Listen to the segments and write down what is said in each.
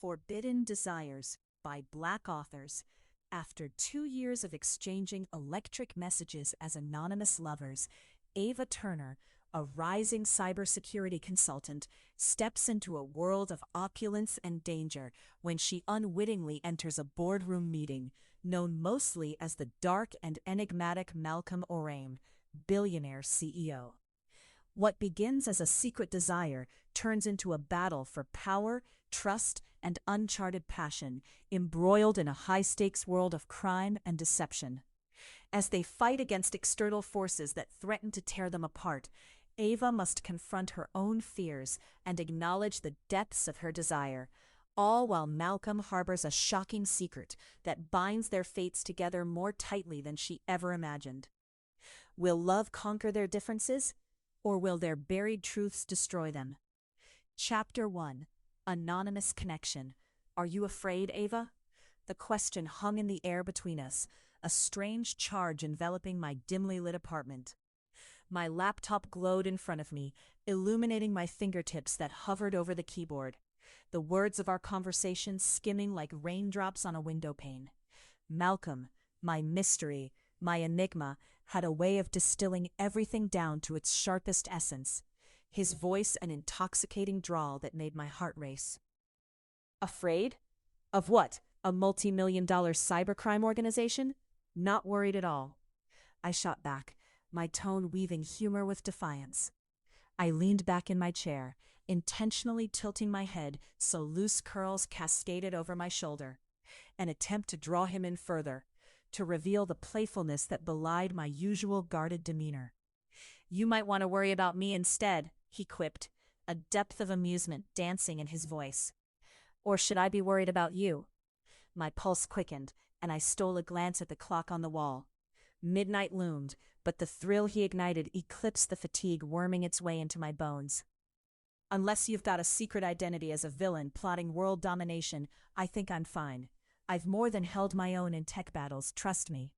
Forbidden Desires by Black authors. After 2 years of exchanging electric messages as anonymous lovers, Ava Turner, a rising cybersecurity consultant, steps into a world of opulence and danger when she unwittingly enters a boardroom meeting, known mostly as the dark and enigmatic Malcolm Orane, billionaire CEO. What begins as a secret desire turns into a battle for power, trust, and uncharted passion, embroiled in a high-stakes world of crime and deception. As they fight against external forces that threaten to tear them apart, Ava must confront her own fears and acknowledge the depths of her desire, all while Malcolm harbors a shocking secret that binds their fates together more tightly than she ever imagined. Will love conquer their differences? Or will their buried truths destroy them? Chapter 1. Anonymous Connection. Are you afraid, Ava? The question hung in the air between us, a strange charge enveloping my dimly lit apartment. My laptop glowed in front of me, illuminating my fingertips that hovered over the keyboard, the words of our conversation skimming like raindrops on a window pane. Malcolm, my mystery, my enigma, had a way of distilling everything down to its sharpest essence, his voice an intoxicating drawl that made my heart race. Afraid? Of what? A multi-million-dollar cybercrime organization? Not worried at all. I shot back, my tone weaving humor with defiance. I leaned back in my chair, intentionally tilting my head so loose curls cascaded over my shoulder, an attempt to draw him in further, to reveal the playfulness that belied my usual guarded demeanor. You might want to worry about me instead, he quipped, a depth of amusement dancing in his voice. Or should I be worried about you? My pulse quickened, and I stole a glance at the clock on the wall. Midnight loomed, but the thrill he ignited eclipsed the fatigue worming its way into my bones. Unless you've got a secret identity as a villain plotting world domination, I think I'm fine. I've more than held my own in tech battles, trust me.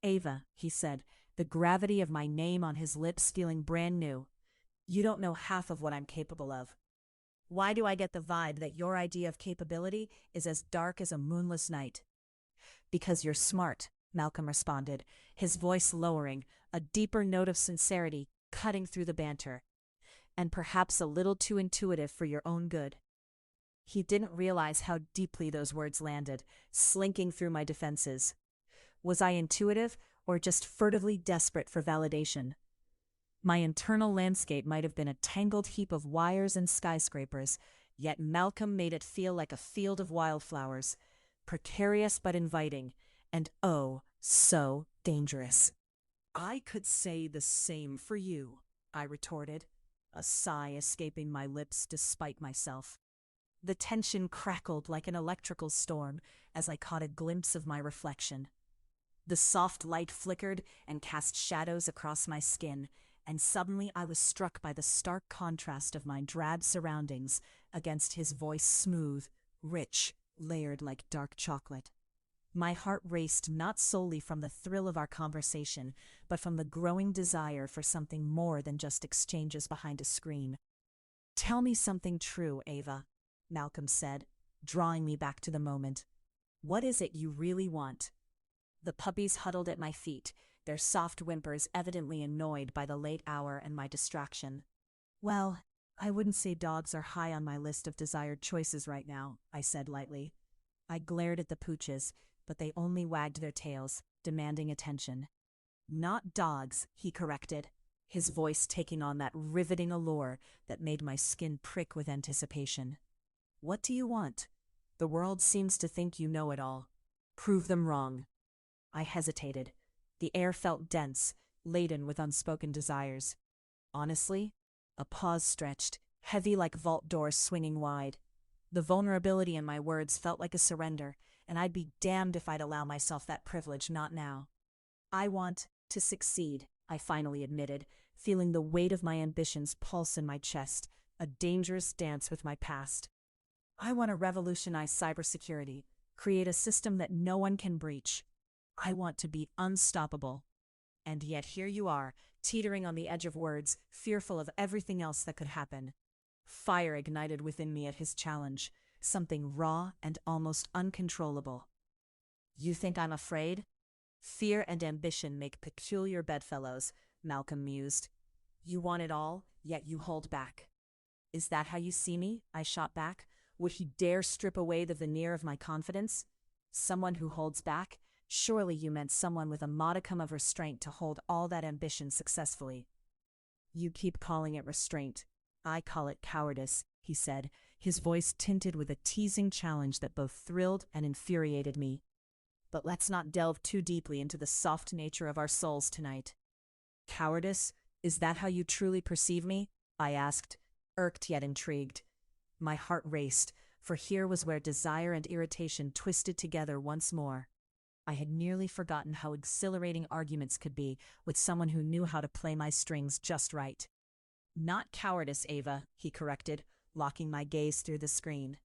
Ava, he said, the gravity of my name on his lips feeling brand new. You don't know half of what I'm capable of. Why do I get the vibe that your idea of capability is as dark as a moonless night? Because you're smart, Malcolm responded, his voice lowering, a deeper note of sincerity cutting through the banter. And perhaps a little too intuitive for your own good. He didn't realize how deeply those words landed, slinking through my defenses. Was I intuitive, or just furtively desperate for validation? My internal landscape might have been a tangled heap of wires and skyscrapers, yet Malcolm made it feel like a field of wildflowers, precarious but inviting, and oh, so dangerous. I could say the same for you, I retorted, a sigh escaping my lips despite myself. The tension crackled like an electrical storm as I caught a glimpse of my reflection. The soft light flickered and cast shadows across my skin, and suddenly I was struck by the stark contrast of my drab surroundings against his voice smooth, rich, layered like dark chocolate. My heart raced not solely from the thrill of our conversation, but from the growing desire for something more than just exchanges behind a screen. Tell me something true, Ava, Malcolm said, drawing me back to the moment. What is it you really want? The puppies huddled at my feet, their soft whimpers evidently annoyed by the late hour and my distraction. Well, I wouldn't say dogs are high on my list of desired choices right now, I said lightly. I glared at the pooches, but they only wagged their tails, demanding attention. Not dogs, he corrected, his voice taking on that riveting allure that made my skin prick with anticipation. What do you want? The world seems to think you know it all. Prove them wrong. I hesitated. The air felt dense, laden with unspoken desires. Honestly, a pause stretched, heavy like vault doors swinging wide. The vulnerability in my words felt like a surrender, and I'd be damned if I'd allow myself that privilege not now. I want to succeed, I finally admitted, feeling the weight of my ambitions pulse in my chest, a dangerous dance with my past. I want to revolutionize cybersecurity, create a system that no one can breach. I want to be unstoppable. And yet here you are, teetering on the edge of words, fearful of everything else that could happen. Fire ignited within me at his challenge, something raw and almost uncontrollable. You think I'm afraid? Fear and ambition make peculiar bedfellows, Malcolm mused. You want it all, yet you hold back. Is that how you see me? I shot back. Would he dare strip away the veneer of my confidence? Someone who holds back? Surely you meant someone with a modicum of restraint to hold all that ambition successfully. You keep calling it restraint. I call it cowardice, he said, his voice tinted with a teasing challenge that both thrilled and infuriated me. But let's not delve too deeply into the soft nature of our souls tonight. Cowardice? Is that how you truly perceive me? I asked, irked yet intrigued. My heart raced, for here was where desire and irritation twisted together once more. I had nearly forgotten how exhilarating arguments could be with someone who knew how to play my strings just right. Not cowardice, Ava, he corrected, locking my gaze through the screen.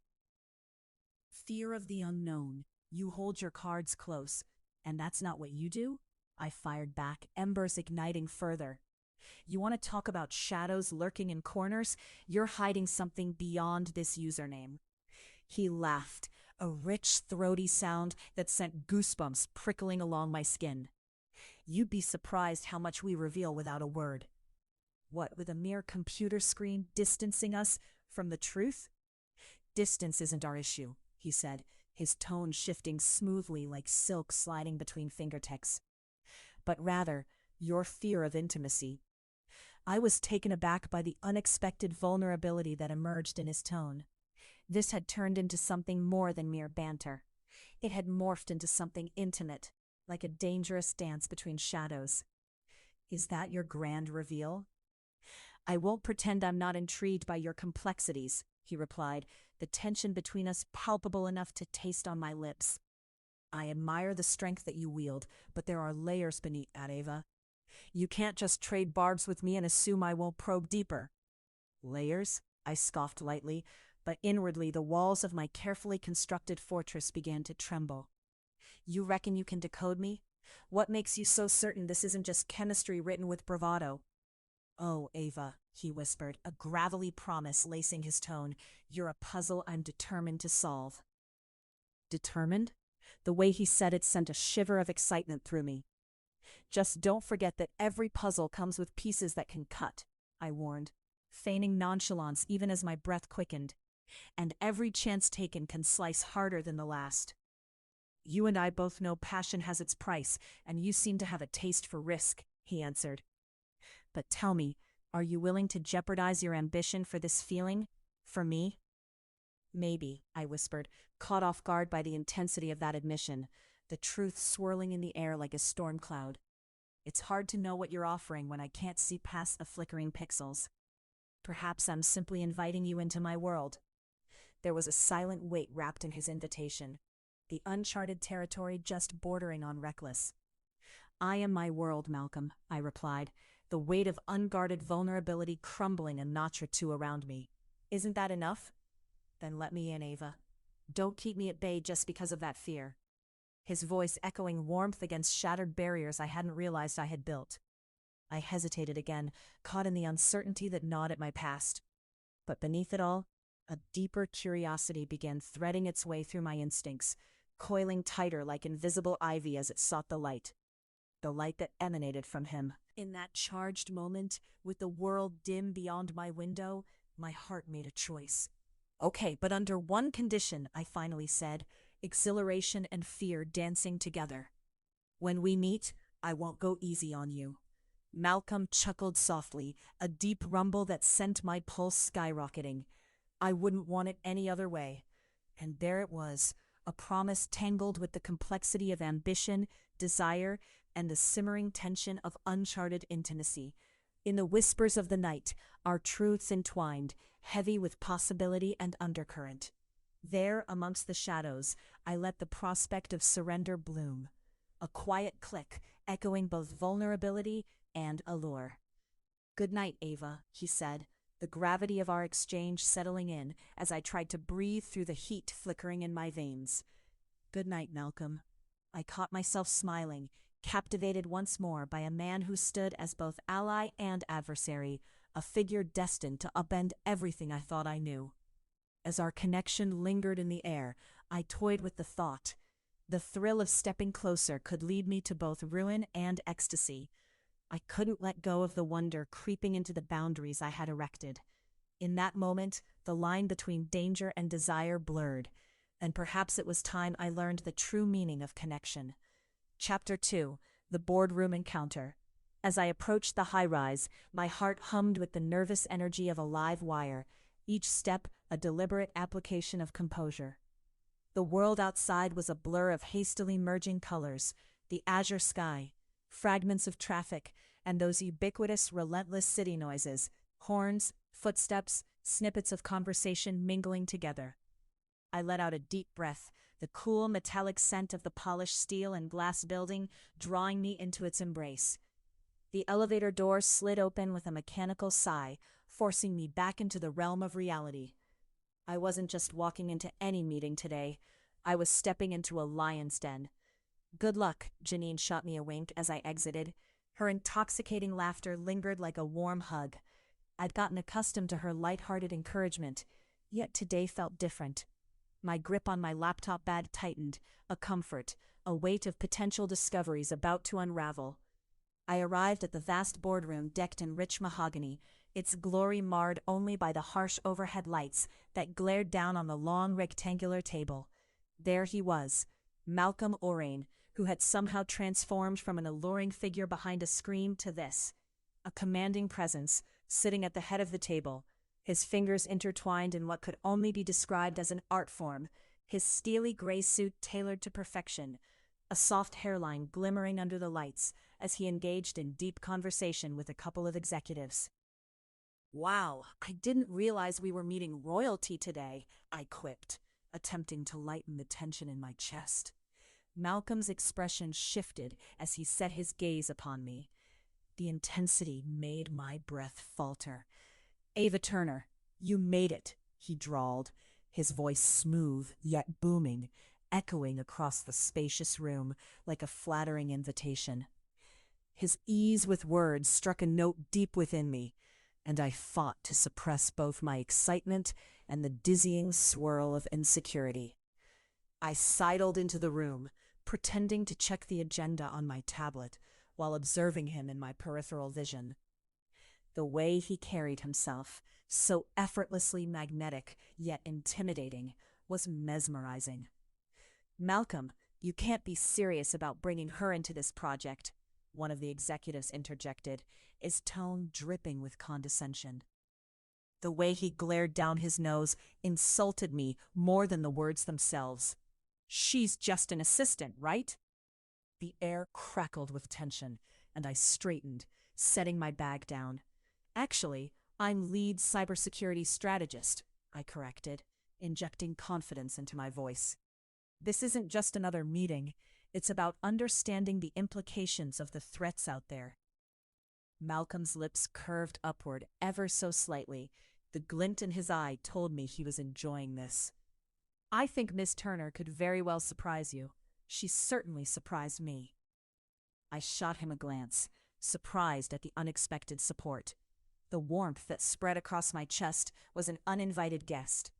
Fear of the unknown. You hold your cards close, and that's not what you do? I fired back, embers igniting further. You want to talk about shadows lurking in corners? You're hiding something beyond this username. He laughed, a rich, throaty sound that sent goosebumps prickling along my skin. You'd be surprised how much we reveal without a word. What, with a mere computer screen distancing us from the truth? Distance isn't our issue, he said, his tone shifting smoothly like silk sliding between fingertips. But rather, your fear of intimacy. I was taken aback by the unexpected vulnerability that emerged in his tone. This had turned into something more than mere banter. It had morphed into something intimate, like a dangerous dance between shadows. Is that your grand reveal? I won't pretend I'm not intrigued by your complexities, he replied, the tension between us palpable enough to taste on my lips. I admire the strength that you wield, but there are layers beneath that, Ava. You can't just trade barbs with me and assume I won't probe deeper. Layers? I scoffed lightly, but inwardly the walls of my carefully constructed fortress began to tremble. You reckon you can decode me? What makes you so certain this isn't just chemistry written with bravado? Oh, Ava, he whispered, a gravelly promise lacing his tone. You're a puzzle I'm determined to solve. Determined? The way he said it sent a shiver of excitement through me. Just don't forget that every puzzle comes with pieces that can cut, I warned, feigning nonchalance even as my breath quickened. And every chance taken can slice harder than the last. You and I both know passion has its price, and you seem to have a taste for risk, he answered. But tell me, are you willing to jeopardize your ambition for this feeling? For me? Maybe, I whispered, caught off guard by the intensity of that admission, the truth swirling in the air like a storm cloud. It's hard to know what you're offering when I can't see past the flickering pixels. Perhaps I'm simply inviting you into my world. There was a silent weight wrapped in his invitation, the uncharted territory just bordering on reckless. I am my world, Malcolm, I replied, the weight of unguarded vulnerability crumbling a notch or two around me. Isn't that enough? Then let me in, Ava. Don't keep me at bay just because of that fear. His voice echoing warmth against shattered barriers I hadn't realized I had built. I hesitated again, caught in the uncertainty that gnawed at my past. But beneath it all, a deeper curiosity began threading its way through my instincts, coiling tighter like invisible ivy as it sought the light that emanated from him. In that charged moment, with the world dim beyond my window, my heart made a choice. Okay, but under one condition, I finally said, exhilaration and fear dancing together. When we meet, I won't go easy on you. Malcolm chuckled softly, a deep rumble that sent my pulse skyrocketing. I wouldn't want it any other way. And there it was, a promise tangled with the complexity of ambition, desire, and the simmering tension of uncharted intimacy. In the whispers of the night, our truths entwined, heavy with possibility and undercurrent. There, amongst the shadows, I let the prospect of surrender bloom. A quiet click, echoing both vulnerability and allure. Good night, Ava, he said, the gravity of our exchange settling in as I tried to breathe through the heat flickering in my veins. Good night, Malcolm. I caught myself smiling, captivated once more by a man who stood as both ally and adversary, a figure destined to upend everything I thought I knew. As our connection lingered in the air, I toyed with the thought. The thrill of stepping closer could lead me to both ruin and ecstasy. I couldn't let go of the wonder creeping into the boundaries I had erected. In that moment, the line between danger and desire blurred, and perhaps it was time I learned the true meaning of connection. Chapter 2: The Boardroom Encounter. As I approached the high-rise, my heart hummed with the nervous energy of a live wire, each step a deliberate application of composure. The world outside was a blur of hastily merging colors, the azure sky, fragments of traffic, and those ubiquitous, relentless city noises, horns, footsteps, snippets of conversation mingling together. I let out a deep breath, the cool metallic scent of the polished steel and glass building drawing me into its embrace. The elevator door slid open with a mechanical sigh, forcing me back into the realm of reality. I wasn't just walking into any meeting today. I was stepping into a lion's den. "Good luck," Janine shot me a wink as I exited. Her intoxicating laughter lingered like a warm hug. I'd gotten accustomed to her light-hearted encouragement, yet today felt different. My grip on my laptop bag tightened, a comfort, a weight of potential discoveries about to unravel. I arrived at the vast boardroom decked in rich mahogany, its glory marred only by the harsh overhead lights that glared down on the long rectangular table. There he was, Malcolm Orane, who had somehow transformed from an alluring figure behind a screen to this, a commanding presence, sitting at the head of the table, his fingers intertwined in what could only be described as an art form, his steely gray suit tailored to perfection, a soft hairline glimmering under the lights as he engaged in deep conversation with a couple of executives. "Wow, I didn't realize we were meeting royalty today," I quipped, attempting to lighten the tension in my chest. Malcolm's expression shifted as he set his gaze upon me. The intensity made my breath falter. "Ava Turner, you made it," he drawled, his voice smooth yet booming, echoing across the spacious room like a flattering invitation. His ease with words struck a note deep within me, and I fought to suppress both my excitement and the dizzying swirl of insecurity. I sidled into the room, pretending to check the agenda on my tablet while observing him in my peripheral vision. The way he carried himself, so effortlessly magnetic yet intimidating, was mesmerizing. "Malcolm, you can't be serious about bringing her into this project," one of the executives interjected, his tone dripping with condescension. The way he glared down his nose insulted me more than the words themselves. "She's just an assistant, right?" The air crackled with tension, and I straightened, setting my bag down. "Actually, I'm lead cybersecurity strategist," I corrected, injecting confidence into my voice. "This isn't just another meeting. It's about understanding the implications of the threats out there." Malcolm's lips curved upward ever so slightly. The glint in his eye told me he was enjoying this. "I think Miss Turner could very well surprise you. She certainly surprised me." I shot him a glance, surprised at the unexpected support. The warmth that spread across my chest was an uninvited guest.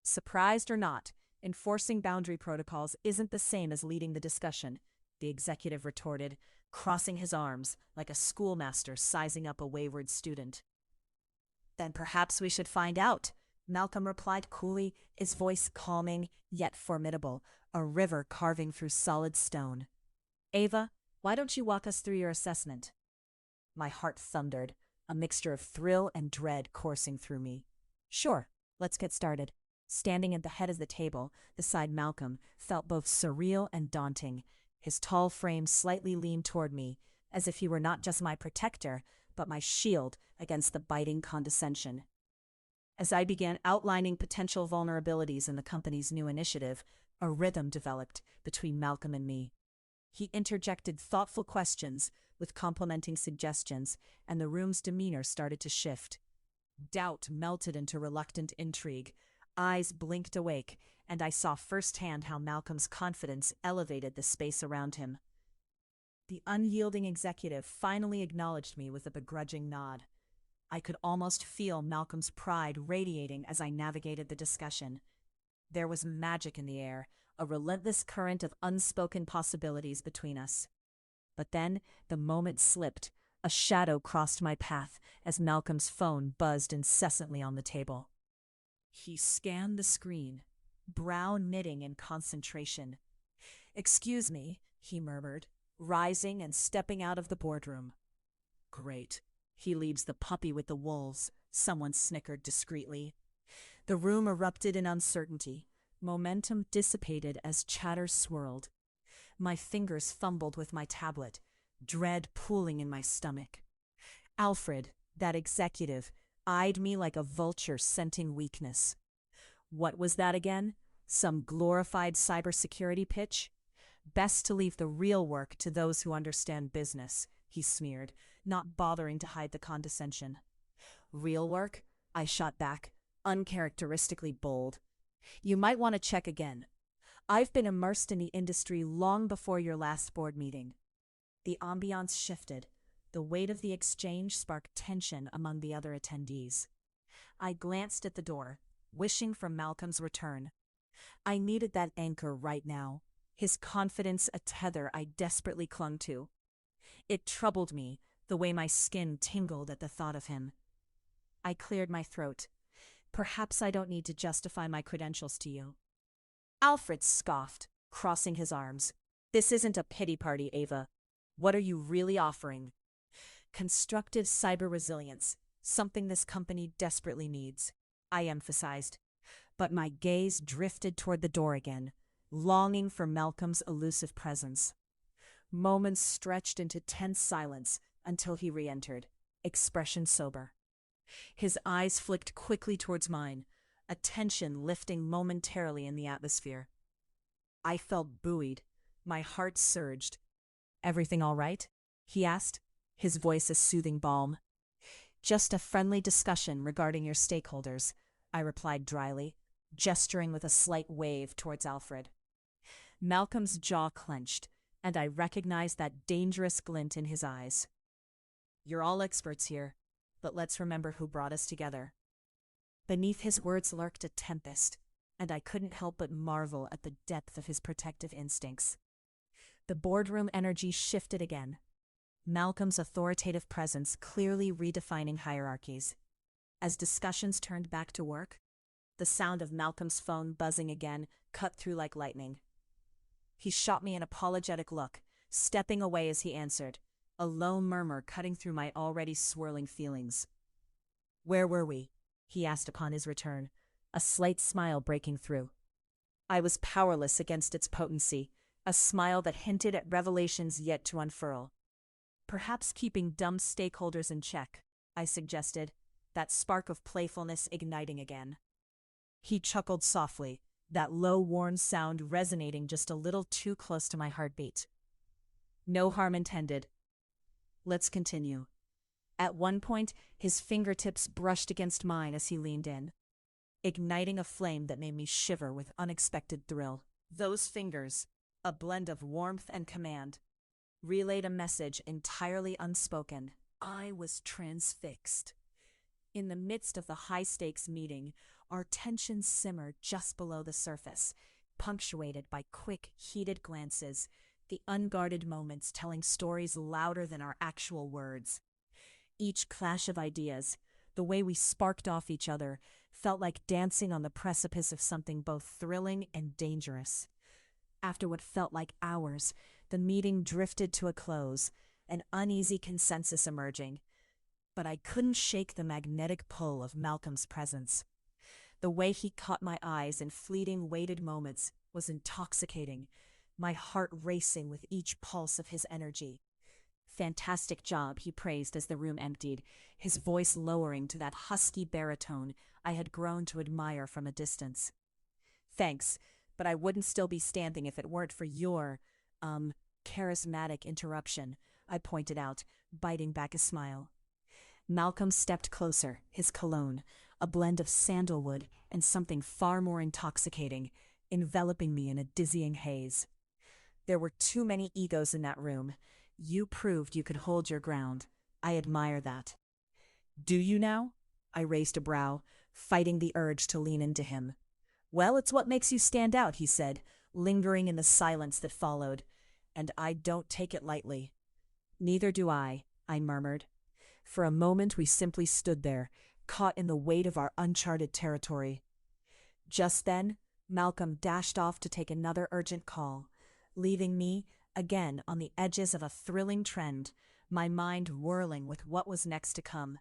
"Surprised or not, enforcing boundary protocols isn't the same as leading the discussion," the executive retorted, crossing his arms like a schoolmaster sizing up a wayward student. "Then perhaps we should find out," Malcolm replied coolly, his voice calming yet formidable, a river carving through solid stone. "Ava, why don't you walk us through your assessment?" My heart thundered, a mixture of thrill and dread coursing through me. "Sure, let's get started." Standing at the head of the table, beside Malcolm, felt both surreal and daunting. His tall frame slightly leaned toward me, as if he were not just my protector, but my shield against the biting condescension. As I began outlining potential vulnerabilities in the company's new initiative, a rhythm developed between Malcolm and me. He interjected thoughtful questions with complimenting suggestions, and the room's demeanor started to shift. Doubt melted into reluctant intrigue. Eyes blinked awake, and I saw firsthand how Malcolm's confidence elevated the space around him. The unyielding executive finally acknowledged me with a begrudging nod. I could almost feel Malcolm's pride radiating as I navigated the discussion. There was magic in the air, a relentless current of unspoken possibilities between us. But then the moment slipped. A shadow crossed my path as Malcolm's phone buzzed incessantly on the table. He scanned the screen, brow knitting in concentration. "Excuse me," he murmured, rising and stepping out of the boardroom. "Great. He leaves the puppy with the wolves," someone snickered discreetly. The room erupted in uncertainty. Momentum dissipated as chatter swirled. My fingers fumbled with my tablet, dread pooling in my stomach. Alfred, that executive, eyed me like a vulture scenting weakness. What was that again? Some glorified cybersecurity pitch? "Best to leave the real work to those who understand business," he smeared, not bothering to hide the condescension. "Real work?" I shot back, uncharacteristically bold. "You might want to check again. I've been immersed in the industry long before your last board meeting." The ambiance shifted. The weight of the exchange sparked tension among the other attendees. I glanced at the door, wishing for Malcolm's return. I needed that anchor right now, his confidence a tether I desperately clung to. It troubled me, the way my skin tingled at the thought of him. I cleared my throat. "Perhaps I don't need to justify my credentials to you." Alfred scoffed, crossing his arms. "This isn't a pity party, Ava. What are you really offering?" "Constructive cyber resilience, something this company desperately needs," I emphasized. But my gaze drifted toward the door again, longing for Malcolm's elusive presence. Moments stretched into tense silence until he re-entered, expression sober. His eyes flicked quickly towards mine, a tension lifting momentarily in the atmosphere. I felt buoyed. My heart surged. "Everything all right?" he asked, his voice a soothing balm. "Just a friendly discussion regarding your stakeholders," I replied dryly, gesturing with a slight wave towards Alfred. Malcolm's jaw clenched, and I recognized that dangerous glint in his eyes. "You're all experts here, but let's remember who brought us together." Beneath his words lurked a tempest, and I couldn't help but marvel at the depth of his protective instincts. The boardroom energy shifted again, Malcolm's authoritative presence clearly redefining hierarchies. As discussions turned back to work, the sound of Malcolm's phone buzzing again cut through like lightning. He shot me an apologetic look, stepping away as he answered, a low murmur cutting through my already swirling feelings. "Where were we?" he asked upon his return, a slight smile breaking through. I was powerless against its potency, a smile that hinted at revelations yet to unfurl. "Perhaps keeping dumb stakeholders in check," I suggested, that spark of playfulness igniting again. He chuckled softly, that low, worn sound resonating just a little too close to my heartbeat. "No harm intended. Let's continue." At one point, his fingertips brushed against mine as he leaned in, igniting a flame that made me shiver with unexpected thrill. Those fingers, a blend of warmth and command, relayed a message entirely unspoken. I was transfixed. In the midst of the high-stakes meeting, our tension simmered just below the surface, punctuated by quick, heated glances, the unguarded moments telling stories louder than our actual words. Each clash of ideas, the way we sparked off each other, felt like dancing on the precipice of something both thrilling and dangerous. After what felt like hours, the meeting drifted to a close, an uneasy consensus emerging. But I couldn't shake the magnetic pull of Malcolm's presence. The way he caught my eyes in fleeting, weighted moments was intoxicating, my heart racing with each pulse of his energy. "Fantastic job," he praised as the room emptied, his voice lowering to that husky baritone I had grown to admire from a distance. "Thanks, but I wouldn't still be standing if it weren't for your, charismatic interruption," I pointed out, biting back a smile. Malcolm stepped closer, his cologne, a blend of sandalwood and something far more intoxicating, enveloping me in a dizzying haze. "There were too many egos in that room. You proved you could hold your ground. I admire that." Do you now? I raised a brow, fighting the urge to lean into him. Well, it's what makes you stand out, he said, lingering in the silence that followed. And I don't take it lightly. Neither do I murmured. For a moment we simply stood there, caught in the weight of our uncharted territory. Just then, Malcolm dashed off to take another urgent call, leaving me, again, on the edges of a thrilling trend, my mind whirling with what was next to come.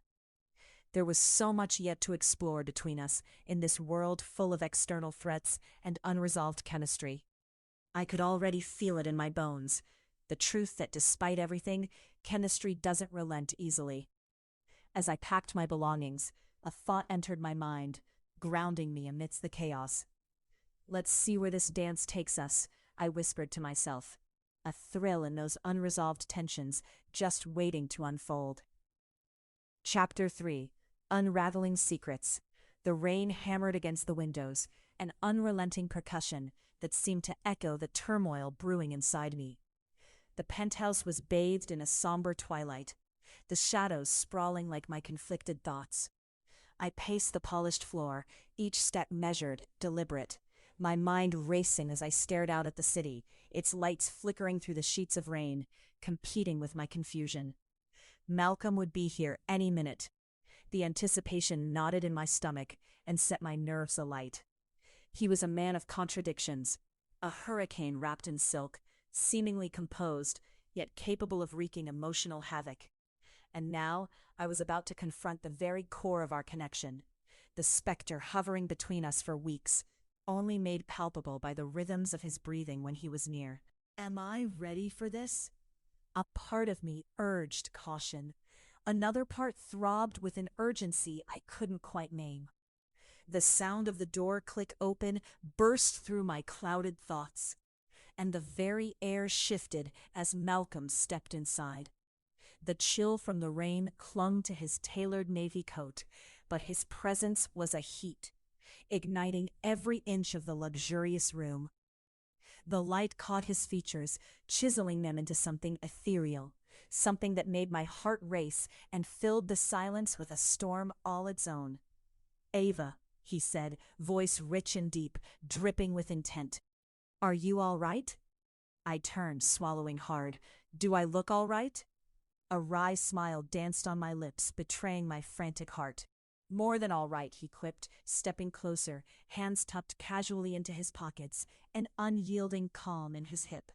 There was so much yet to explore between us in this world full of external threats and unresolved chemistry. I could already feel it in my bones, the truth that despite everything, chemistry doesn't relent easily. As I packed my belongings, a thought entered my mind, grounding me amidst the chaos. Let's see where this dance takes us, I whispered to myself, a thrill in those unresolved tensions just waiting to unfold. Chapter 3. Unraveling Secrets. The rain hammered against the windows, an unrelenting percussion that seemed to echo the turmoil brewing inside me. The penthouse was bathed in a somber twilight, the shadows sprawling like my conflicted thoughts. I paced the polished floor, each step measured, deliberate, my mind racing as I stared out at the city, its lights flickering through the sheets of rain, competing with my confusion. Malcolm would be here any minute. The anticipation knotted in my stomach and set my nerves alight. He was a man of contradictions, a hurricane wrapped in silk, seemingly composed, yet capable of wreaking emotional havoc. And now I was about to confront the very core of our connection, the specter hovering between us for weeks, only made palpable by the rhythms of his breathing when he was near. Am I ready for this? A part of me urged caution. Another part throbbed with an urgency I couldn't quite name. The sound of the door click open burst through my clouded thoughts, and the very air shifted as Malcolm stepped inside. The chill from the rain clung to his tailored navy coat, but his presence was a heat, igniting every inch of the luxurious room. The light caught his features, chiseling them into something ethereal, something that made my heart race and filled the silence with a storm all its own. Ava, he said, voice rich and deep, dripping with intent. Are you all right? I turned, swallowing hard. Do I look all right? A wry smile danced on my lips, betraying my frantic heart. More than all right, he quipped, stepping closer, hands tucked casually into his pockets, an unyielding calm in his hip.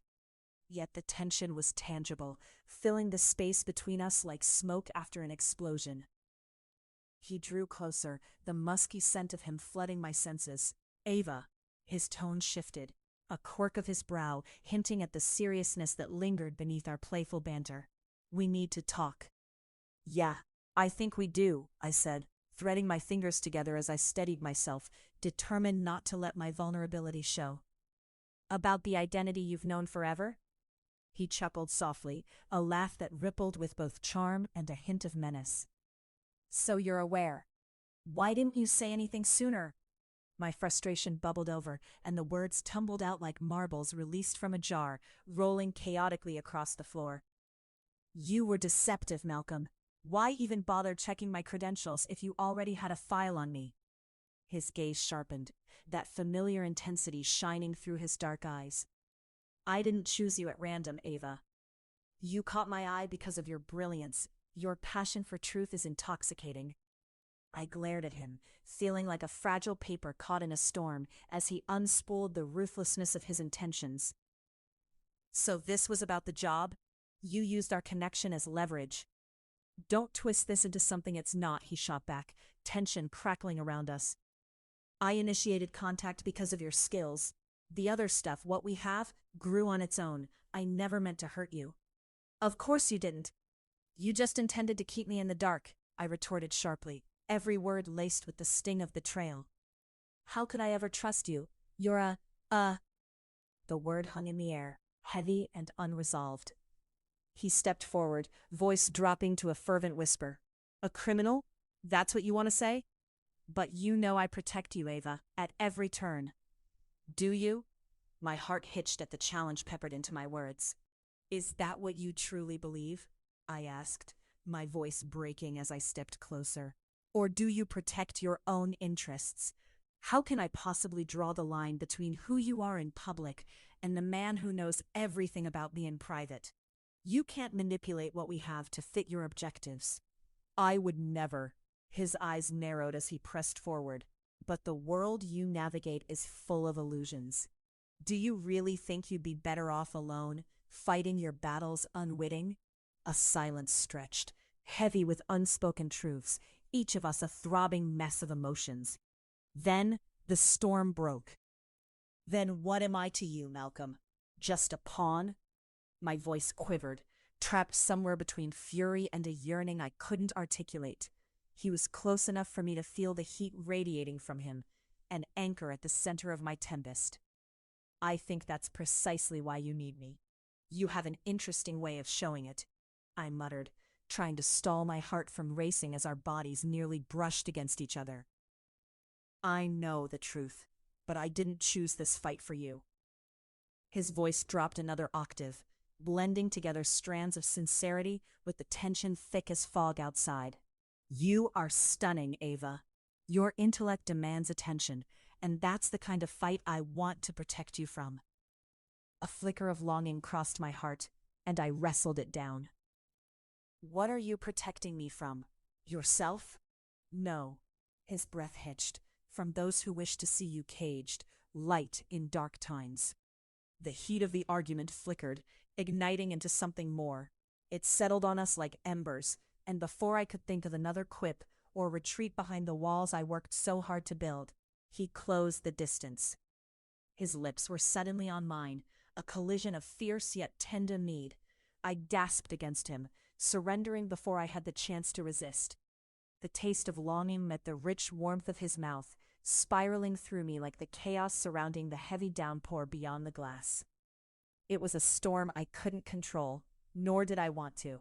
Yet the tension was tangible, filling the space between us like smoke after an explosion. He drew closer, the musky scent of him flooding my senses. Ava. His tone shifted, a quirk of his brow hinting at the seriousness that lingered beneath our playful banter. We need to talk. Yeah, I think we do, I said, threading my fingers together as I steadied myself, determined not to let my vulnerability show. About the identity you've known forever? He chuckled softly, a laugh that rippled with both charm and a hint of menace. So you're aware. Why didn't you say anything sooner? My frustration bubbled over, and the words tumbled out like marbles released from a jar, rolling chaotically across the floor. You were deceptive, Malcolm. Why even bother checking my credentials if you already had a file on me? His gaze sharpened, that familiar intensity shining through his dark eyes. I didn't choose you at random, Ava. You caught my eye because of your brilliance. Your passion for truth is intoxicating. I glared at him, feeling like a fragile paper caught in a storm as he unspooled the ruthlessness of his intentions. So this was about the job? You used our connection as leverage. Don't twist this into something it's not, he shot back, tension crackling around us. I initiated contact because of your skills. The other stuff, what we have, grew on its own. I never meant to hurt you. Of course you didn't. You just intended to keep me in the dark, I retorted sharply, every word laced with the sting of betrayal. How could I ever trust you? You're The word hung in the air, heavy and unresolved. He stepped forward, voice dropping to a fervent whisper. A criminal? That's what you want to say? But you know I protect you, Ava, at every turn. Do you? My heart hitched at the challenge peppered into my words. Is that what you truly believe? I asked, my voice breaking as I stepped closer. Or do you protect your own interests? How can I possibly draw the line between who you are in public and the man who knows everything about me in private? You can't manipulate what we have to fit your objectives. I would never. His eyes narrowed as he pressed forward. But the world you navigate is full of illusions. Do you really think you'd be better off alone, fighting your battles unwitting? A silence stretched, heavy with unspoken truths, each of us a throbbing mess of emotions. Then the storm broke. Then what am I to you, Malcolm? Just a pawn? My voice quivered, trapped somewhere between fury and a yearning I couldn't articulate. He was close enough for me to feel the heat radiating from him, an anchor at the center of my tempest. I think that's precisely why you need me. You have an interesting way of showing it, I muttered, trying to stall my heart from racing as our bodies nearly brushed against each other. I know the truth, but I didn't choose this fight for you. His voice dropped another octave, blending together strands of sincerity with the tension thick as fog outside. You are stunning, Ava. Your intellect demands attention, and that's the kind of fight I want to protect you from. A flicker of longing crossed my heart, and I wrestled it down. What are you protecting me from? Yourself? No. His breath hitched. From those who wish to see you caged, light in dark times. The heat of the argument flickered, igniting into something more. It settled on us like embers, and before I could think of another quip or retreat behind the walls I worked so hard to build, he closed the distance. His lips were suddenly on mine, a collision of fierce yet tender need. I gasped against him, surrendering before I had the chance to resist. The taste of longing met the rich warmth of his mouth, spiraling through me like the chaos surrounding the heavy downpour beyond the glass. It was a storm I couldn't control, nor did I want to.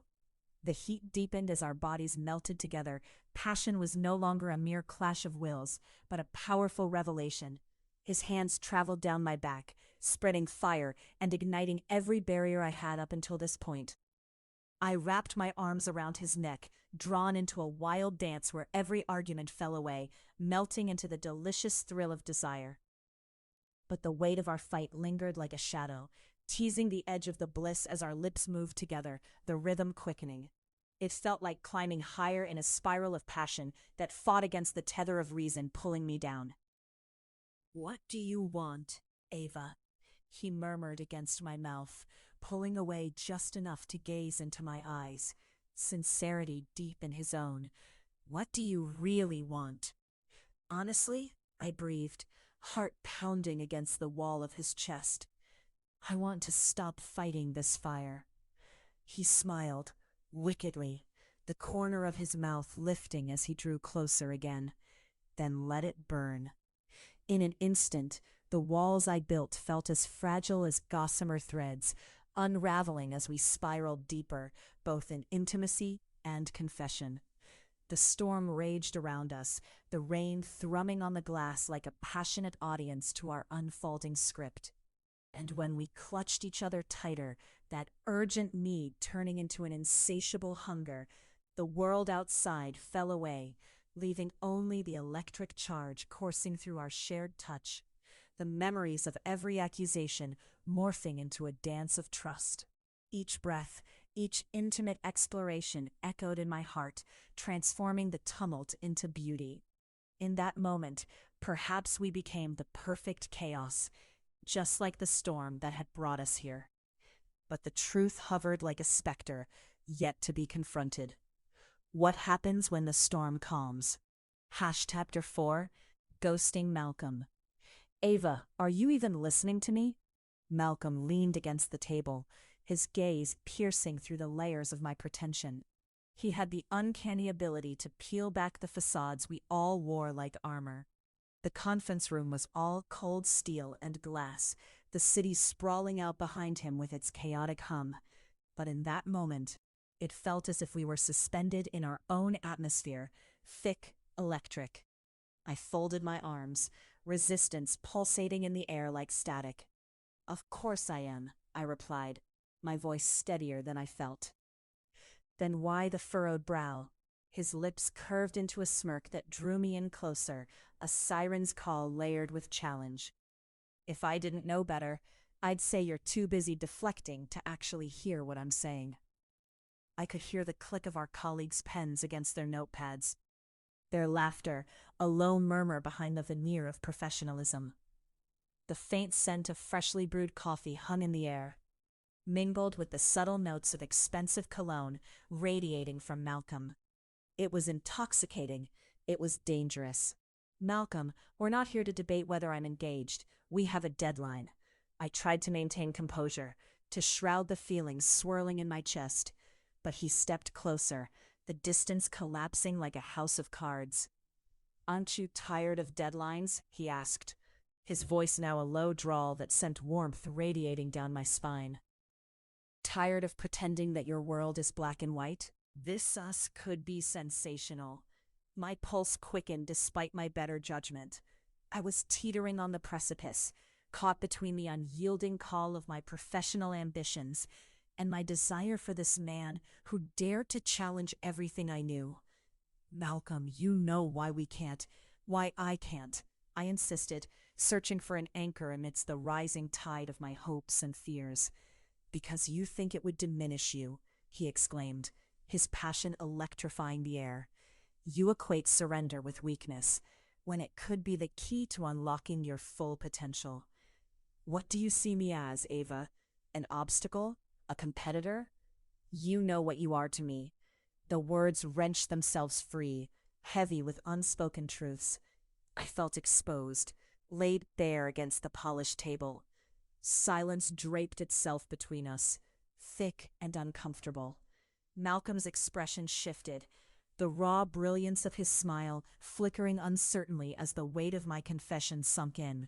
The heat deepened as our bodies melted together. Passion was no longer a mere clash of wills, but a powerful revelation. His hands traveled down my back, spreading fire and igniting every barrier I had up until this point. I wrapped my arms around his neck, drawn into a wild dance where every argument fell away, melting into the delicious thrill of desire. But the weight of our fight lingered like a shadow, teasing the edge of the bliss as our lips moved together, the rhythm quickening. It felt like climbing higher in a spiral of passion that fought against the tether of reason pulling me down. "What do you want, Ava?" he murmured against my mouth, pulling away just enough to gaze into my eyes, sincerity deep in his own. "What do you really want?" "Honestly," I breathed, heart pounding against the wall of his chest. "I want to stop fighting this fire." He smiled, wickedly, the corner of his mouth lifting as he drew closer again. "Then let it burn." In an instant, the walls I built felt as fragile as gossamer threads, unraveling as we spiraled deeper, both in intimacy and confession. The storm raged around us, the rain thrumming on the glass like a passionate audience to our unfolding script. And when we clutched each other tighter, that urgent need turning into an insatiable hunger, the world outside fell away, leaving only the electric charge coursing through our shared touch, the memories of every accusation morphing into a dance of trust. Each breath, each intimate exploration echoed in my heart, transforming the tumult into beauty. In that moment, perhaps we became the perfect chaos, just like the storm that had brought us here. But the truth hovered like a specter, yet to be confronted. What happens when the storm calms? Chapter 4, Ghosting Malcolm. "Ava, are you even listening to me?" Malcolm leaned against the table, his gaze piercing through the layers of my pretension. He had the uncanny ability to peel back the facades we all wore like armor. The conference room was all cold steel and glass, the city sprawling out behind him with its chaotic hum. But in that moment, it felt as if we were suspended in our own atmosphere, thick, electric. I folded my arms, resistance pulsating in the air like static. "Of course I am," I replied, my voice steadier than I felt. Then why the furrowed brow? His lips curved into a smirk that drew me in closer, a siren's call layered with challenge. If I didn't know better, I'd say you're too busy deflecting to actually hear what I'm saying. I could hear the click of our colleagues' pens against their notepads. Their laughter, a low murmur behind the veneer of professionalism. The faint scent of freshly brewed coffee hung in the air, mingled with the subtle notes of expensive cologne radiating from Malcolm. It was intoxicating. It was dangerous. Malcolm, we're not here to debate whether I'm engaged. We have a deadline. I tried to maintain composure, to shroud the feelings swirling in my chest, but he stepped closer, the distance collapsing like a house of cards. "Aren't you tired of deadlines?" he asked, his voice now a low drawl that sent warmth radiating down my spine. "Tired of pretending that your world is black and white? This us could be sensational." My pulse quickened despite my better judgment. I was teetering on the precipice, caught between the unyielding call of my professional ambitions and my desire for this man who dared to challenge everything I knew. "Malcolm, you know why we can't, why I can't," I insisted, searching for an anchor amidst the rising tide of my hopes and fears. "Because you think it would diminish you," he exclaimed, his passion electrifying the air. "You equate surrender with weakness, when it could be the key to unlocking your full potential. What do you see me as, Ava? An obstacle? A competitor? You know what you are to me." The words wrenched themselves free, heavy with unspoken truths. I felt exposed, laid bare against the polished table. Silence draped itself between us, thick and uncomfortable. Malcolm's expression shifted, the raw brilliance of his smile flickering uncertainly as the weight of my confession sunk in.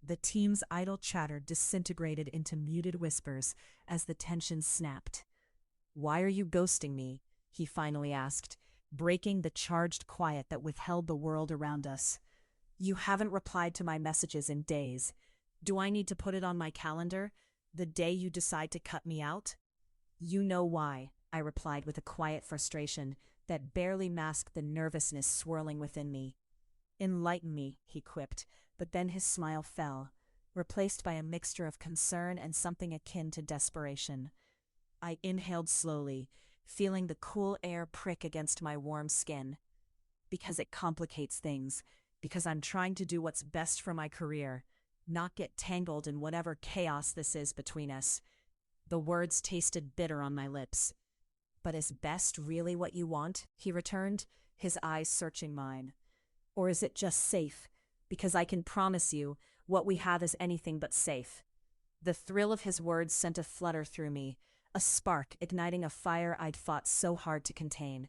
The team's idle chatter disintegrated into muted whispers as the tension snapped. "Why are you ghosting me?" he finally asked, breaking the charged quiet that withheld the world around us. "You haven't replied to my messages in days. Do I need to put it on my calendar, the day you decide to cut me out?" "You know why," I replied with a quiet frustration that barely masked the nervousness swirling within me. "Enlighten me," he quipped, but then his smile fell, replaced by a mixture of concern and something akin to desperation. I inhaled slowly, feeling the cool air prick against my warm skin. "Because it complicates things, because I'm trying to do what's best for my career, not get tangled in whatever chaos this is between us." The words tasted bitter on my lips. "But is best really what you want?" he returned, his eyes searching mine. "Or is it just safe? Because I can promise you, what we have is anything but safe." The thrill of his words sent a flutter through me, a spark igniting a fire I'd fought so hard to contain.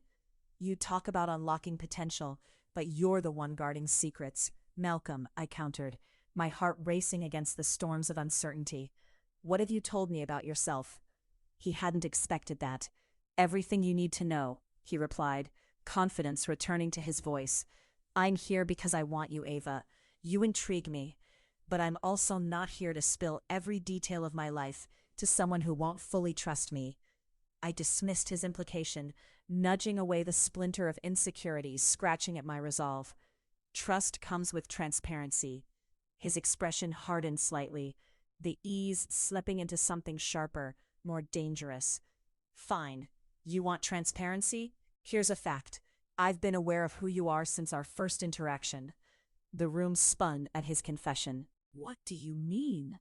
"You talk about unlocking potential, but you're the one guarding secrets." "Malcolm," I countered, my heart racing against the storms of uncertainty. "What have you told me about yourself?" He hadn't expected that. "Everything you need to know," he replied, confidence returning to his voice. "I'm here because I want you, Ava. You intrigue me. But I'm also not here to spill every detail of my life to someone who won't fully trust me." I dismissed his implication, nudging away the splinter of insecurity scratching at my resolve. "Trust comes with transparency." His expression hardened slightly, the ease slipping into something sharper, more dangerous. "Fine. You want transparency? Here's a fact. I've been aware of who you are since our first interaction." The room spun at his confession. "What do you mean?"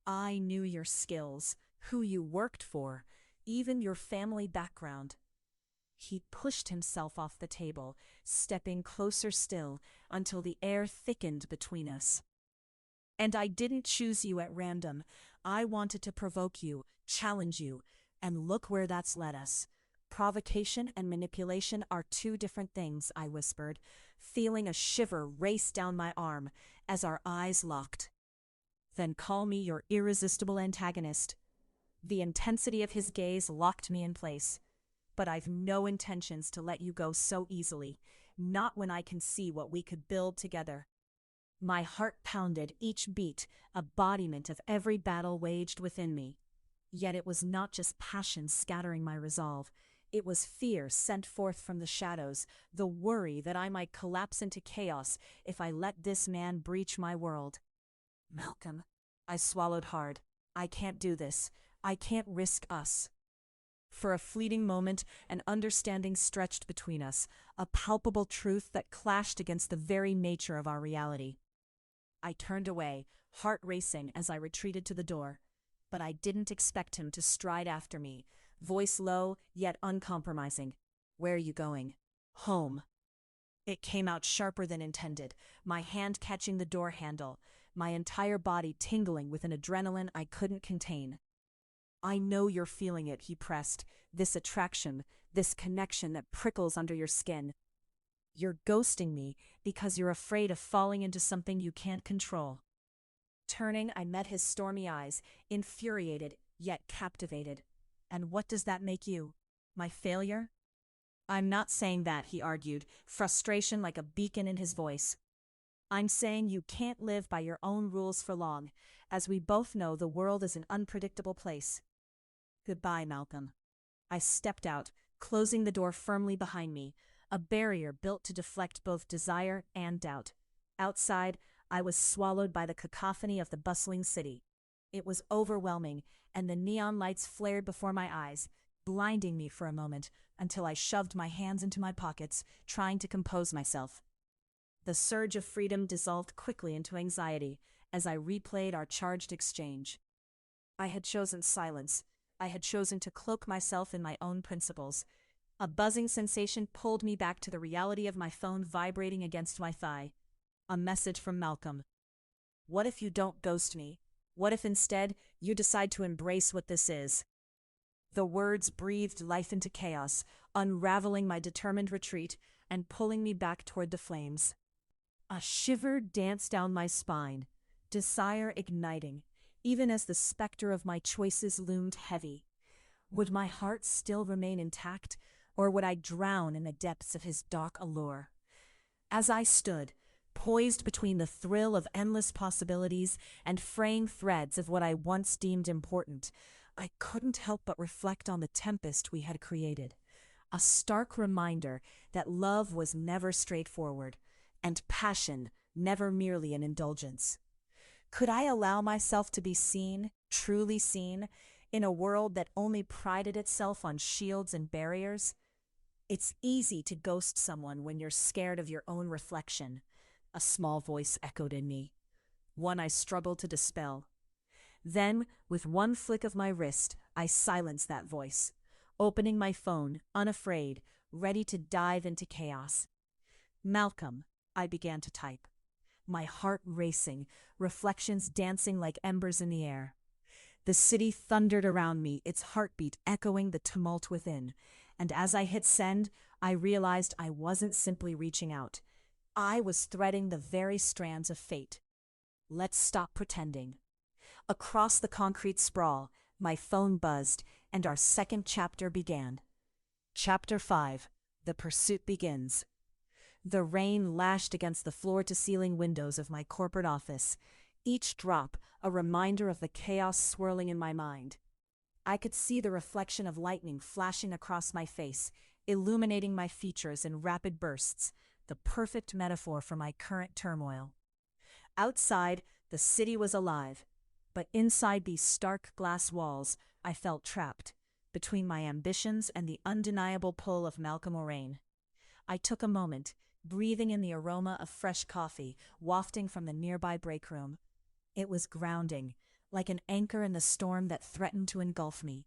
"I knew your skills, who you worked for, even your family background." He pushed himself off the table, stepping closer still until the air thickened between us. "And I didn't choose you at random. I wanted to provoke you, challenge you, and look where that's led us." "Provocation and manipulation are two different things," I whispered, feeling a shiver race down my arm as our eyes locked. "Then call me your irresistible antagonist." The intensity of his gaze locked me in place. "But I've no intentions to let you go so easily, not when I can see what we could build together." My heart pounded, each beat, embodiment of every battle waged within me. Yet it was not just passion scattering my resolve. It was fear sent forth from the shadows, the worry that I might collapse into chaos if I let this man breach my world. Malcolm, I swallowed hard. I can't do this. I can't risk us. For a fleeting moment, an understanding stretched between us, a palpable truth that clashed against the very nature of our reality. I turned away, heart racing as I retreated to the door. But I didn't expect him to stride after me, voice low yet uncompromising. Where are you going? Home. It came out sharper than intended, my hand catching the door handle, my entire body tingling with an adrenaline I couldn't contain. I know you're feeling it, he pressed, this attraction, this connection that prickles under your skin. You're ghosting me because you're afraid of falling into something you can't control. Turning, I met his stormy eyes, infuriated yet captivated. And what does that make you? My failure? I'm not saying that, he argued, frustration like a beacon in his voice. I'm saying you can't live by your own rules for long. As we both know, the world is an unpredictable place. Goodbye, Malcolm. I stepped out, closing the door firmly behind me, a barrier built to deflect both desire and doubt. Outside, I was swallowed by the cacophony of the bustling city. It was overwhelming, and the neon lights flared before my eyes, blinding me for a moment until I shoved my hands into my pockets, trying to compose myself. The surge of freedom dissolved quickly into anxiety as I replayed our charged exchange. I had chosen silence. I had chosen to cloak myself in my own principles. A buzzing sensation pulled me back to the reality of my phone vibrating against my thigh. A message from Malcolm. What if you don't ghost me? What if instead you decide to embrace what this is? The words breathed life into chaos, unraveling my determined retreat and pulling me back toward the flames. A shiver danced down my spine, desire igniting, even as the specter of my choices loomed heavy. Would my heart still remain intact, or would I drown in the depths of his dark allure? As I stood, poised between the thrill of endless possibilities and fraying threads of what I once deemed important, I couldn't help but reflect on the tempest we had created. A stark reminder that love was never straightforward, and passion never merely an indulgence. Could I allow myself to be seen, truly seen, in a world that only prided itself on shields and barriers? It's easy to ghost someone when you're scared of your own reflection, a small voice echoed in me, one I struggled to dispel. Then, with one flick of my wrist, I silenced that voice, opening my phone, unafraid, ready to dive into chaos. Malcolm, I began to type, my heart racing, reflections dancing like embers in the air. The city thundered around me, its heartbeat echoing the tumult within, and as I hit send, I realized I wasn't simply reaching out. I was threading the very strands of fate. Let's stop pretending. Across the concrete sprawl, my phone buzzed, and our second chapter began. Chapter 5, The Pursuit Begins. The rain lashed against the floor-to-ceiling windows of my corporate office, each drop a reminder of the chaos swirling in my mind. I could see the reflection of lightning flashing across my face, illuminating my features in rapid bursts, the perfect metaphor for my current turmoil. Outside, the city was alive, but inside these stark glass walls, I felt trapped, between my ambitions and the undeniable pull of Malcolm Orane. I took a moment, breathing in the aroma of fresh coffee wafting from the nearby break room. It was grounding, like an anchor in the storm that threatened to engulf me.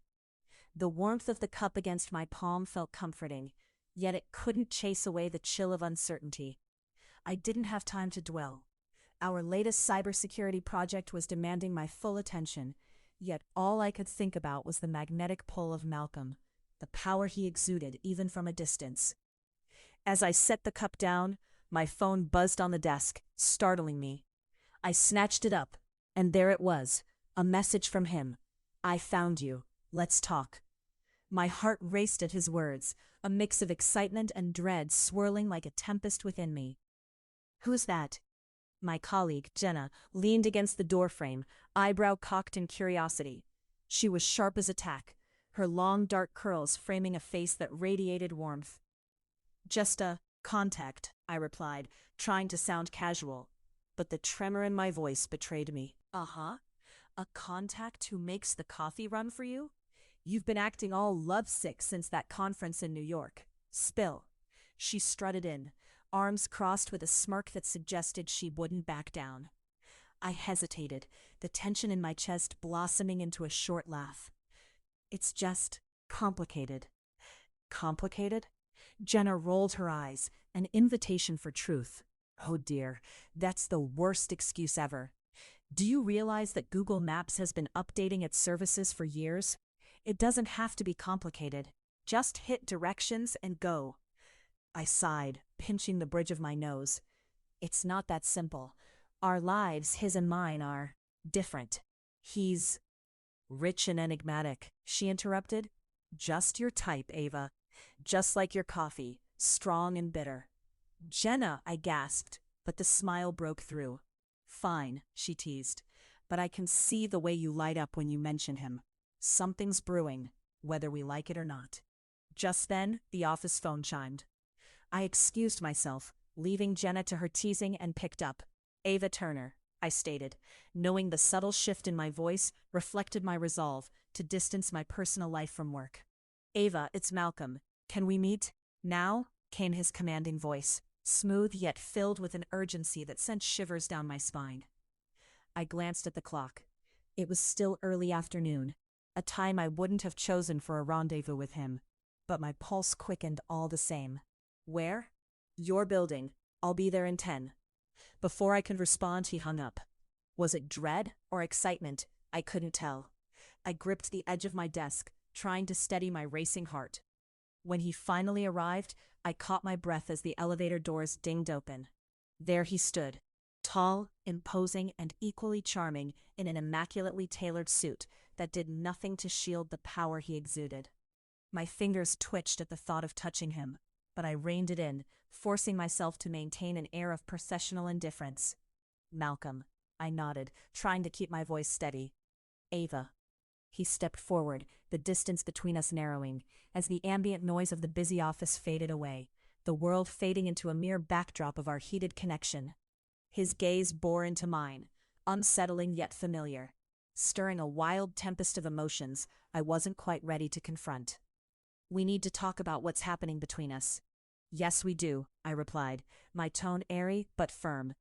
The warmth of the cup against my palm felt comforting, yet it couldn't chase away the chill of uncertainty. I didn't have time to dwell. Our latest cybersecurity project was demanding my full attention, yet all I could think about was the magnetic pull of Malcolm, the power he exuded even from a distance. As I set the cup down, my phone buzzed on the desk, startling me. I snatched it up, and there it was, a message from him. I found you. Let's talk. My heart raced at his words, a mix of excitement and dread swirling like a tempest within me. Who's that? My colleague, Jenna, leaned against the doorframe, eyebrow cocked in curiosity. She was sharp as a tack, her long dark curls framing a face that radiated warmth. "Just a contact," I replied, trying to sound casual, but the tremor in my voice betrayed me. "Uh-huh. A contact who makes the coffee run for you? You've been acting all lovesick since that conference in New York. Spill." She strutted in, arms crossed with a smirk that suggested she wouldn't back down. I hesitated, the tension in my chest blossoming into a short laugh. "It's just complicated." "Complicated?" Jenna rolled her eyes, an invitation for truth. Oh dear, that's the worst excuse ever. "Do you realize that Google Maps has been updating its services for years? It doesn't have to be complicated. Just hit directions and go." I sighed, pinching the bridge of my nose. "It's not that simple. Our lives, his and mine, are different. He's rich and enigmatic," she interrupted. "Just your type, Ava. Just like your coffee, strong and bitter." "Jenna," I gasped, but the smile broke through. "Fine," she teased, "but I can see the way you light up when you mention him. Something's brewing, whether we like it or not." Just then, the office phone chimed. I excused myself, leaving Jenna to her teasing, and picked up. "Ava Turner," I stated, knowing the subtle shift in my voice reflected my resolve to distance my personal life from work. "Ava, it's Malcolm. Can we meet now?" came his commanding voice, smooth yet filled with an urgency that sent shivers down my spine. I glanced at the clock. It was still early afternoon, a time I wouldn't have chosen for a rendezvous with him, but my pulse quickened all the same. "Where?" "Your building. I'll be there in 10. Before I could respond, he hung up. Was it dread or excitement? I couldn't tell. I gripped the edge of my desk, trying to steady my racing heart. When he finally arrived, I caught my breath as the elevator doors dinged open. There he stood, tall, imposing, and equally charming in an immaculately tailored suit that did nothing to shield the power he exuded. My fingers twitched at the thought of touching him, but I reined it in, forcing myself to maintain an air of processional indifference. "Malcolm," I nodded, trying to keep my voice steady. "Ava." He stepped forward, the distance between us narrowing, as the ambient noise of the busy office faded away, the world fading into a mere backdrop of our heated connection. His gaze bore into mine, unsettling yet familiar, stirring a wild tempest of emotions I wasn't quite ready to confront. "We need to talk about what's happening between us." "Yes, we do," I replied, my tone airy but firm.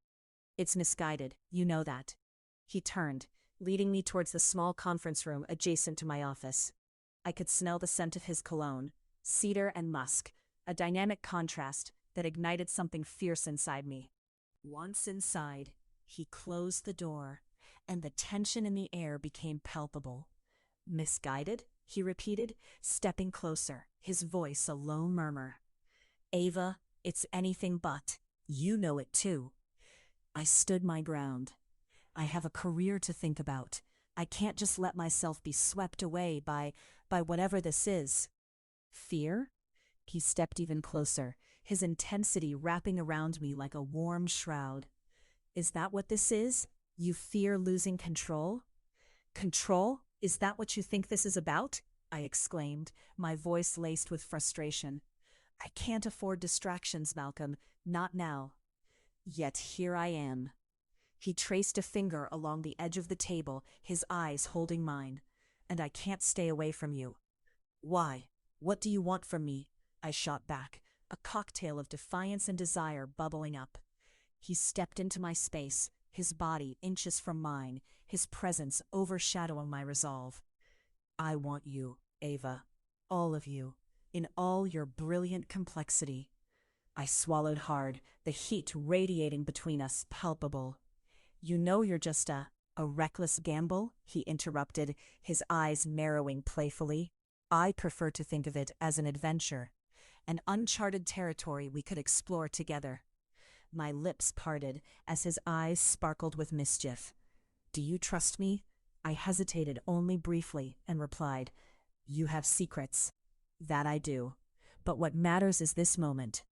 "It's misguided, you know that." He turned, leading me towards the small conference room adjacent to my office. I could smell the scent of his cologne, cedar and musk, a dynamic contrast that ignited something fierce inside me. Once inside, he closed the door, and the tension in the air became palpable. "Misguided?" he repeated, stepping closer, his voice a low murmur. "Ava, it's anything but. You know it too." I stood my ground. I have a career to think about. I can't just let myself be swept away by whatever this is. "Fear?" He stepped even closer, his intensity wrapping around me like a warm shroud. "Is that what this is? You fear losing control?" "Control? Is that what you think this is about?" I exclaimed, my voice laced with frustration. "I can't afford distractions, Malcolm, not now." Yet here I am. He traced a finger along the edge of the table, his eyes holding mine. "And I can't stay away from you." "Why? What do you want from me?" I shot back, a cocktail of defiance and desire bubbling up. He stepped into my space, his body inches from mine, his presence overshadowing my resolve. "I want you, Ava. All of you, in all your brilliant complexity." I swallowed hard, the heat radiating between us palpable. "You know you're just a reckless gamble?" he interrupted, his eyes narrowing playfully. "I prefer to think of it as an adventure, an uncharted territory we could explore together." My lips parted as his eyes sparkled with mischief. "Do you trust me?" I hesitated only briefly and replied, "You have secrets." "That I do. But what matters is this moment."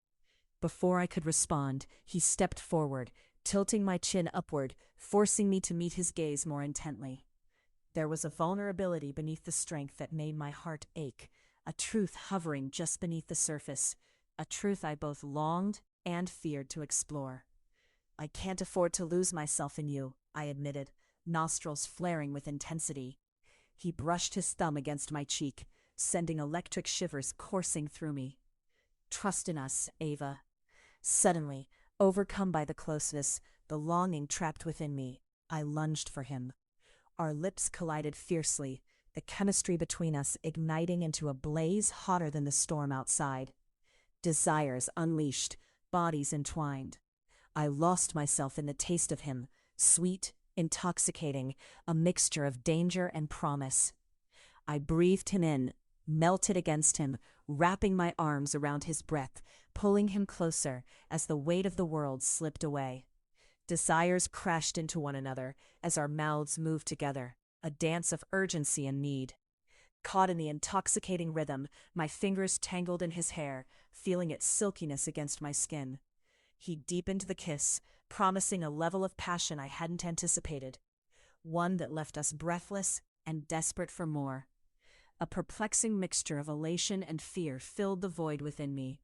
Before I could respond, he stepped forward, tilting my chin upward, forcing me to meet his gaze more intently. There was a vulnerability beneath the strength that made my heart ache, a truth hovering just beneath the surface, a truth I both longed and feared to explore. "I can't afford to lose myself in you," I admitted, nostrils flaring with intensity. He brushed his thumb against my cheek, sending electric shivers coursing through me. "Trust in us, Ava." Suddenly, overcome by the closeness, the longing trapped within me, I lunged for him. Our lips collided fiercely, the chemistry between us igniting into a blaze hotter than the storm outside. Desires unleashed, bodies entwined. I lost myself in the taste of him, sweet, intoxicating, a mixture of danger and promise. I breathed him in, melted against him, wrapping my arms around his breath, pulling him closer as the weight of the world slipped away. Desires crashed into one another as our mouths moved together, a dance of urgency and need. Caught in the intoxicating rhythm, my fingers tangled in his hair, feeling its silkiness against my skin. He deepened the kiss, promising a level of passion I hadn't anticipated, one that left us breathless and desperate for more. A perplexing mixture of elation and fear filled the void within me.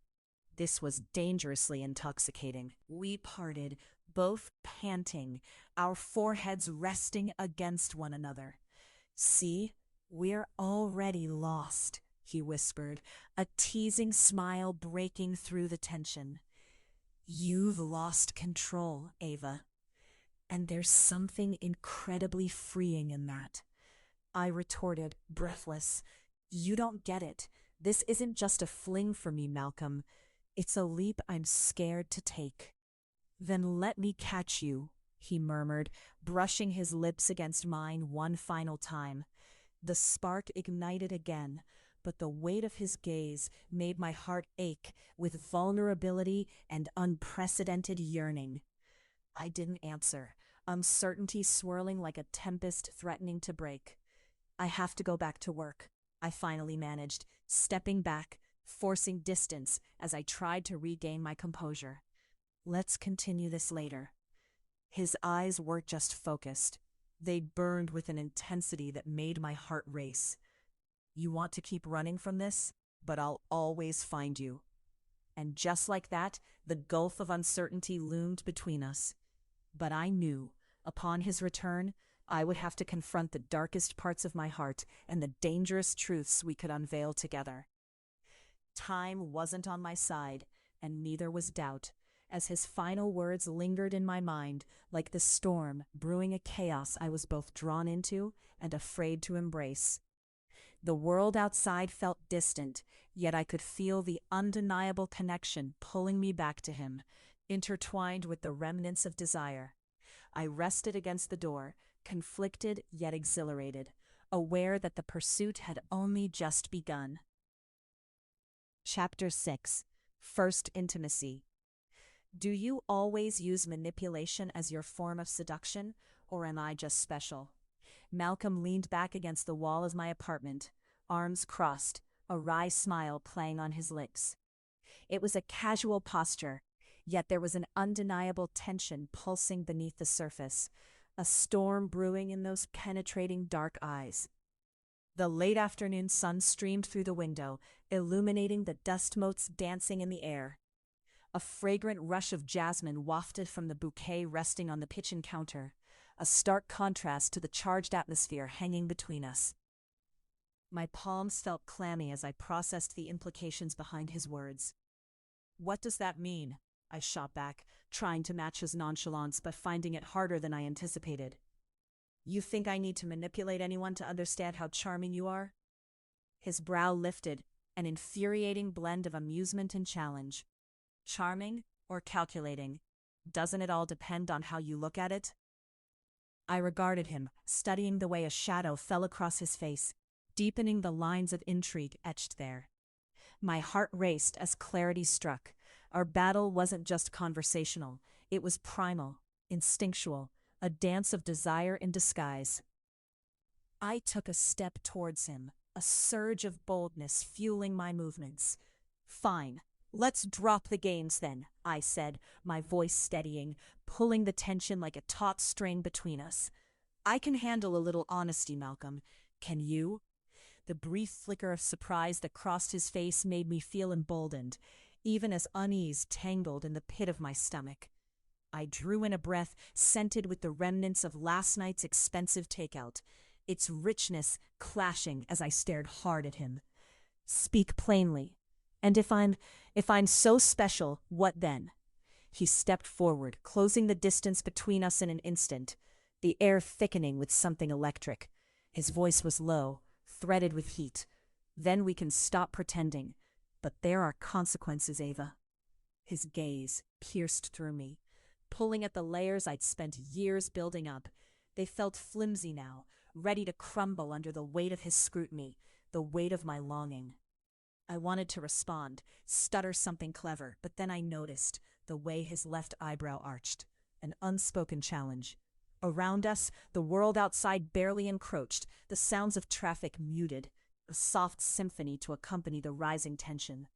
This was dangerously intoxicating. We parted, both panting, our foreheads resting against one another. "See, we're already lost," he whispered, a teasing smile breaking through the tension. "You've lost control, Ava. And there's something incredibly freeing in that." I retorted, breathless. "You don't get it. This isn't just a fling for me, Malcolm. It's a leap I'm scared to take." "Then let me catch you," he murmured, brushing his lips against mine one final time. The spark ignited again, but the weight of his gaze made my heart ache with vulnerability and unprecedented yearning. I didn't answer, uncertainty swirling like a tempest threatening to break. "I have to go back to work," I finally managed, stepping back, forcing distance as I tried to regain my composure. "Let's continue this later." His eyes weren't just focused. They burned with an intensity that made my heart race. "You want to keep running from this? But I'll always find you." And just like that, the gulf of uncertainty loomed between us. But I knew, upon his return, I would have to confront the darkest parts of my heart and the dangerous truths we could unveil together. Time wasn't on my side, and neither was doubt, as his final words lingered in my mind like the storm brewing a chaos I was both drawn into and afraid to embrace. The world outside felt distant, yet I could feel the undeniable connection pulling me back to him, intertwined with the remnants of desire. I rested against the door, conflicted yet exhilarated, aware that the pursuit had only just begun. Chapter 6. First Intimacy. Do you always use manipulation as your form of seduction, or am I just special? Malcolm leaned back against the wall of my apartment, arms crossed, a wry smile playing on his lips. It was a casual posture, yet there was an undeniable tension pulsing beneath the surface, a storm brewing in those penetrating dark eyes. The late afternoon sun streamed through the window, illuminating the dust motes dancing in the air. A fragrant rush of jasmine wafted from the bouquet resting on the kitchen counter, a stark contrast to the charged atmosphere hanging between us. My palms felt clammy as I processed the implications behind his words. "What does that mean?" I shot back, trying to match his nonchalance but finding it harder than I anticipated. "You think I need to manipulate anyone to understand how charming you are?" His brow lifted, an infuriating blend of amusement and challenge. "Charming or calculating? Doesn't it all depend on how you look at it?" I regarded him, studying the way a shadow fell across his face, deepening the lines of intrigue etched there. My heart raced as clarity struck. Our battle wasn't just conversational, it was primal, instinctual, a dance of desire in disguise. I took a step towards him, a surge of boldness fueling my movements. "Fine, let's drop the games then," I said, my voice steadying, pulling the tension like a taut string between us. I can handle a little honesty, Malcolm. Can you? The brief flicker of surprise that crossed his face made me feel emboldened, even as unease tangled in the pit of my stomach. I drew in a breath scented with the remnants of last night's expensive takeout, its richness clashing as I stared hard at him. Speak plainly. And if I'm so special, what then? He stepped forward, closing the distance between us in an instant, the air thickening with something electric. His voice was low, threaded with heat. Then we can stop pretending. But there are consequences, Ava. His gaze pierced through me, pulling at the layers I'd spent years building up. They felt flimsy now, ready to crumble under the weight of his scrutiny, the weight of my longing. I wanted to respond, stutter something clever, but then I noticed the way his left eyebrow arched, an unspoken challenge. Around us, the world outside barely encroached, the sounds of traffic muted, a soft symphony to accompany the rising tension.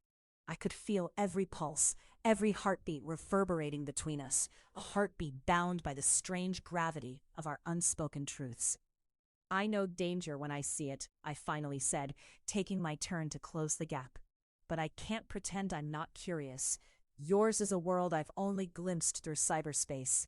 I could feel every pulse, every heartbeat reverberating between us, a heartbeat bound by the strange gravity of our unspoken truths. I know danger when I see it, I finally said, taking my turn to close the gap. But I can't pretend I'm not curious. Yours is a world I've only glimpsed through cyberspace.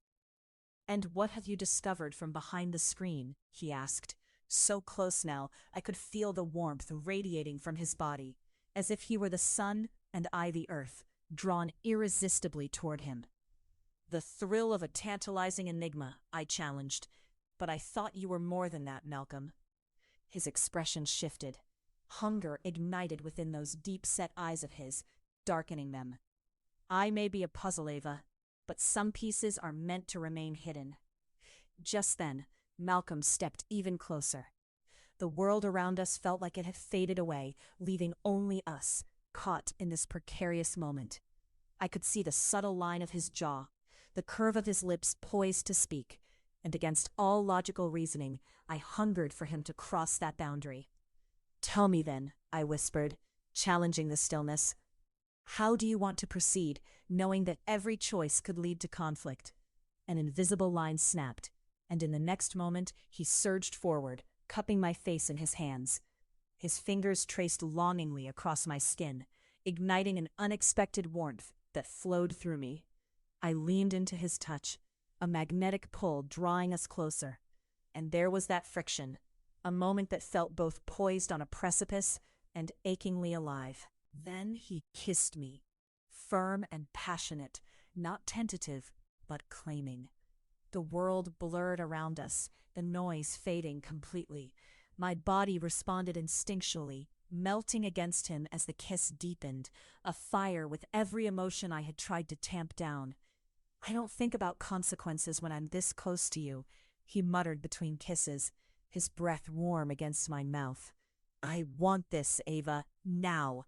And what have you discovered from behind the screen? He asked. So close now, I could feel the warmth radiating from his body, as if he were the sun and I the earth, drawn irresistibly toward him. The thrill of a tantalizing enigma, I challenged. But I thought you were more than that, Malcolm. His expression shifted. Hunger ignited within those deep-set eyes of his, darkening them. I may be a puzzle, Ava, but some pieces are meant to remain hidden. Just then, Malcolm stepped even closer. The world around us felt like it had faded away, leaving only us, caught in this precarious moment. I could see the subtle line of his jaw, the curve of his lips poised to speak, and against all logical reasoning, I hungered for him to cross that boundary. Tell me then, I whispered, challenging the stillness. How do you want to proceed, knowing that every choice could lead to conflict? An invisible line snapped, and in the next moment he surged forward, cupping my face in his hands. His fingers traced longingly across my skin, igniting an unexpected warmth that flowed through me. I leaned into his touch, a magnetic pull drawing us closer. And there was that friction, a moment that felt both poised on a precipice and achingly alive. Then he kissed me, firm and passionate, not tentative, but claiming. The world blurred around us, the noise fading completely. My body responded instinctually, melting against him as the kiss deepened, afire with every emotion I had tried to tamp down. I don't think about consequences when I'm this close to you, he muttered between kisses, his breath warm against my mouth. I want this, Ava, now.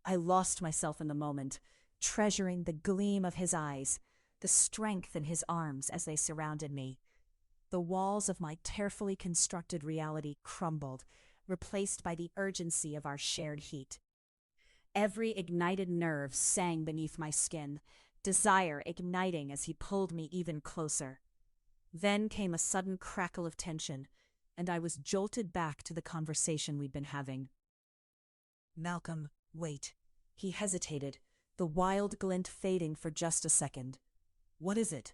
I lost myself in the moment, treasuring the gleam of his eyes, the strength in his arms as they surrounded me. The walls of my carefully constructed reality crumbled, replaced by the urgency of our shared heat. Every ignited nerve sang beneath my skin, desire igniting as he pulled me even closer. Then came a sudden crackle of tension, and I was jolted back to the conversation we'd been having. Malcolm, wait. He hesitated, the wild glint fading for just a second. What is it?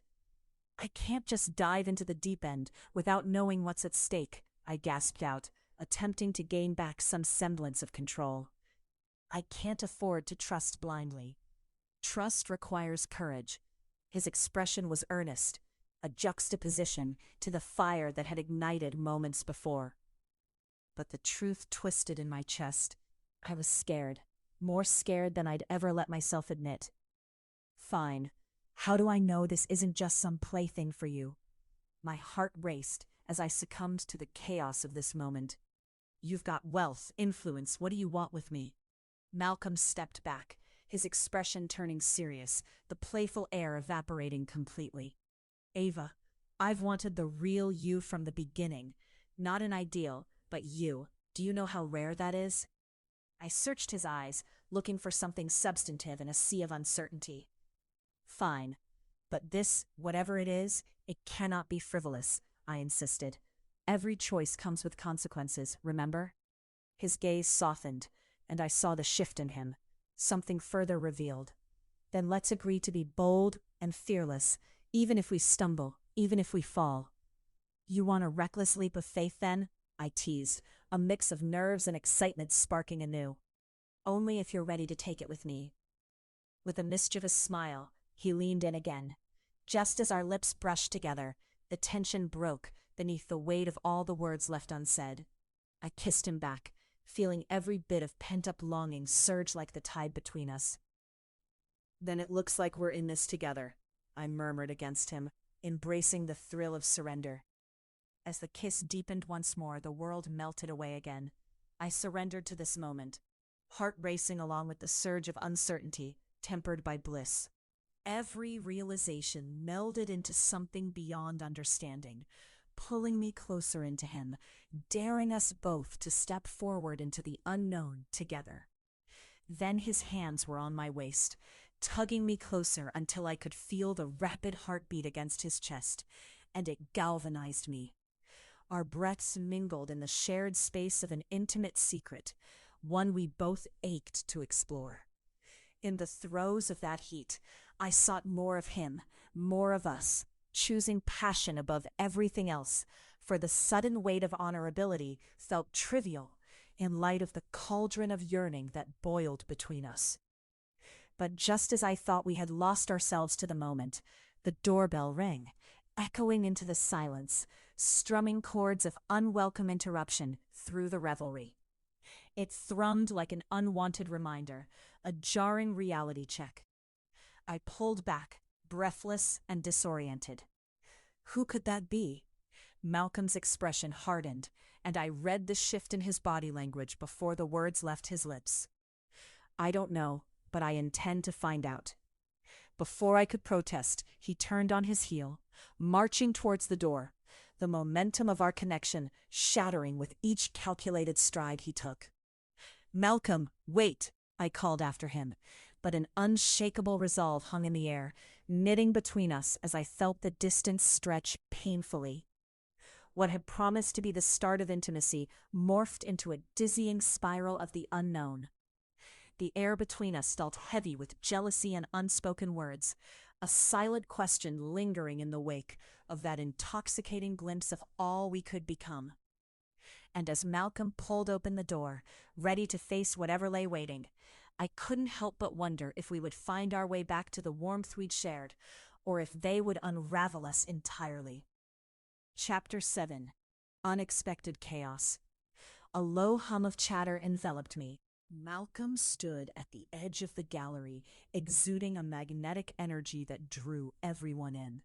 I can't just dive into the deep end without knowing what's at stake, I gasped out, attempting to gain back some semblance of control. I can't afford to trust blindly. Trust requires courage. His expression was earnest, a juxtaposition to the fire that had ignited moments before. But the truth twisted in my chest. I was scared, more scared than I'd ever let myself admit. Fine. How do I know this isn't just some plaything for you? My heart raced as I succumbed to the chaos of this moment. You've got wealth, influence, what do you want with me? Malcolm stepped back, his expression turning serious, the playful air evaporating completely. Ava, I've wanted the real you from the beginning. Not an ideal, but you. Do you know how rare that is? I searched his eyes, looking for something substantive in a sea of uncertainty. Fine. But this, whatever it is, it cannot be frivolous, I insisted. Every choice comes with consequences, remember? His gaze softened, and I saw the shift in him. Something further revealed. Then let's agree to be bold and fearless, even if we stumble, even if we fall. You want a reckless leap of faith then? I teased, a mix of nerves and excitement sparking anew. Only if you're ready to take it with me. With a mischievous smile, he leaned in again. Just as our lips brushed together, the tension broke beneath the weight of all the words left unsaid. I kissed him back, feeling every bit of pent-up longing surge like the tide between us. Then it looks like we're in this together, I murmured against him, embracing the thrill of surrender. As the kiss deepened once more, the world melted away again. I surrendered to this moment, heart racing along with the surge of uncertainty, tempered by bliss. Every realization melded into something beyond understanding, pulling me closer into him, daring us both to step forward into the unknown together. Then his hands were on my waist, tugging me closer until I could feel the rapid heartbeat against his chest, and it galvanized me. Our breaths mingled in the shared space of an intimate secret, one we both ached to explore. In the throes of that heat, I sought more of him, more of us, choosing passion above everything else, for the sudden weight of honorability felt trivial in light of the cauldron of yearning that boiled between us. But just as I thought we had lost ourselves to the moment, the doorbell rang, echoing into the silence, strumming chords of unwelcome interruption through the revelry. It thrummed like an unwanted reminder, a jarring reality check. I pulled back, breathless and disoriented. Who could that be? Malcolm's expression hardened, and I read the shift in his body language before the words left his lips. I don't know, but I intend to find out. Before I could protest, he turned on his heel, marching towards the door, the momentum of our connection shattering with each calculated stride he took. Malcolm, wait, I called after him, but an unshakable resolve hung in the air, knitting between us as I felt the distance stretch painfully. What had promised to be the start of intimacy morphed into a dizzying spiral of the unknown. The air between us felt heavy with jealousy and unspoken words, a silent question lingering in the wake of that intoxicating glimpse of all we could become. And as Malcolm pulled open the door, ready to face whatever lay waiting, I couldn't help but wonder if we would find our way back to the warmth we'd shared, or if they would unravel us entirely. Chapter 7. Unexpected Chaos. A low hum of chatter enveloped me. Malcolm stood at the edge of the gallery, exuding a magnetic energy that drew everyone in.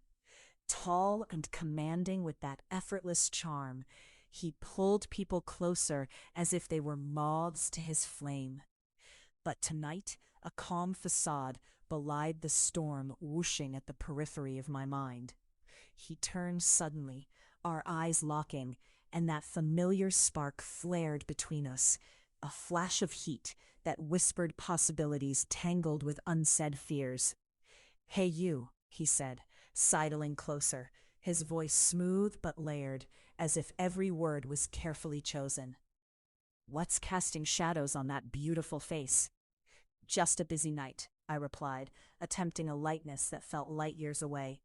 Tall and commanding with that effortless charm, he pulled people closer as if they were moths to his flame. But tonight, a calm facade belied the storm whooshing at the periphery of my mind. He turned suddenly, our eyes locking, and that familiar spark flared between us, a flash of heat that whispered possibilities tangled with unsaid fears. "Hey you," he said, sidling closer, his voice smooth but layered, as if every word was carefully chosen. "What's casting shadows on that beautiful face?" "Just a busy night," I replied, attempting a lightness that felt light years away.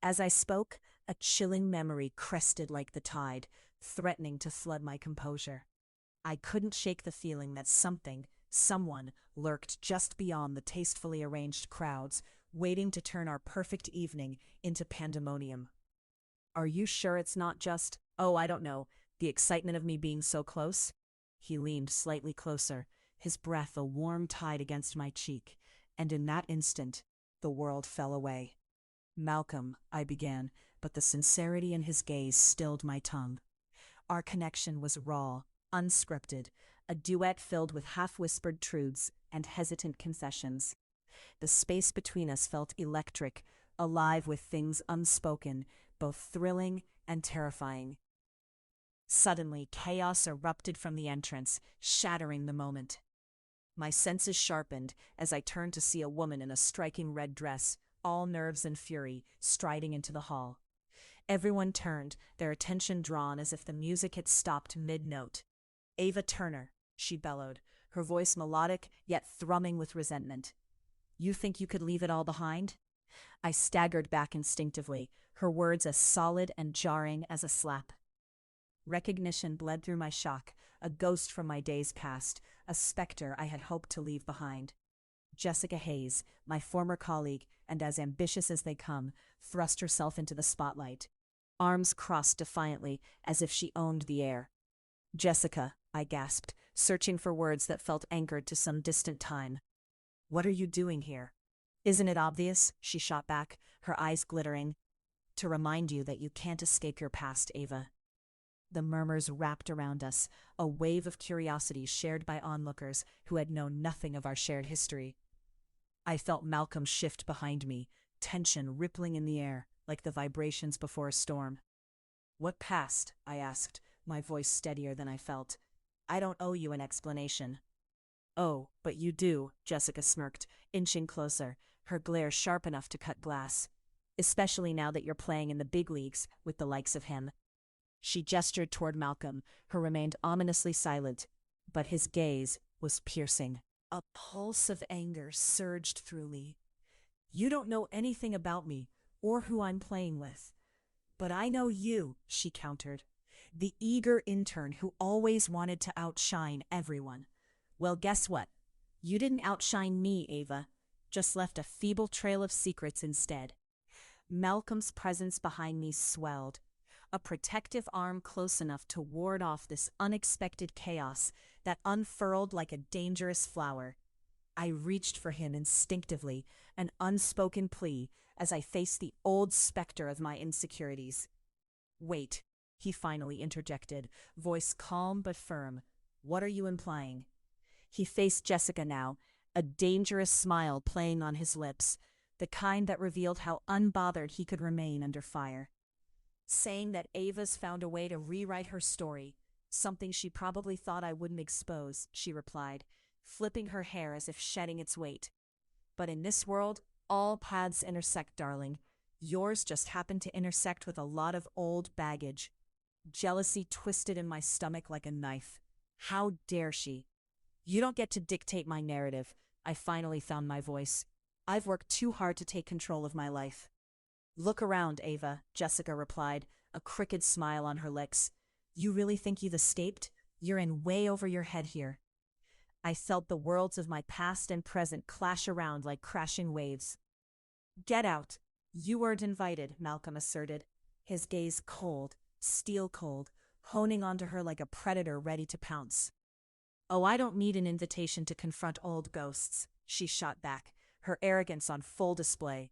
As I spoke, a chilling memory crested like the tide, threatening to flood my composure. I couldn't shake the feeling that someone, lurked just beyond the tastefully arranged crowds, waiting to turn our perfect evening into pandemonium. "Are you sure it's not just, I don't know, the excitement of me being so close?" He leaned slightly closer, his breath a warm tide against my cheek, and in that instant, the world fell away. "Malcolm," I began, but the sincerity in his gaze stilled my tongue. Our connection was raw, unscripted, a duet filled with half-whispered truths and hesitant confessions. The space between us felt electric, alive with things unspoken, both thrilling and terrifying. Suddenly, chaos erupted from the entrance, shattering the moment. My senses sharpened as I turned to see a woman in a striking red dress, all nerves and fury, striding into the hall. Everyone turned, their attention drawn as if the music had stopped mid-note. "Ava Turner," she bellowed, her voice melodic yet thrumming with resentment. "You think you could leave it all behind?" I staggered back instinctively, her words as solid and jarring as a slap. Recognition bled through my shock, a ghost from my days past, a specter I had hoped to leave behind. Jessica Hayes, my former colleague, and as ambitious as they come, thrust herself into the spotlight. Arms crossed defiantly, as if she owned the air. "Jessica," I gasped, searching for words that felt anchored to some distant time. "What are you doing here?" "Isn't it obvious?" she shot back, her eyes glittering. "To remind you that you can't escape your past, Ava." The murmurs wrapped around us, a wave of curiosity shared by onlookers who had known nothing of our shared history. I felt Malcolm shift behind me, tension rippling in the air, like the vibrations before a storm. "What past?" I asked, my voice steadier than I felt. "I don't owe you an explanation." "Oh, but you do," Jessica smirked, inching closer, her glare sharp enough to cut glass. "Especially now that you're playing in the big leagues with the likes of him." She gestured toward Malcolm, who remained ominously silent, but his gaze was piercing. A pulse of anger surged through me. "You don't know anything about me, or who I'm playing with." "But I know you," she countered. "The eager intern who always wanted to outshine everyone. Well, guess what? You didn't outshine me, Ava. Just left a feeble trail of secrets instead." Malcolm's presence behind me swelled, a protective arm close enough to ward off this unexpected chaos that unfurled like a dangerous flower. I reached for him instinctively, an unspoken plea, as I faced the old specter of my insecurities. "Wait," he finally interjected, voice calm but firm. "What are you implying?" He faced Jessica now, a dangerous smile playing on his lips, the kind that revealed how unbothered he could remain under fire. "Saying that Ava's found a way to rewrite her story, something she probably thought I wouldn't expose," she replied, flipping her hair as if shedding its weight. "But in this world, all paths intersect, darling. Yours just happened to intersect with a lot of old baggage." Jealousy twisted in my stomach like a knife. How dare she? "You don't get to dictate my narrative." I finally found my voice. "I've worked too hard to take control of my life." "Look around, Ava," Jessica replied, a crooked smile on her lips. "You really think you've escaped? You're in way over your head here." I felt the worlds of my past and present clash around like crashing waves. "Get out. You weren't invited," Malcolm asserted, his gaze cold, steel cold, honing onto her like a predator ready to pounce. "Oh, I don't need an invitation to confront old ghosts," she shot back, her arrogance on full display.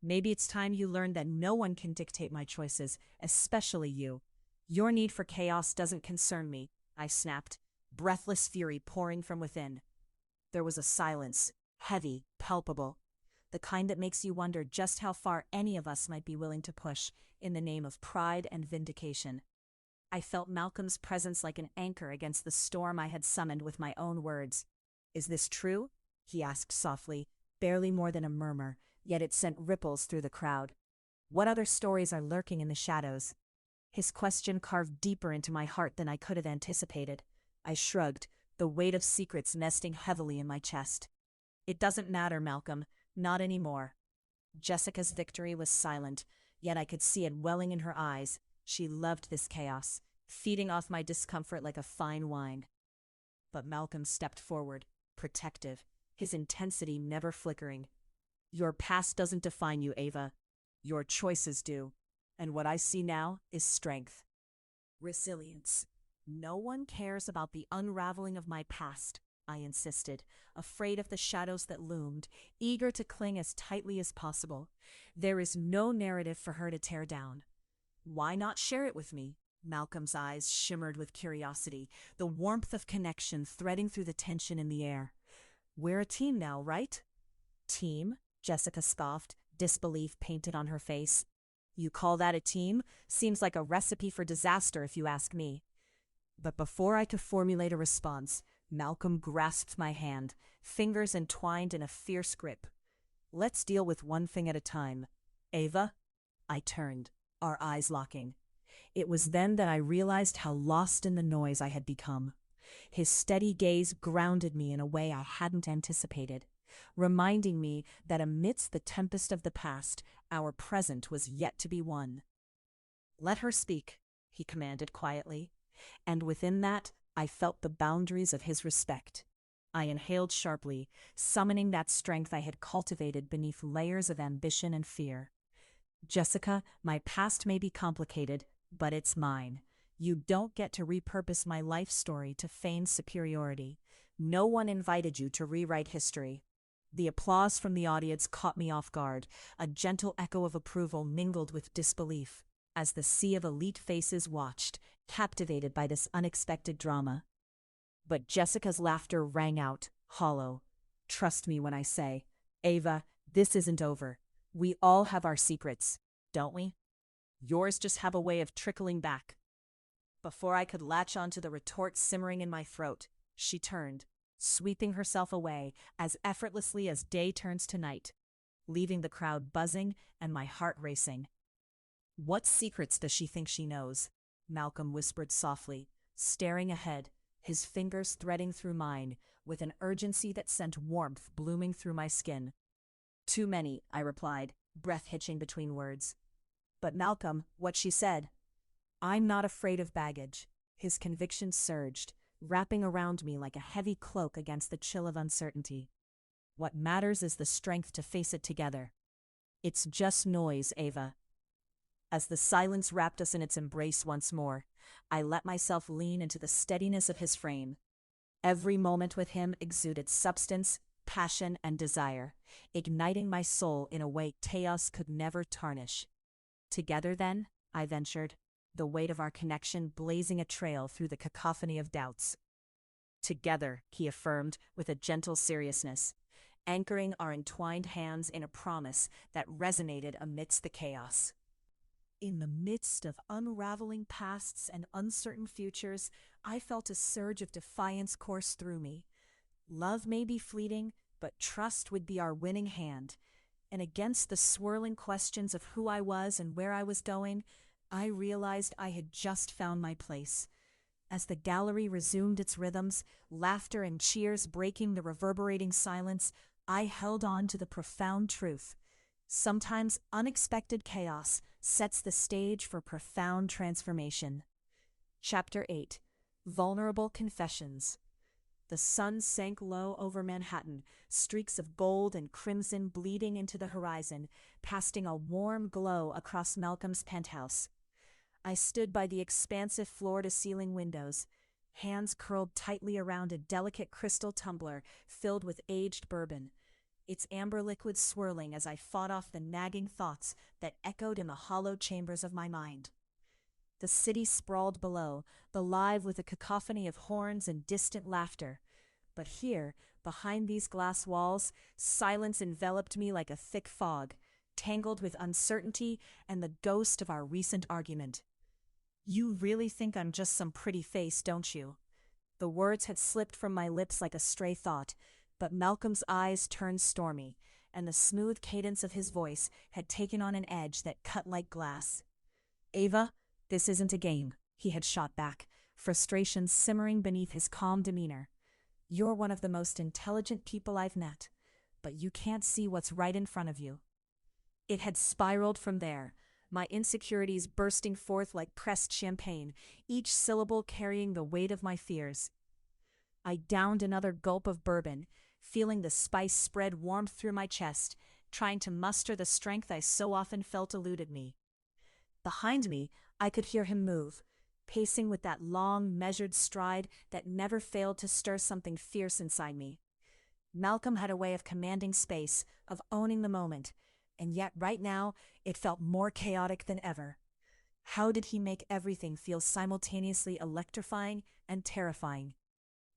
"Maybe it's time you learned that no one can dictate my choices, especially you. Your need for chaos doesn't concern me," I snapped, breathless fury pouring from within. There was a silence, heavy, palpable, the kind that makes you wonder just how far any of us might be willing to push in the name of pride and vindication. I felt Malcolm's presence like an anchor against the storm I had summoned with my own words. "Is this true?" he asked softly, barely more than a murmur, yet it sent ripples through the crowd. "What other stories are lurking in the shadows?" His question carved deeper into my heart than I could have anticipated. I shrugged, the weight of secrets nesting heavily in my chest. "It doesn't matter, Malcolm. Not anymore." Jessica's victory was silent, yet I could see it welling in her eyes. She loved this chaos, feeding off my discomfort like a fine wine. But Malcolm stepped forward, protective, his intensity never flickering. "Your past doesn't define you, Ava. Your choices do. And what I see now is strength. Resilience. No one cares about the unraveling of my past," I insisted, afraid of the shadows that loomed, eager to cling as tightly as possible. "There is no narrative for her to tear down." "Why not share it with me?" Malcolm's eyes shimmered with curiosity, the warmth of connection threading through the tension in the air. "We're a team now, right?" "Team?" Jessica scoffed, disbelief painted on her face. "You call that a team? Seems like a recipe for disaster if you ask me." But before I could formulate a response, Malcolm grasped my hand, fingers entwined in a fierce grip. "Let's deal with one thing at a time. Ava?" I turned, our eyes locking. It was then that I realized how lost in the noise I had become. His steady gaze grounded me in a way I hadn't anticipated, reminding me that amidst the tempest of the past, our present was yet to be won. "Let her speak," he commanded quietly, and within that, I felt the boundaries of his respect. I inhaled sharply, summoning that strength I had cultivated beneath layers of ambition and fear. "Jessica, my past may be complicated, but it's mine. You don't get to repurpose my life story to feign superiority. No one invited you to rewrite history." The applause from the audience caught me off guard, a gentle echo of approval mingled with disbelief, as the sea of elite faces watched, captivated by this unexpected drama. But Jessica's laughter rang out, hollow. "Trust me when I say, Ava, this isn't over. We all have our secrets, don't we? Yours just have a way of trickling back." Before I could latch onto the retort simmering in my throat, she turned, sweeping herself away as effortlessly as day turns to night, leaving the crowd buzzing and my heart racing. "What secrets does she think she knows?" Malcolm whispered softly, staring ahead, his fingers threading through mine with an urgency that sent warmth blooming through my skin. "Too many," I replied, breath hitching between words. "But Malcolm, what she said." "I'm not afraid of baggage." His conviction surged, wrapping around me like a heavy cloak against the chill of uncertainty. "What matters is the strength to face it together. It's just noise, Ava." As the silence wrapped us in its embrace once more, I let myself lean into the steadiness of his frame. Every moment with him exuded substance, passion, and desire, igniting my soul in a way chaos could never tarnish. "Together, then," I ventured, the weight of our connection blazing a trail through the cacophony of doubts. "Together," he affirmed with a gentle seriousness, anchoring our entwined hands in a promise that resonated amidst the chaos. In the midst of unraveling pasts and uncertain futures, I felt a surge of defiance course through me. Love may be fleeting, but trust would be our winning hand. And against the swirling questions of who I was and where I was going, I realized I had just found my place. As the gallery resumed its rhythms, laughter and cheers breaking the reverberating silence, I held on to the profound truth. Sometimes unexpected chaos sets the stage for profound transformation. Chapter 8. Vulnerable Confessions. The sun sank low over Manhattan, streaks of gold and crimson bleeding into the horizon, casting a warm glow across Malcolm's penthouse. I stood by the expansive floor-to-ceiling windows, hands curled tightly around a delicate crystal tumbler filled with aged bourbon, its amber liquid swirling as I fought off the nagging thoughts that echoed in the hollow chambers of my mind. The city sprawled below, alive with a cacophony of horns and distant laughter. But here, behind these glass walls, silence enveloped me like a thick fog, tangled with uncertainty and the ghost of our recent argument. "You really think I'm just some pretty face, don't you?" The words had slipped from my lips like a stray thought, but Malcolm's eyes turned stormy, and the smooth cadence of his voice had taken on an edge that cut like glass. "Ava, this isn't a game," he had shot back, frustration simmering beneath his calm demeanor. "You're one of the most intelligent people I've met, but you can't see what's right in front of you." It had spiraled from there, my insecurities bursting forth like pressed champagne, each syllable carrying the weight of my fears. I downed another gulp of bourbon, feeling the spice spread warmth through my chest, trying to muster the strength I so often felt eluded me. Behind me, I could hear him move, pacing with that long, measured stride that never failed to stir something fierce inside me. Malcolm had a way of commanding space, of owning the moment, and yet right now it felt more chaotic than ever. How did he make everything feel simultaneously electrifying and terrifying?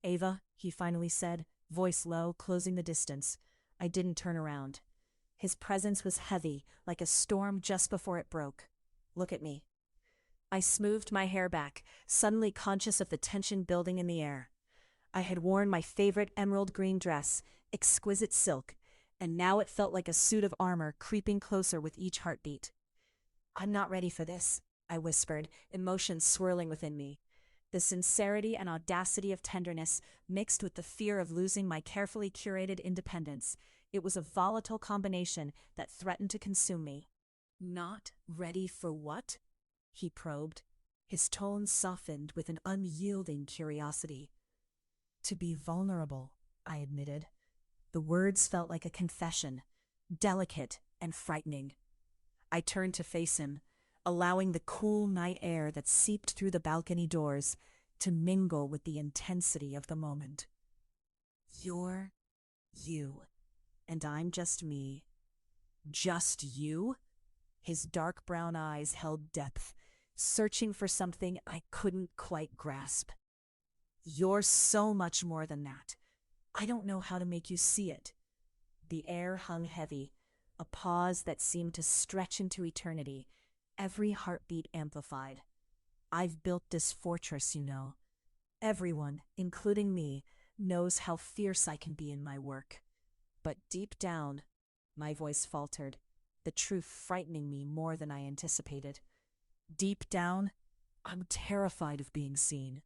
"Ava," he finally said, voice low, closing the distance. I didn't turn around. His presence was heavy, like a storm just before it broke. "Look at me." I smoothed my hair back, suddenly conscious of the tension building in the air. I had worn my favorite emerald green dress, exquisite silk, and now it felt like a suit of armor creeping closer with each heartbeat. I'm not ready for this, I whispered, emotions swirling within me. The sincerity and audacity of tenderness mixed with the fear of losing my carefully curated independence. It was a volatile combination that threatened to consume me. Not ready for what? He probed. His tone softened with an unyielding curiosity. To be vulnerable, I admitted. The words felt like a confession, delicate and frightening. I turned to face him, allowing the cool night air that seeped through the balcony doors to mingle with the intensity of the moment. You're you, and I'm just me. Just you? His dark brown eyes held depth, searching for something I couldn't quite grasp. You're so much more than that. I don't know how to make you see it. The air hung heavy, a pause that seemed to stretch into eternity, every heartbeat amplified. I've built this fortress, you know. Everyone, including me, knows how fierce I can be in my work. But deep down, my voice faltered, the truth frightening me more than I anticipated. Deep down, I'm terrified of being seen.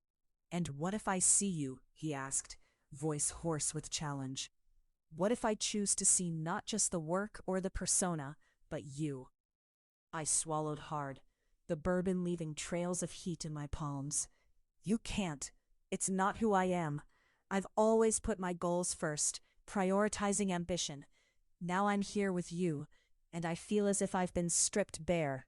And what if I see you? He asked, voice hoarse with challenge. What if I choose to see not just the work or the persona, but you? I swallowed hard, the bourbon leaving trails of heat in my palms. You can't. It's not who I am. I've always put my goals first, prioritizing ambition. Now I'm here with you, and I feel as if I've been stripped bare.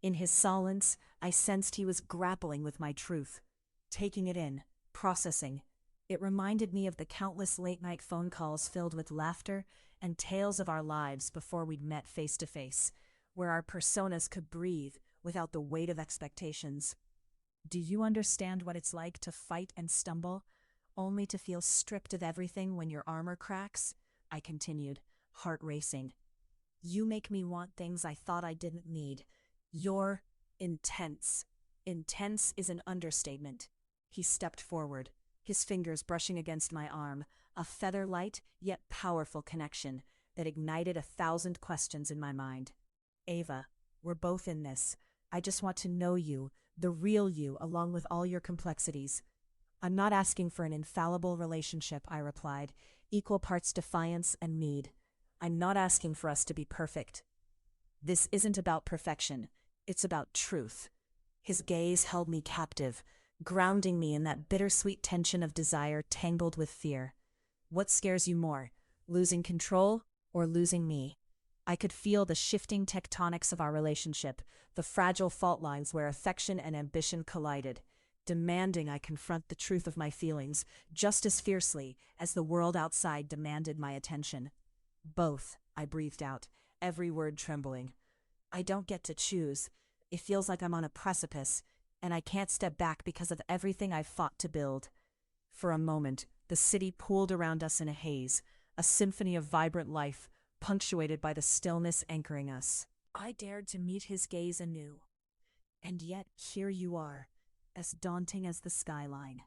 In his silence, I sensed he was grappling with my truth, taking it in, processing. It reminded me of the countless late-night phone calls filled with laughter and tales of our lives before we'd met face to face, where our personas could breathe without the weight of expectations. Do you understand what it's like to fight and stumble, only to feel stripped of everything when your armor cracks? I continued, heart racing. You make me want things I thought I didn't need. You're intense. Intense is an understatement. He stepped forward, his fingers brushing against my arm, a feather-light yet powerful connection that ignited 1,000 questions in my mind. Ava, we're both in this. I just want to know you, the real you, along with all your complexities. I'm not asking for an infallible relationship, I replied, equal parts defiance and need. I'm not asking for us to be perfect. This isn't about perfection. It's about truth. His gaze held me captive, grounding me in that bittersweet tension of desire tangled with fear. What scares you more, losing control or losing me? I could feel the shifting tectonics of our relationship, the fragile fault lines where affection and ambition collided, demanding I confront the truth of my feelings just as fiercely as the world outside demanded my attention. Both, I breathed out, every word trembling. I don't get to choose. It feels like I'm on a precipice, and I can't step back because of everything I've fought to build. For a moment, the city pooled around us in a haze, a symphony of vibrant life, punctuated by the stillness anchoring us. I dared to meet his gaze anew. And yet, here you are, as daunting as the skyline.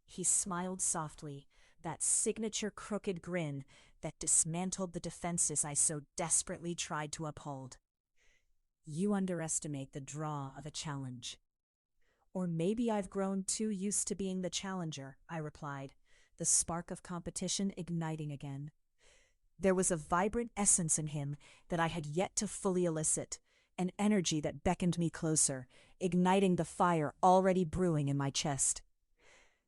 He smiled softly, that signature crooked grin that dismantled the defenses I so desperately tried to uphold. You underestimate the draw of a challenge. Or maybe I've grown too used to being the challenger, I replied, the spark of competition igniting again. There was a vibrant essence in him that I had yet to fully elicit, an energy that beckoned me closer, igniting the fire already brewing in my chest.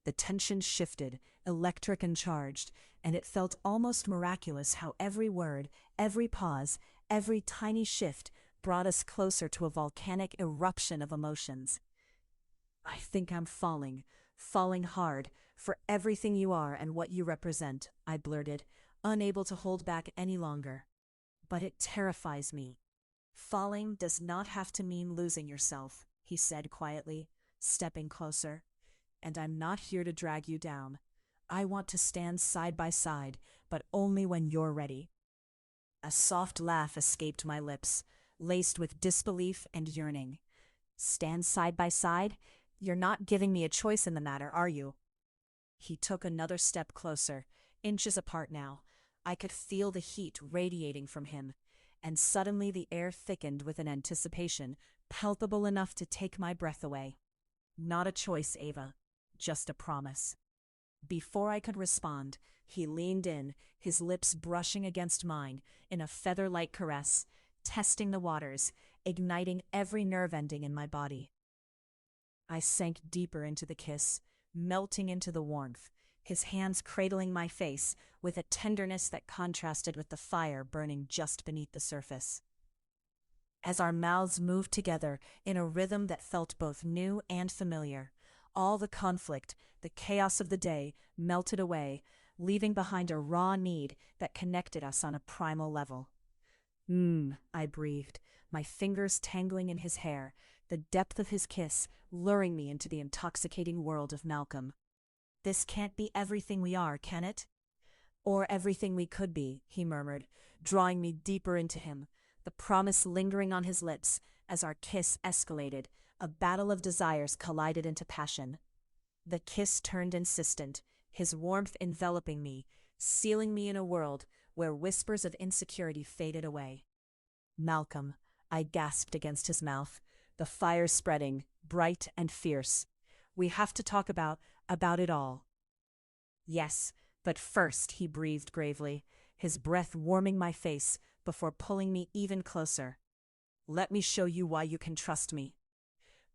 The tension shifted, electric and charged, and it felt almost miraculous how every word, every pause, every tiny shift brought us closer to a volcanic eruption of emotions. I think I'm falling hard, for everything you are and what you represent, I blurted, unable to hold back any longer. But it terrifies me. Falling does not have to mean losing yourself, he said quietly, stepping closer. And I'm not here to drag you down. I want to stand side by side, but only when you're ready. A soft laugh escaped my lips, laced with disbelief and yearning. Stand side by side? You're not giving me a choice in the matter, are you? He took another step closer, inches apart now. I could feel the heat radiating from him. and suddenly the air thickened with an anticipation palpable enough to take my breath away. Not a choice, Ava, just a promise. Before I could respond, he leaned in, his lips brushing against mine in a feather-like caress, testing the waters, igniting every nerve ending in my body. I sank deeper into the kiss, melting into the warmth, his hands cradling my face with a tenderness that contrasted with the fire burning just beneath the surface. As our mouths moved together in a rhythm that felt both new and familiar, all the conflict, the chaos of the day, melted away, leaving behind a raw need that connected us on a primal level. I breathed, my fingers tangling in his hair, the depth of his kiss luring me into the intoxicating world of Malcolm. This can't be everything we are, can it? Or everything we could be, he murmured, drawing me deeper into him, the promise lingering on his lips as our kiss escalated, a battle of desires collided into passion. The kiss turned insistent, his warmth enveloping me, sealing me in a world where whispers of insecurity faded away. Malcolm, I gasped against his mouth, the fire spreading, bright and fierce. We have to talk about it all. Yes, but first, he breathed gravely, his breath warming my face before pulling me even closer. Let me show you why you can trust me.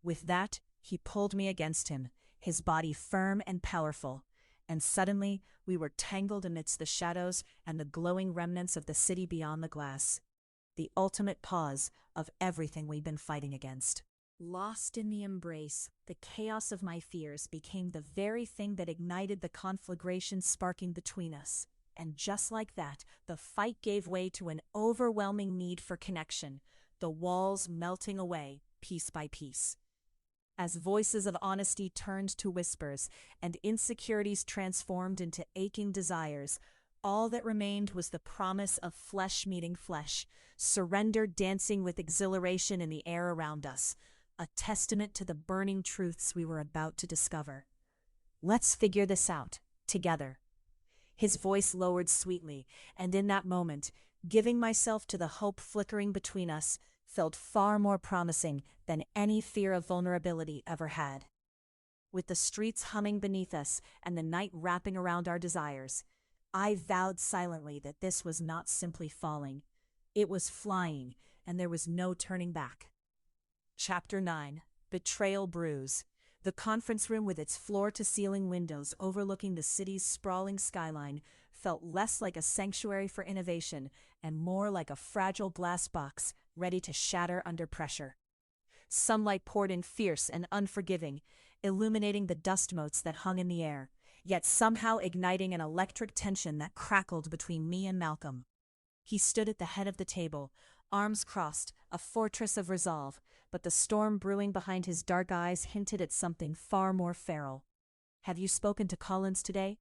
With that, he pulled me against him, his body firm and powerful, and suddenly we were tangled amidst the shadows and the glowing remnants of the city beyond the glass. The ultimate pause of everything we'd been fighting against. Lost in the embrace, the chaos of my fears became the very thing that ignited the conflagration sparking between us. And just like that, the fight gave way to an overwhelming need for connection, the walls melting away, piece by piece. As voices of honesty turned to whispers, and insecurities transformed into aching desires, all that remained was the promise of flesh meeting flesh, surrender dancing with exhilaration in the air around us, a testament to the burning truths we were about to discover. Let's figure this out, together. His voice lowered sweetly, and in that moment, giving myself to the hope flickering between us felt far more promising than any fear of vulnerability ever had. With the streets humming beneath us and the night wrapping around our desires, I vowed silently that this was not simply falling. It was flying, and there was no turning back. Chapter 9. Betrayal Brews. The conference room with its floor-to-ceiling windows overlooking the city's sprawling skyline felt less like a sanctuary for innovation and more like a fragile glass box ready to shatter under pressure. Sunlight poured in fierce and unforgiving, illuminating the dust motes that hung in the air, yet somehow igniting an electric tension that crackled between me and Malcolm. He stood at the head of the table, arms crossed, a fortress of resolve, but the storm brewing behind his dark eyes hinted at something far more feral. "Have you spoken to Collins today?"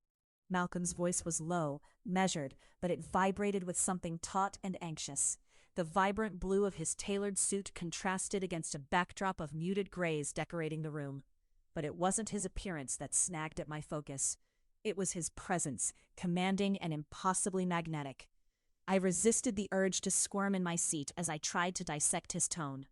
Malcolm's voice was low, measured, but it vibrated with something taut and anxious. The vibrant blue of his tailored suit contrasted against a backdrop of muted grays decorating the room. But it wasn't his appearance that snagged at my focus. It was his presence, commanding and impossibly magnetic. I resisted the urge to squirm in my seat as I tried to dissect his tone.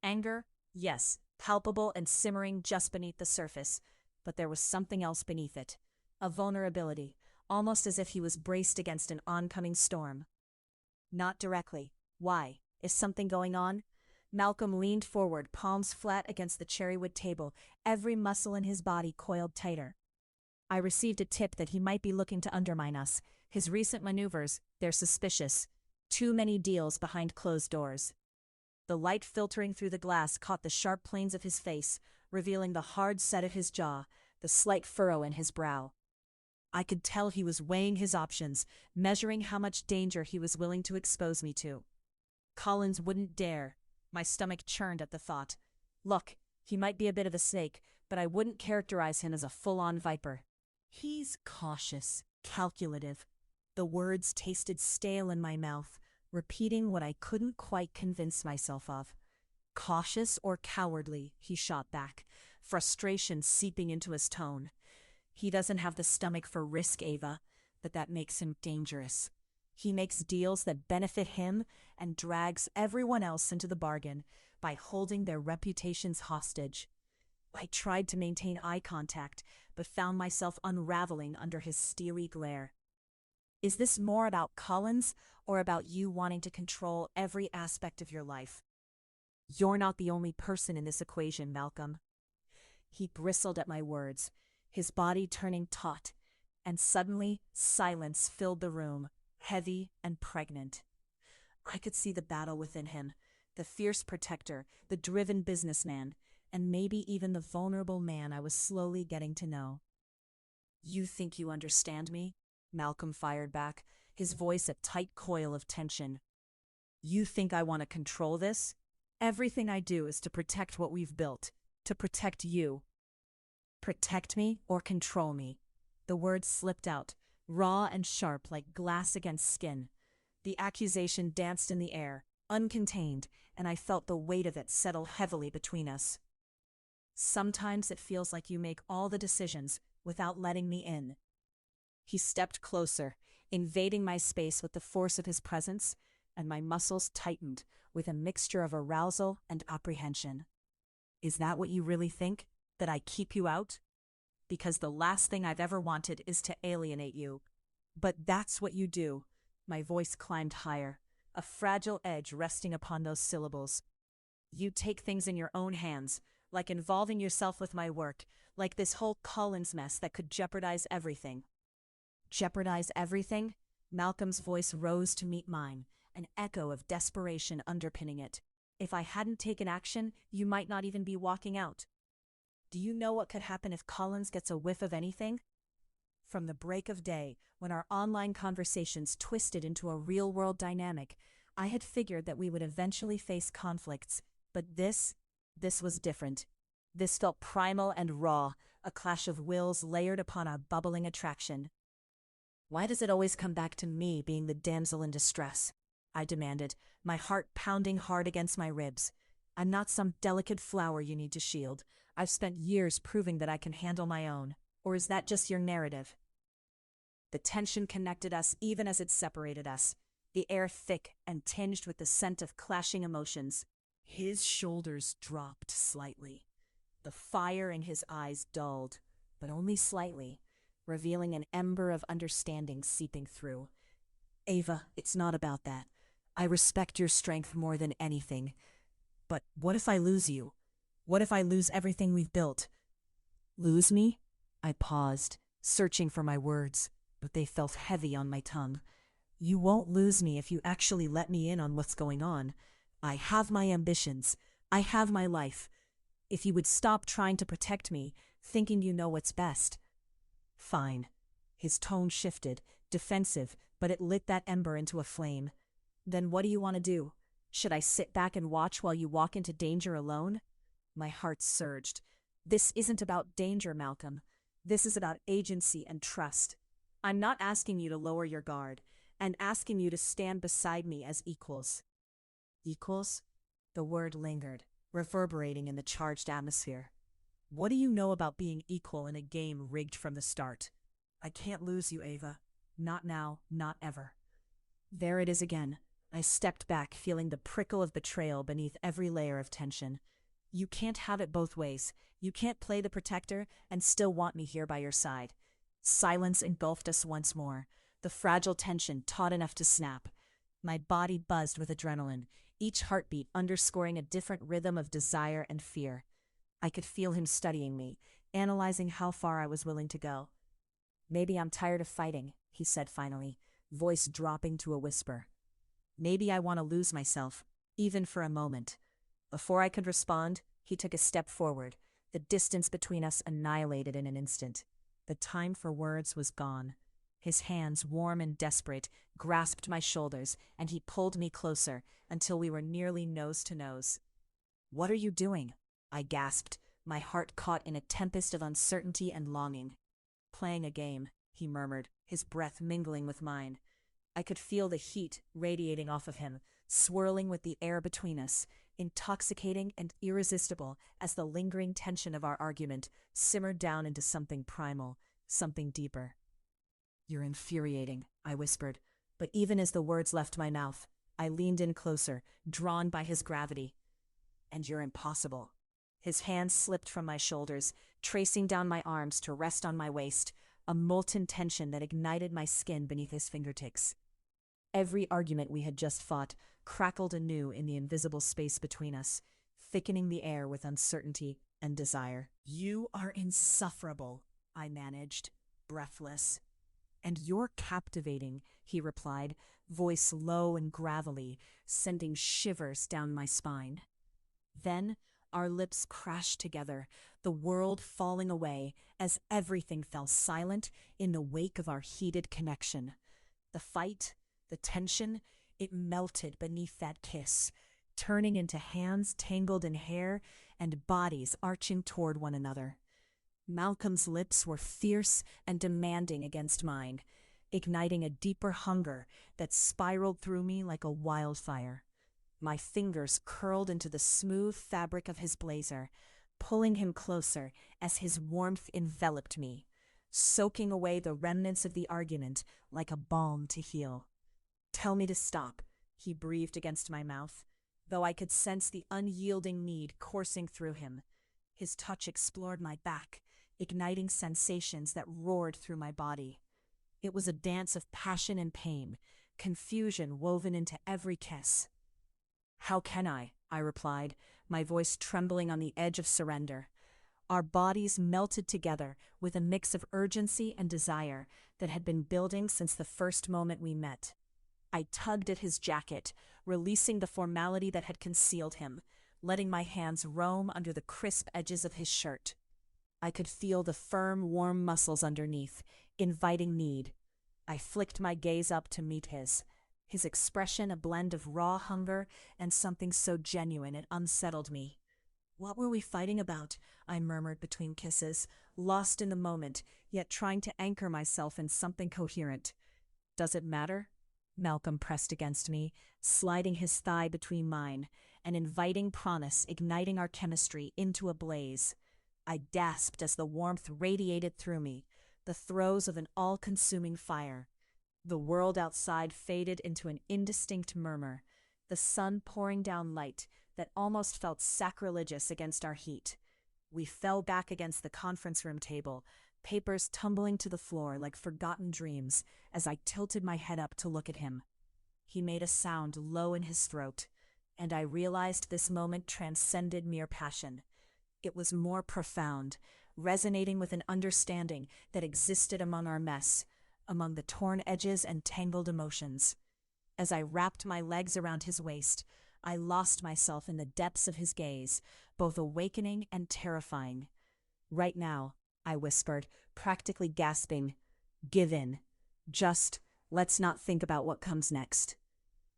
Anger? Yes, palpable and simmering just beneath the surface, but there was something else beneath it. A vulnerability, almost as if he was braced against an oncoming storm. Not directly. Why? Is something going on? Malcolm leaned forward, palms flat against the cherrywood table, every muscle in his body coiled tighter. I received a tip that he might be looking to undermine us. His recent maneuvers, they're suspicious. Too many deals behind closed doors. The light filtering through the glass caught the sharp planes of his face, revealing the hard set of his jaw, the slight furrow in his brow. I could tell he was weighing his options, measuring how much danger he was willing to expose me to. Collins wouldn't dare. My stomach churned at the thought. Look, he might be a bit of a snake, but I wouldn't characterize him as a full-on viper. He's cautious, calculative. The words tasted stale in my mouth, repeating what I couldn't quite convince myself of. Cautious or cowardly, he shot back, frustration seeping into his tone. He doesn't have the stomach for risk, Ava, but that makes him dangerous. He makes deals that benefit him and drags everyone else into the bargain by holding their reputations hostage. I tried to maintain eye contact, but found myself unraveling under his steely glare. Is this more about Collins or about you wanting to control every aspect of your life? You're not the only person in this equation, Malcolm. He bristled at my words, his body turning taut, and suddenly silence filled the room, heavy and pregnant. I could see the battle within him, the fierce protector, the driven businessman, and maybe even the vulnerable man I was slowly getting to know. You think you understand me? Malcolm fired back, his voice a tight coil of tension. You think I want to control this? Everything I do is to protect what we've built, to protect you. Protect me or control me? The words slipped out, raw and sharp like glass against skin. The accusation danced in the air, uncontained, and I felt the weight of it settle heavily between us. Sometimes it feels like you make all the decisions without letting me in. He stepped closer, invading my space with the force of his presence, and my muscles tightened with a mixture of arousal and apprehension. Is that what you really think? That I keep you out? Because the last thing I've ever wanted is to alienate you. But that's what you do. My voice climbed higher, a fragile edge resting upon those syllables. You take things in your own hands, like involving yourself with my work, like this whole Collins mess that could jeopardize everything. Jeopardize everything? Malcolm's voice rose to meet mine, an echo of desperation underpinning it. If I hadn't taken action, you might not even be walking out. Do you know what could happen if Collins gets a whiff of anything? From the break of day, when our online conversations twisted into a real-world dynamic, I had figured that we would eventually face conflicts. But this was different. This felt primal and raw, a clash of wills layered upon a bubbling attraction. Why does it always come back to me being the damsel in distress? I demanded, my heart pounding hard against my ribs. I'm not some delicate flower you need to shield. I've spent years proving that I can handle my own. Or is that just your narrative? The tension connected us even as it separated us, the air thick and tinged with the scent of clashing emotions. His shoulders dropped slightly. The fire in his eyes dulled, but only slightly, revealing an ember of understanding seeping through. Ava, it's not about that. I respect your strength more than anything. But what if I lose you? What if I lose everything we've built? Lose me? I paused, searching for my words, but they felt heavy on my tongue. You won't lose me if you actually let me in on what's going on. I have my ambitions. I have my life. If you would stop trying to protect me, thinking you know what's best. Fine. His tone shifted, defensive, but it lit that ember into a flame. Then what do you want to do? Should I sit back and watch while you walk into danger alone? My heart surged. This isn't about danger, Malcolm. This is about agency and trust. I'm not asking you to lower your guard, and asking you to stand beside me as equals. Equals? The word lingered, reverberating in the charged atmosphere. What do you know about being equal in a game rigged from the start? I can't lose you, Ava. Not now, not ever. There it is again. I stepped back, feeling the prickle of betrayal beneath every layer of tension. You can't have it both ways. You can't play the protector and still want me here by your side. Silence engulfed us once more, the fragile tension taut enough to snap. My body buzzed with adrenaline, each heartbeat underscoring a different rhythm of desire and fear. I could feel him studying me, analyzing how far I was willing to go. Maybe I'm tired of fighting, he said finally, voice dropping to a whisper. Maybe I want to lose myself, even for a moment. Before I could respond, he took a step forward, the distance between us annihilated in an instant. The time for words was gone. His hands, warm and desperate, grasped my shoulders, and he pulled me closer until we were nearly nose to nose. What are you doing? I gasped, my heart caught in a tempest of uncertainty and longing. Playing a game, he murmured, his breath mingling with mine. I could feel the heat radiating off of him, swirling with the air between us, intoxicating and irresistible as the lingering tension of our argument simmered down into something primal, something deeper. You're infuriating, I whispered. But even as the words left my mouth, I leaned in closer, drawn by his gravity. "And you're impossible." His hands slipped from my shoulders, tracing down my arms to rest on my waist, a molten tension that ignited my skin beneath his fingertips. Every argument we had just fought crackled anew in the invisible space between us, thickening the air with uncertainty and desire. "You are insufferable," I managed, breathless. "And you're captivating," he replied, voice low and gravelly, sending shivers down my spine. Then our lips crashed together, the world falling away as everything fell silent in the wake of our heated connection. The fight, the tension, it melted beneath that kiss, turning into hands tangled in hair and bodies arching toward one another. Malcolm's lips were fierce and demanding against mine, igniting a deeper hunger that spiraled through me like a wildfire. My fingers curled into the smooth fabric of his blazer, pulling him closer as his warmth enveloped me, soaking away the remnants of the argument like a balm to heal. "Tell me to stop," he breathed against my mouth, though I could sense the unyielding need coursing through him. His touch explored my back, igniting sensations that roared through my body. It was a dance of passion and pain, confusion woven into every kiss. "How can I replied, my voice trembling on the edge of surrender. Our bodies melted together with a mix of urgency and desire that had been building since the first moment we met. I tugged at his jacket, releasing the formality that had concealed him, letting my hands roam under the crisp edges of his shirt. I could feel the firm, warm muscles underneath, inviting need. I flicked my gaze up to meet his expression a blend of raw hunger and something so genuine it unsettled me. "What were we fighting about?" I murmured between kisses, lost in the moment, yet trying to anchor myself in something coherent. "Does it matter?" Malcolm pressed against me, sliding his thigh between mine, an inviting promise igniting our chemistry into a blaze. I gasped as the warmth radiated through me, the throes of an all-consuming fire. The world outside faded into an indistinct murmur, the sun pouring down light that almost felt sacrilegious against our heat. We fell back against the conference room table, papers tumbling to the floor like forgotten dreams as I tilted my head up to look at him. He made a sound low in his throat, and I realized this moment transcended mere passion. It was more profound, resonating with an understanding that existed among our mess, among the torn edges and tangled emotions. As I wrapped my legs around his waist, I lost myself in the depths of his gaze, both awakening and terrifying. "Right now," I whispered, practically gasping, "give in. Just, let's not think about what comes next."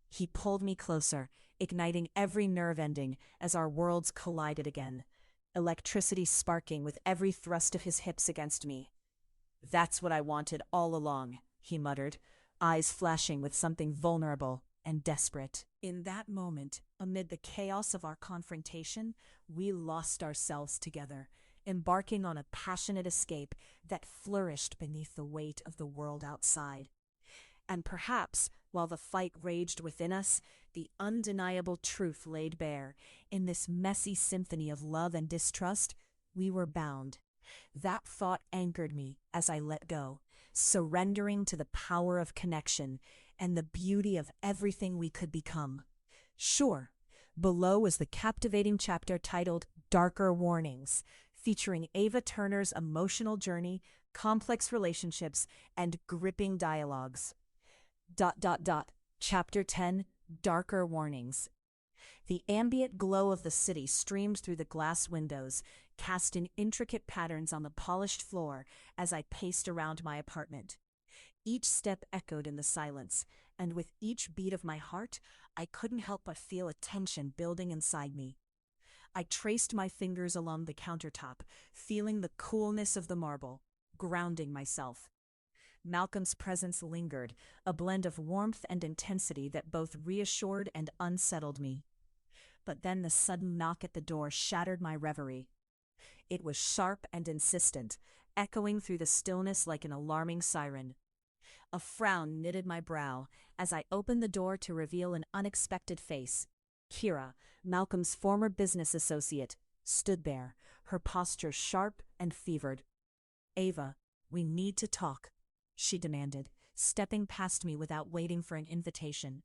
He pulled me closer, igniting every nerve ending as our worlds collided again, electricity sparking with every thrust of his hips against me. "That's what I wanted all along," he muttered, eyes flashing with something vulnerable and desperate. In that moment, amid the chaos of our confrontation, we lost ourselves together, embarking on a passionate escape that flourished beneath the weight of the world outside. And perhaps, while the fight raged within us, the undeniable truth laid bare, in this messy symphony of love and distrust, we were bound. That thought anchored me as I let go, surrendering to the power of connection and the beauty of everything we could become. Sure, below is the captivating chapter titled Darker Warnings, featuring Ava Turner's emotional journey, complex relationships, and gripping dialogues. Chapter 10, Darker Warnings. The ambient glow of the city streamed through the glass windows, casting intricate patterns on the polished floor as I paced around my apartment. Each step echoed in the silence, and with each beat of my heart, I couldn't help but feel a tension building inside me. I traced my fingers along the countertop, feeling the coolness of the marble, grounding myself. Malcolm's presence lingered, a blend of warmth and intensity that both reassured and unsettled me. But then the sudden knock at the door shattered my reverie. It was sharp and insistent, echoing through the stillness like an alarming siren. A frown knitted my brow as I opened the door to reveal an unexpected face. Kira, Malcolm's former business associate, stood there, her posture sharp and fevered. "Ava, we need to talk," she demanded, stepping past me without waiting for an invitation.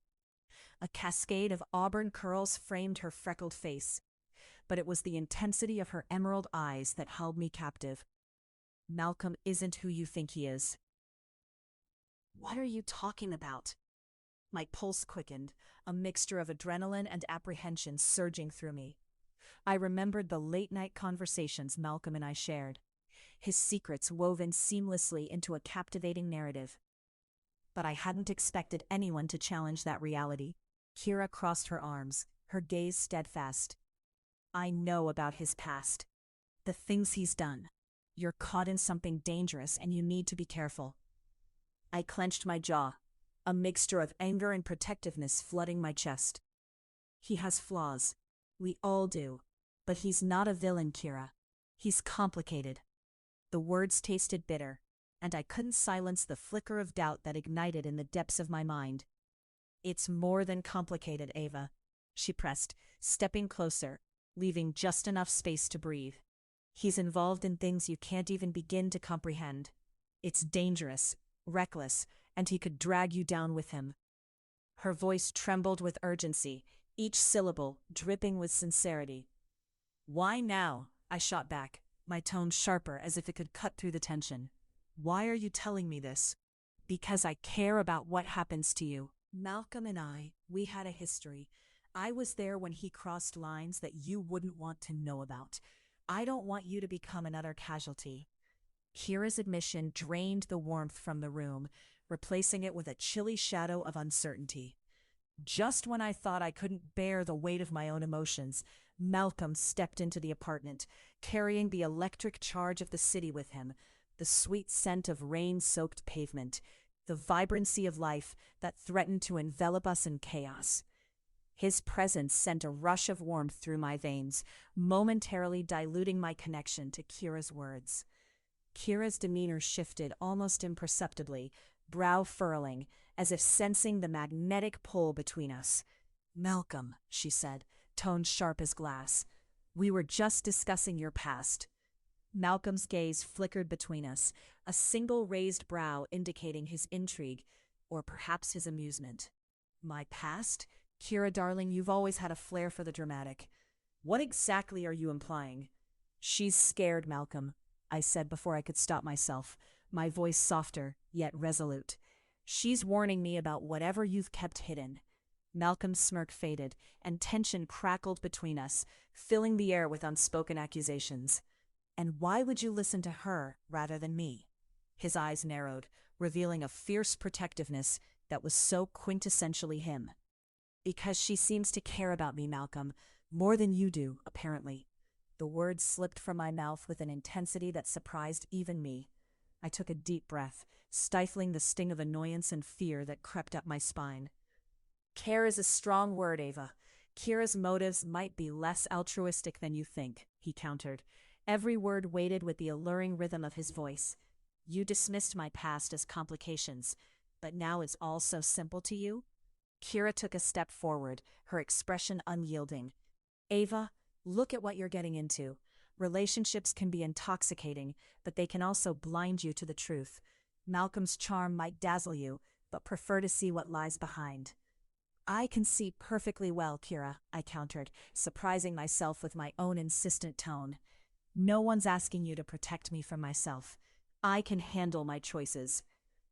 A cascade of auburn curls framed her freckled face, but it was the intensity of her emerald eyes that held me captive. "Malcolm isn't who you think he is." "What are you talking about?" My pulse quickened, a mixture of adrenaline and apprehension surging through me. I remembered the late-night conversations Malcolm and I shared, his secrets woven seamlessly into a captivating narrative. But I hadn't expected anyone to challenge that reality. Kira crossed her arms, her gaze steadfast. "I know about his past. The things he's done. You're caught in something dangerous and you need to be careful." I clenched my jaw, a mixture of anger and protectiveness flooding my chest. "He has flaws. We all do. But he's not a villain, Kira. He's complicated." The words tasted bitter, and I couldn't silence the flicker of doubt that ignited in the depths of my mind. "It's more than complicated, Ava," she pressed, stepping closer, leaving just enough space to breathe. "He's involved in things you can't even begin to comprehend. It's dangerous, reckless, and he could drag you down with him." Her voice trembled with urgency, each syllable dripping with sincerity. "Why now?" I shot back, my tone sharper as if it could cut through the tension. "Why are you telling me this?" "Because I care about what happens to you. Malcolm and we had a history. I was there when he crossed lines that you wouldn't want to know about. I don't want you to become another casualty." Kira's admission drained the warmth from the room, replacing it with a chilly shadow of uncertainty. Just when I thought I couldn't bear the weight of my own emotions, Malcolm stepped into the apartment, carrying the electric charge of the city with him, the sweet scent of rain-soaked pavement, the vibrancy of life that threatened to envelop us in chaos. His presence sent a rush of warmth through my veins, momentarily diluting my connection to Kira's words. Kira's demeanor shifted almost imperceptibly, brow furrowing, as if sensing the magnetic pull between us. "Malcolm," she said, tone sharp as glass, "we were just discussing your past." Malcolm's gaze flickered between us, a single raised brow indicating his intrigue, or perhaps his amusement. "My past? Kira, darling, you've always had a flair for the dramatic. What exactly are you implying?" "She's scared, Malcolm," I said before I could stop myself, my voice softer, yet resolute. "She's warning me about whatever you've kept hidden." Malcolm's smirk faded, and tension crackled between us, filling the air with unspoken accusations. "And why would you listen to her rather than me?" His eyes narrowed, revealing a fierce protectiveness that was so quintessentially him. "Because she seems to care about me, Malcolm, more than you do, apparently." The words slipped from my mouth with an intensity that surprised even me. I took a deep breath, stifling the sting of annoyance and fear that crept up my spine. "Care is a strong word, Ava. Kira's motives might be less altruistic than you think," he countered, every word weighted with the alluring rhythm of his voice. "You dismissed my past as complications, but now it's all so simple to you?" Kira took a step forward, her expression unyielding. "Ava, look at what you're getting into. Relationships can be intoxicating, but they can also blind you to the truth. Malcolm's charm might dazzle you, but prefer to see what lies behind." "I can see perfectly well, Kira," I countered, surprising myself with my own insistent tone. "No one's asking you to protect me from myself. I can handle my choices."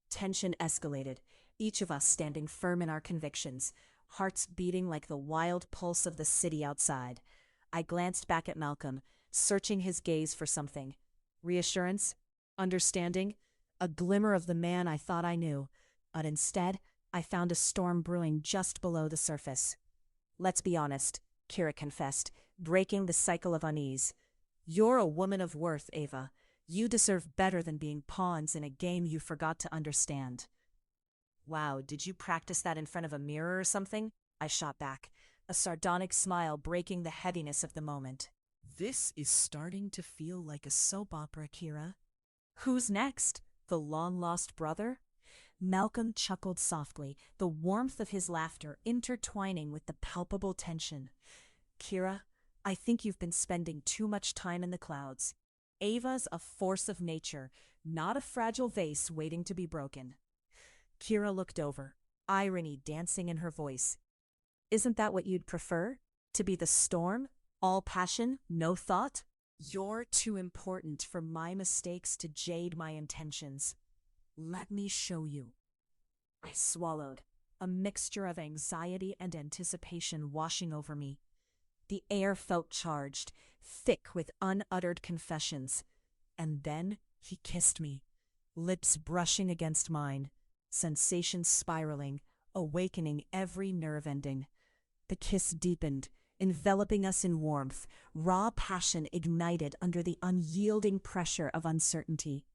Tension escalated, each of us standing firm in our convictions, hearts beating like the wild pulse of the city outside. I glanced back at Malcolm, searching his gaze for something. Reassurance? Understanding? A glimmer of the man I thought I knew. But instead, I found a storm brewing just below the surface. "Let's be honest," Kira confessed, breaking the cycle of unease. "You're a woman of worth, Ava. You deserve better than being pawns in a game you forgot to understand." "Wow, did you practice that in front of a mirror or something?" I shot back, a sardonic smile breaking the heaviness of the moment. "This is starting to feel like a soap opera, Kira." "Who's next? The long-lost brother?" Malcolm chuckled softly, the warmth of his laughter intertwining with the palpable tension. Kira, I think you've been spending too much time in the clouds. Ava's a force of nature, not a fragile vase waiting to be broken. Kira looked over, irony dancing in her voice. Isn't that what you'd prefer? To be the storm? All passion, no thought? You're too important for my mistakes to jade my intentions. Let me show you. I swallowed, a mixture of anxiety and anticipation washing over me. The air felt charged, thick with unuttered confessions. And then he kissed me, lips brushing against mine, sensations spiraling, awakening every nerve ending. The kiss deepened, enveloping us in warmth, raw passion ignited under the unyielding pressure of uncertainty.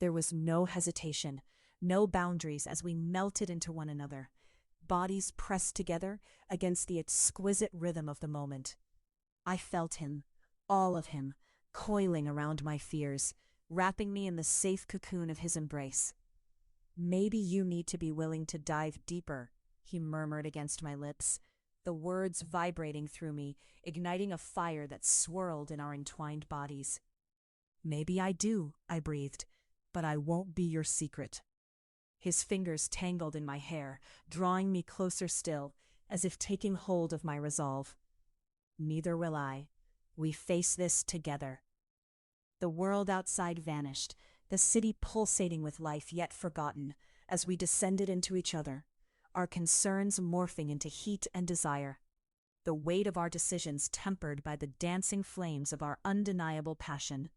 There was no hesitation, no boundaries as we melted into one another, bodies pressed together against the exquisite rhythm of the moment. I felt him, all of him, coiling around my fears, wrapping me in the safe cocoon of his embrace. Maybe you need to be willing to dive deeper, he murmured against my lips, the words vibrating through me, igniting a fire that swirled in our entwined bodies. Maybe I do, I breathed, but I won't be your secret. His fingers tangled in my hair, drawing me closer still, as if taking hold of my resolve. Neither will I. We face this together. The world outside vanished, the city pulsating with life yet forgotten, as we descended into each other, our concerns morphing into heat and desire, the weight of our decisions tempered by the dancing flames of our undeniable passion.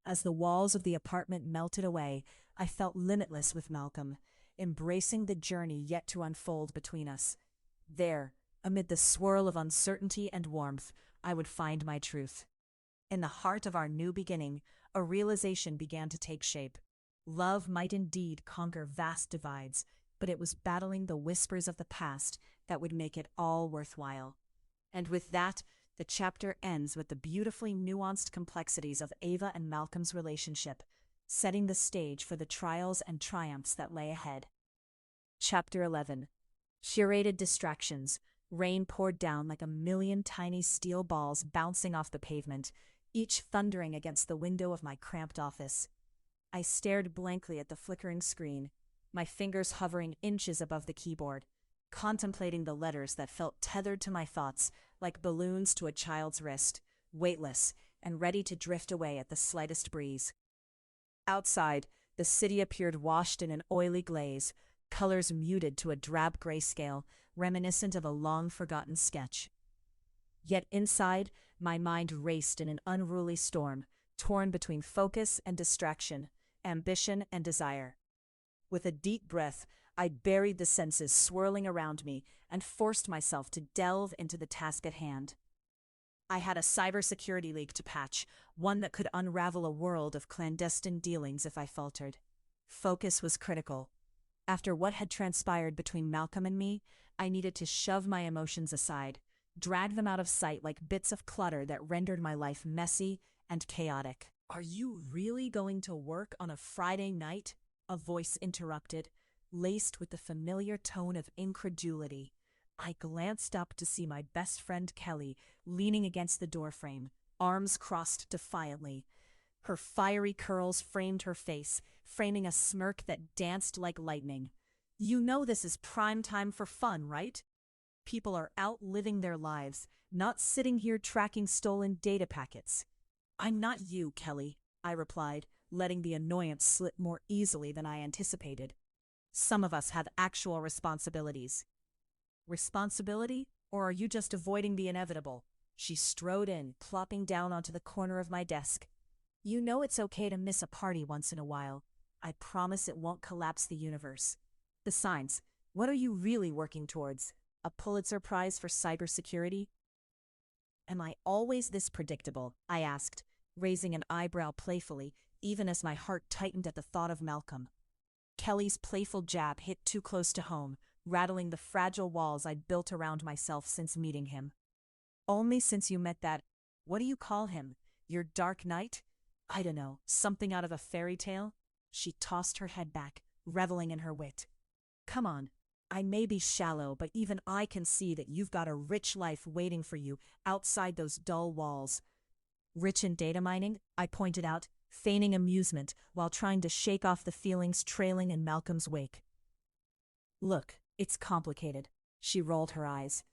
As the walls of the apartment melted away, I felt limitless with Malcolm, embracing the journey yet to unfold between us. There, amid the swirl of uncertainty and warmth, I would find my truth. In the heart of our new beginning, a realization began to take shape. Love might indeed conquer vast divides, but it was battling the whispers of the past that would make it all worthwhile. And with that, the chapter ends with the beautifully nuanced complexities of Ava and Malcolm's relationship, setting the stage for the trials and triumphs that lay ahead. Chapter 11. Curated distractions. Rain poured down like a million tiny steel balls bouncing off the pavement, each thundering against the window of my cramped office. I stared blankly at the flickering screen, my fingers hovering inches above the keyboard, contemplating the letters that felt tethered to my thoughts like balloons to a child's wrist, weightless and ready to drift away at the slightest breeze. Outside, the city appeared washed in an oily glaze, colors muted to a drab grayscale, reminiscent of a long-forgotten sketch. Yet inside, my mind raced in an unruly storm, torn between focus and distraction, ambition and desire. With a deep breath, I buried the senses swirling around me and forced myself to delve into the task at hand. I had a cybersecurity leak to patch, one that could unravel a world of clandestine dealings if I faltered. Focus was critical. After what had transpired between Malcolm and me, I needed to shove my emotions aside, drag them out of sight like bits of clutter that rendered my life messy and chaotic. "Are you really going to work on a Friday night?" a voice interrupted, laced with the familiar tone of incredulity. I glanced up to see my best friend Kelly leaning against the doorframe, arms crossed defiantly. Her fiery curls framed her face, framing a smirk that danced like lightning. "You know this is prime time for fun, right? People are out living their lives, not sitting here tracking stolen data packets." "I'm not you, Kelly," I replied, letting the annoyance slip more easily than I anticipated. "Some of us have actual responsibilities." "Responsibility? Or are you just avoiding the inevitable?" She strode in, plopping down onto the corner of my desk. "You know it's okay to miss a party once in a while. I promise it won't collapse the universe. Besides, what are you really working towards? A Pulitzer Prize for cybersecurity?" "Am I always this predictable?" I asked, raising an eyebrow playfully, even as my heart tightened at the thought of Malcolm. Kelly's playful jab hit too close to home, rattling the fragile walls I'd built around myself since meeting him. "Only since you met that, what do you call him? Your Dark Knight? I don't know, something out of a fairy tale?" She tossed her head back, reveling in her wit. Come on. I may be shallow, but even I can see that you've got a rich life waiting for you outside those dull walls. Rich in data mining? I pointed out, feigning amusement while trying to shake off the feelings trailing in Malcolm's wake. Look, it's complicated. She rolled her eyes.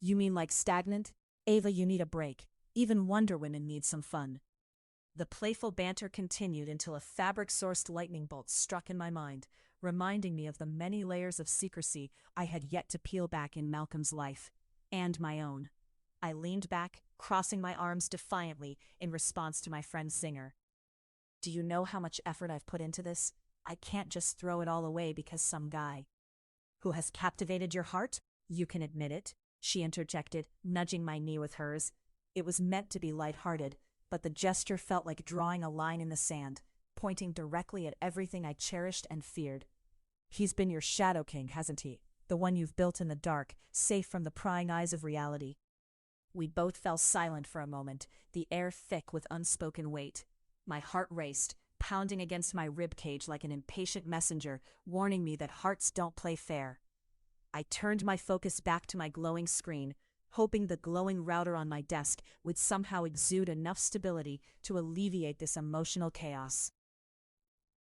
You mean like stagnant? Ava, you need a break. Even Wonder Women need some fun. The playful banter continued until a fabric-sourced lightning bolt struck in my mind, reminding me of the many layers of secrecy I had yet to peel back in Malcolm's life, and my own. I leaned back, crossing my arms defiantly in response to my friend's zinger. Do you know how much effort I've put into this? I can't just throw it all away because some guy. Who has captivated your heart? You can admit it, she interjected, nudging my knee with hers. It was meant to be lighthearted, but the gesture felt like drawing a line in the sand, pointing directly at everything I cherished and feared. He's been your shadow king, hasn't he? The one you've built in the dark, safe from the prying eyes of reality. We both fell silent for a moment, the air thick with unspoken weight. My heart raced, pounding against my ribcage like an impatient messenger, warning me that hearts don't play fair. I turned my focus back to my glowing screen, hoping the glowing router on my desk would somehow exude enough stability to alleviate this emotional chaos.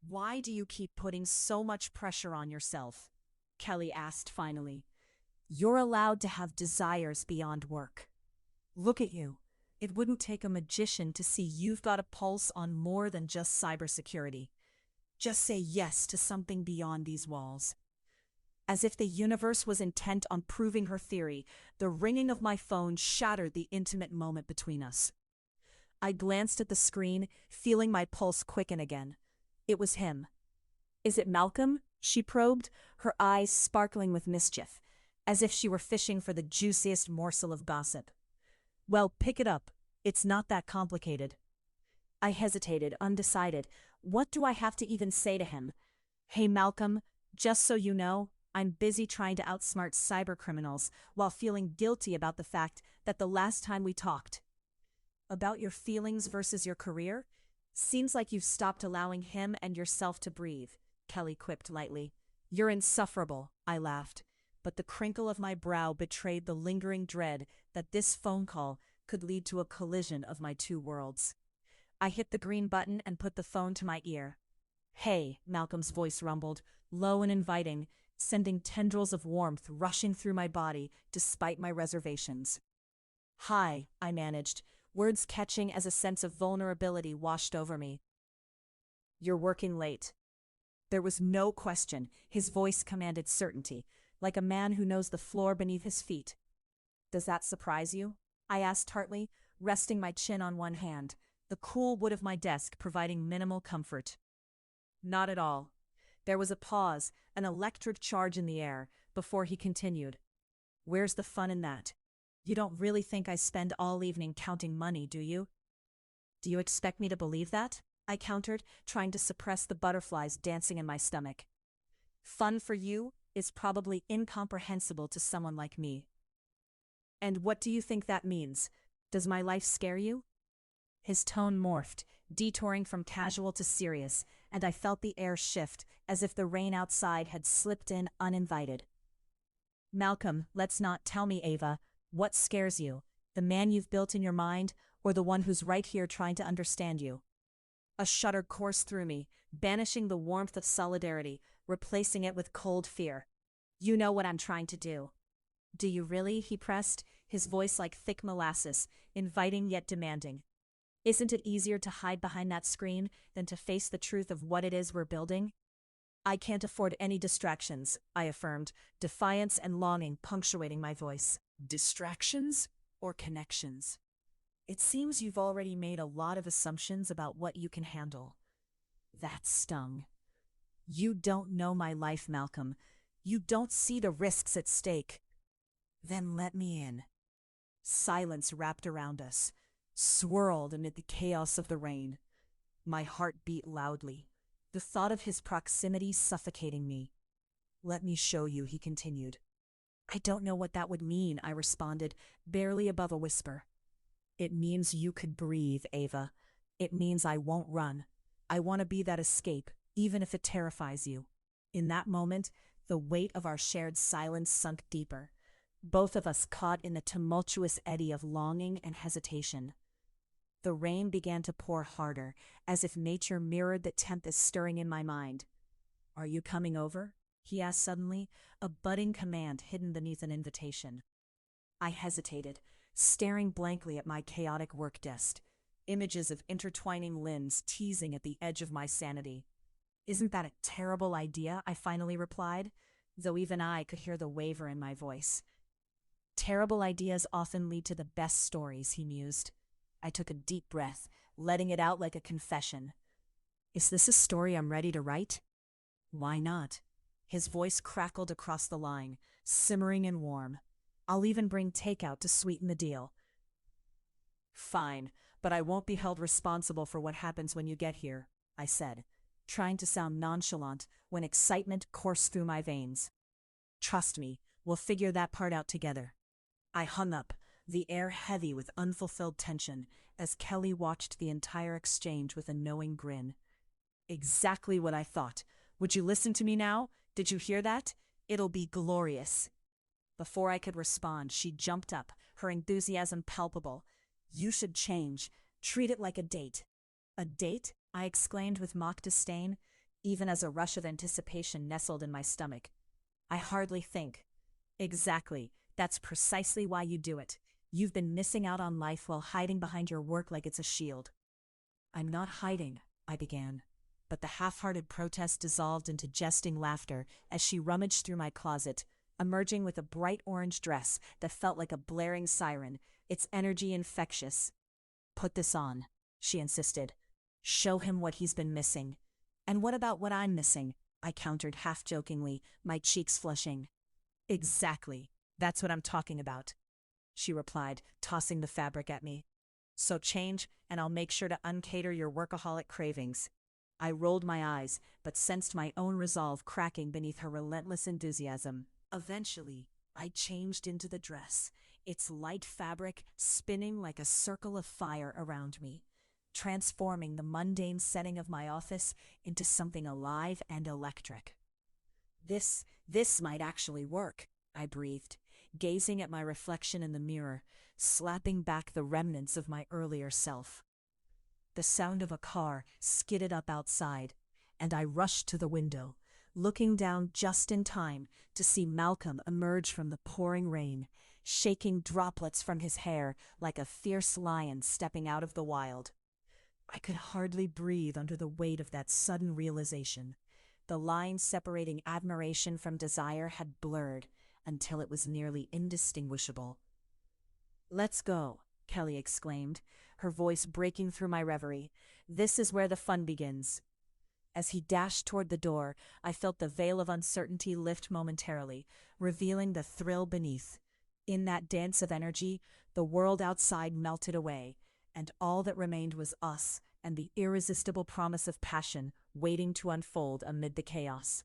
Why do you keep putting so much pressure on yourself? Kelly asked finally. You're allowed to have desires beyond work. Look at you. It wouldn't take a magician to see you've got a pulse on more than just cybersecurity. Just say yes to something beyond these walls. As if the universe was intent on proving her theory, the ringing of my phone shattered the intimate moment between us. I glanced at the screen, feeling my pulse quicken again. It was him. Is it Malcolm? She probed, her eyes sparkling with mischief, as if she were fishing for the juiciest morsel of gossip. Well, pick it up. It's not that complicated. I hesitated, undecided. What do I have to even say to him? Hey, Malcolm, just so you know, I'm busy trying to outsmart cybercriminals while feeling guilty about the fact that the last time we talked. About your feelings versus your career? Seems like you've stopped allowing him and yourself to breathe, Kelly quipped lightly. You're insufferable, I laughed, but the crinkle of my brow betrayed the lingering dread that this phone call could lead to a collision of my two worlds. I hit the green button and put the phone to my ear. Hey, Malcolm's voice rumbled, low and inviting, sending tendrils of warmth rushing through my body despite my reservations. Hi, I managed, words catching as a sense of vulnerability washed over me. You're working late. There was no question. His voice commanded certainty, like a man who knows the floor beneath his feet. Does that surprise you? I asked tartly, resting my chin on one hand, the cool wood of my desk providing minimal comfort. Not at all. There was a pause, an electric charge in the air, before he continued. Where's the fun in that? You don't really think I spend all evening counting money, do you? Do you expect me to believe that? I countered, trying to suppress the butterflies dancing in my stomach. Fun for you is probably incomprehensible to someone like me. And what do you think that means? Does my life scare you? His tone morphed, detouring from casual to serious, and I felt the air shift as if the rain outside had slipped in uninvited. Malcolm, let's not tell me, Ava. What scares you? The man you've built in your mind, or the one who's right here trying to understand you? A shudder coursed through me, banishing the warmth of solidarity, replacing it with cold fear. You know what I'm trying to do. Do you really? He pressed, his voice like thick molasses, inviting yet demanding. Isn't it easier to hide behind that screen than to face the truth of what it is we're building? I can't afford any distractions, I affirmed, defiance and longing punctuating my voice. Distractions or connections? It seems you've already made a lot of assumptions about what you can handle. That stung. You don't know my life, Malcolm. You don't see the risks at stake. Then let me in. Silence wrapped around us, swirled amid the chaos of the rain. My heart beat loudly, the thought of his proximity suffocating me. Let me show you, he continued. I don't know what that would mean, I responded, barely above a whisper. It means you could breathe, Ava. It means I won't run. I want to be that escape, even if it terrifies you. In that moment, the weight of our shared silence sunk deeper, both of us caught in the tumultuous eddy of longing and hesitation. The rain began to pour harder, as if nature mirrored the tempest stirring in my mind. "Are you coming over?" he asked suddenly, a budding command hidden beneath an invitation. I hesitated, staring blankly at my chaotic work desk, images of intertwining limbs teasing at the edge of my sanity. "Isn't that a terrible idea?" I finally replied, though even I could hear the waver in my voice. "Terrible ideas often lead to the best stories," he mused. I took a deep breath, letting it out like a confession. "Is this a story I'm ready to write?" "Why not?" His voice crackled across the line, simmering and warm. "I'll even bring takeout to sweeten the deal." "Fine, but I won't be held responsible for what happens when you get here," I said, trying to sound nonchalant when excitement coursed through my veins. "Trust me, we'll figure that part out together." I hung up, the air heavy with unfulfilled tension, as Kelly watched the entire exchange with a knowing grin. "Exactly what I thought. Would you listen to me now? Did you hear that? It'll be glorious." Before I could respond, she jumped up, her enthusiasm palpable. "You should change. Treat it like a date." "A date?" I exclaimed with mock disdain, even as a rush of anticipation nestled in my stomach. "I hardly think." "Exactly. That's precisely why you do it. You've been missing out on life while hiding behind your work like it's a shield." "I'm not hiding," I began, but the half-hearted protest dissolved into jesting laughter as she rummaged through my closet, emerging with a bright orange dress that felt like a blaring siren, its energy infectious. "Put this on," she insisted. "Show him what he's been missing." "And what about what I'm missing?" I countered half-jokingly, my cheeks flushing. "Exactly. That's what I'm talking about," she replied, tossing the fabric at me. "So change, and I'll make sure to uncater your workaholic cravings." I rolled my eyes, but sensed my own resolve cracking beneath her relentless enthusiasm. Eventually, I changed into the dress, its light fabric spinning like a circle of fire around me, transforming the mundane setting of my office into something alive and electric. This might actually work," I breathed, gazing at my reflection in the mirror, slapping back the remnants of my earlier self. The sound of a car skidded up outside, and I rushed to the window, looking down just in time to see Malcolm emerge from the pouring rain, shaking droplets from his hair like a fierce lion stepping out of the wild. I could hardly breathe under the weight of that sudden realization. The line separating admiration from desire had blurred until it was nearly indistinguishable. "Let's go," Kelly exclaimed, her voice breaking through my reverie. "This is where the fun begins." As he dashed toward the door, I felt the veil of uncertainty lift momentarily, revealing the thrill beneath. In that dance of energy, the world outside melted away, and all that remained was us and the irresistible promise of passion waiting to unfold amid the chaos.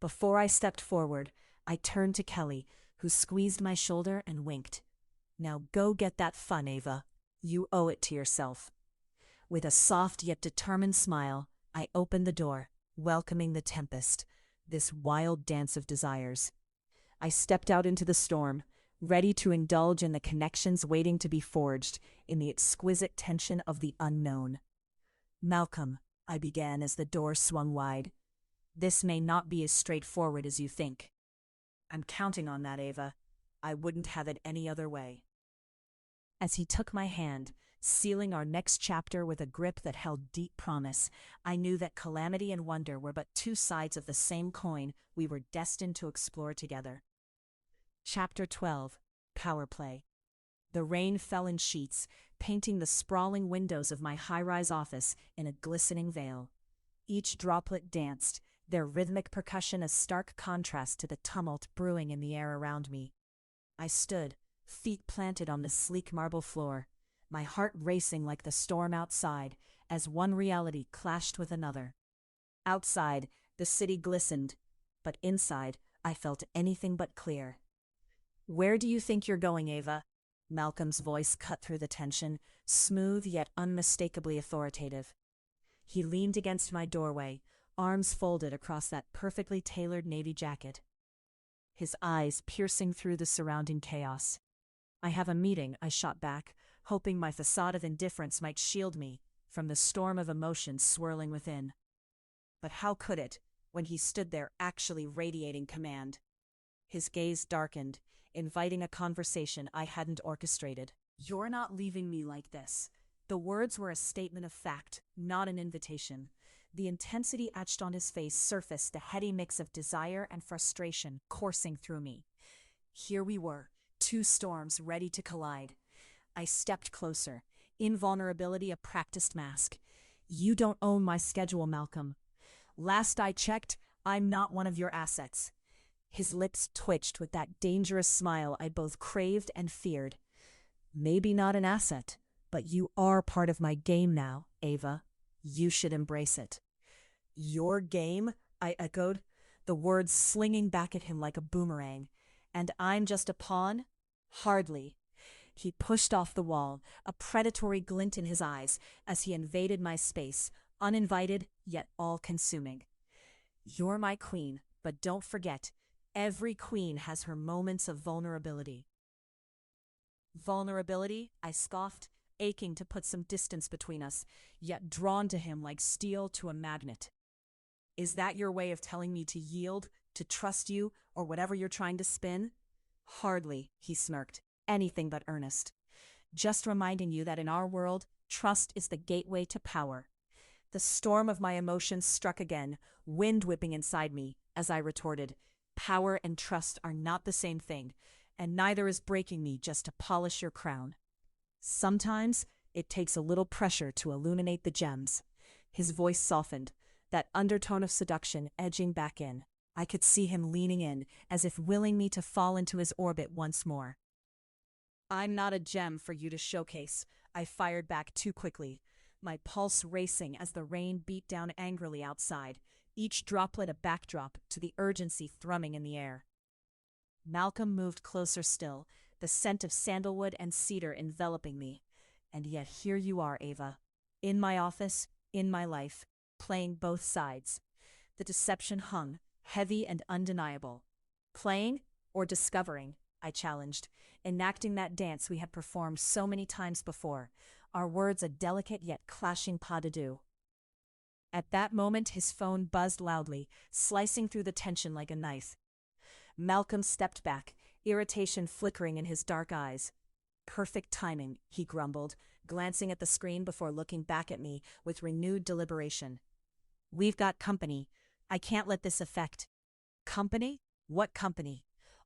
Before I stepped forward, I turned to Kelly, who squeezed my shoulder and winked. "Now go get that fun, Ava. You owe it to yourself." With a soft yet determined smile, I opened the door, welcoming the tempest, this wild dance of desires. I stepped out into the storm, ready to indulge in the connections waiting to be forged, in the exquisite tension of the unknown. "Malcolm," I began as the door swung wide, "this may not be as straightforward as you think." "I'm counting on that, Ava. I wouldn't have it any other way." As he took my hand, sealing our next chapter with a grip that held deep promise, I knew that calamity and wonder were but two sides of the same coin we were destined to explore together. Chapter 12. Power Play. The rain fell in sheets, painting the sprawling windows of my high-rise office in a glistening veil. Each droplet danced, their rhythmic percussion a stark contrast to the tumult brewing in the air around me. I stood, feet planted on the sleek marble floor, my heart racing like the storm outside, as one reality clashed with another. Outside, the city glistened, but inside, I felt anything but clear. "Where do you think you're going, Ava?" Malcolm's voice cut through the tension, smooth yet unmistakably authoritative. He leaned against my doorway, arms folded across that perfectly tailored navy jacket, his eyes piercing through the surrounding chaos. "I have a meeting," I shot back, hoping my facade of indifference might shield me from the storm of emotions swirling within. But how could it, when he stood there actually radiating command? His gaze darkened, inviting a conversation I hadn't orchestrated. "You're not leaving me like this." The words were a statement of fact, not an invitation. The intensity etched on his face surfaced a heady mix of desire and frustration coursing through me. Here we were, two storms ready to collide. I stepped closer, invulnerability a practiced mask. "You don't own my schedule, Malcolm. Last I checked, I'm not one of your assets." His lips twitched with that dangerous smile I both craved and feared. "Maybe not an asset, but you are part of my game now, Ava. You should embrace it." "Your game?" I echoed, the words slinging back at him like a boomerang. "And I'm just a pawn?" "Hardly." He pushed off the wall, a predatory glint in his eyes as he invaded my space, uninvited yet all-consuming. "You're my queen, but don't forget, every queen has her moments of vulnerability." "Vulnerability?" I scoffed, aching to put some distance between us, yet drawn to him like steel to a magnet. "Is that your way of telling me to yield, to trust you, or whatever you're trying to spin?" "Hardly," he smirked, anything but earnest. "Just reminding you that in our world, trust is the gateway to power." The storm of my emotions struck again, wind whipping inside me, as I retorted, "Power and trust are not the same thing, and neither is breaking me just to polish your crown. Sometimes it takes a little pressure to illuminate the gems." His voice softened, that undertone of seduction edging back in. I could see him leaning in, as if willing me to fall into his orbit once more. "I'm not a gem for you to showcase," I fired back too quickly, my pulse racing as the rain beat down angrily outside, each droplet a backdrop to the urgency thrumming in the air. Malcolm moved closer still, the scent of sandalwood and cedar enveloping me. "And yet here you are, Ava. In my office, in my life, playing both sides." The deception hung, heavy and undeniable. "Playing or discovering?" I challenged, enacting that dance we had performed so many times before, our words a delicate yet clashing pas de deux. At that moment his phone buzzed loudly, slicing through the tension like a knife. Malcolm stepped back, irritation flickering in his dark eyes. "Perfect timing," he grumbled, glancing at the screen before looking back at me with renewed deliberation. "We've got company. I can't let this affect." "Company? What company?"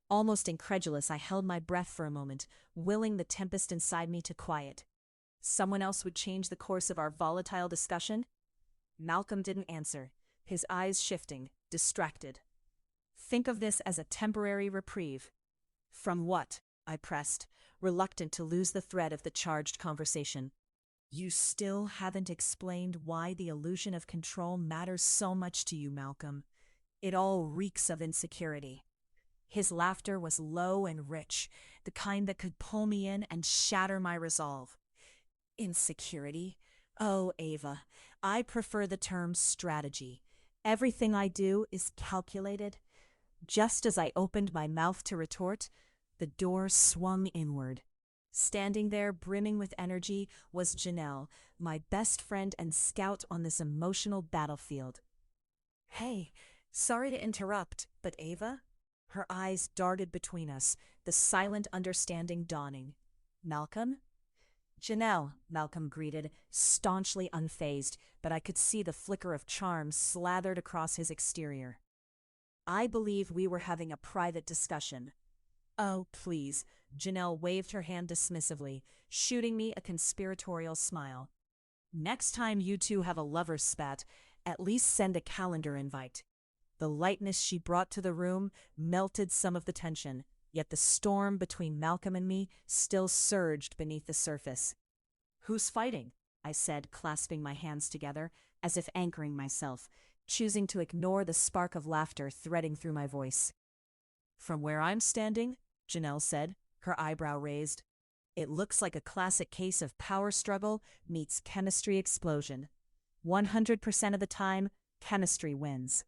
Almost incredulous, I held my breath for a moment, willing the tempest inside me to quiet. Someone else would change the course of our volatile discussion? Malcolm didn't answer, his eyes shifting, distracted. "Think of this as a temporary reprieve." "From what?" I pressed, reluctant to lose the thread of the charged conversation. "You still haven't explained why the illusion of control matters so much to you, Malcolm. It all reeks of insecurity." His laughter was low and rich, the kind that could pull me in and shatter my resolve. "Insecurity? Oh, Ava, I prefer the term strategy. Everything I do is calculated." Just as I opened my mouth to retort, the door swung inward. Standing there, brimming with energy, was Janelle, my best friend and scout on this emotional battlefield. "Hey, sorry to interrupt, but Ava?" Her eyes darted between us, the silent understanding dawning. "Malcolm?" "Janelle," Malcolm greeted, staunchly unfazed, but I could see the flicker of charm slathered across his exterior. "I believe we were having a private discussion." "Oh, please." Janelle waved her hand dismissively, shooting me a conspiratorial smile. "Next time you two have a lover's spat, at least send a calendar invite." The lightness she brought to the room melted some of the tension, yet the storm between Malcolm and me still surged beneath the surface. "Who's fighting?" I said, clasping my hands together, as if anchoring myself, choosing to ignore the spark of laughter threading through my voice. "From where I'm standing," Janelle said, her eyebrow raised, "it looks like a classic case of power struggle meets chemistry explosion. 100% of the time, Chemistry wins.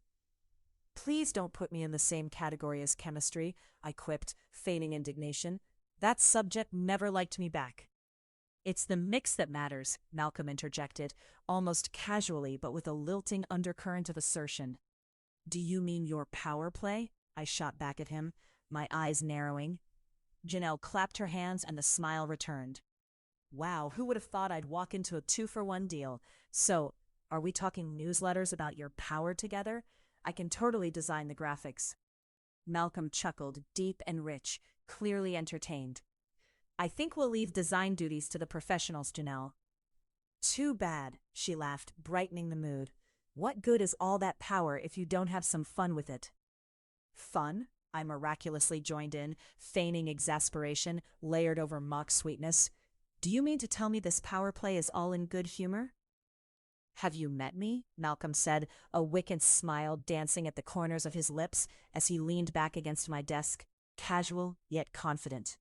Please don't put me in the same category as chemistry, I quipped, feigning indignation. That subject never liked me back. It's the mix that matters, Malcolm interjected, almost casually but with a lilting undercurrent of assertion. Do you mean your power play? I shot back at him, my eyes narrowing. Janelle clapped her hands and the smile returned. Wow, who would have thought I'd walk into a 2-for-1 deal? So, are we talking newsletters about your power together? I can totally design the graphics. Malcolm chuckled, deep and rich, clearly entertained. I think we'll leave design duties to the professionals, Janelle. Too bad, she laughed, brightening the mood. What good is all that power if you don't have some fun with it? Fun? I miraculously joined in, feigning exasperation, layered over mock sweetness. Do you mean to tell me this power play is all in good humor? Have you met me? Malcolm said, a wicked smile dancing at the corners of his lips as he leaned back against my desk, casual yet confident.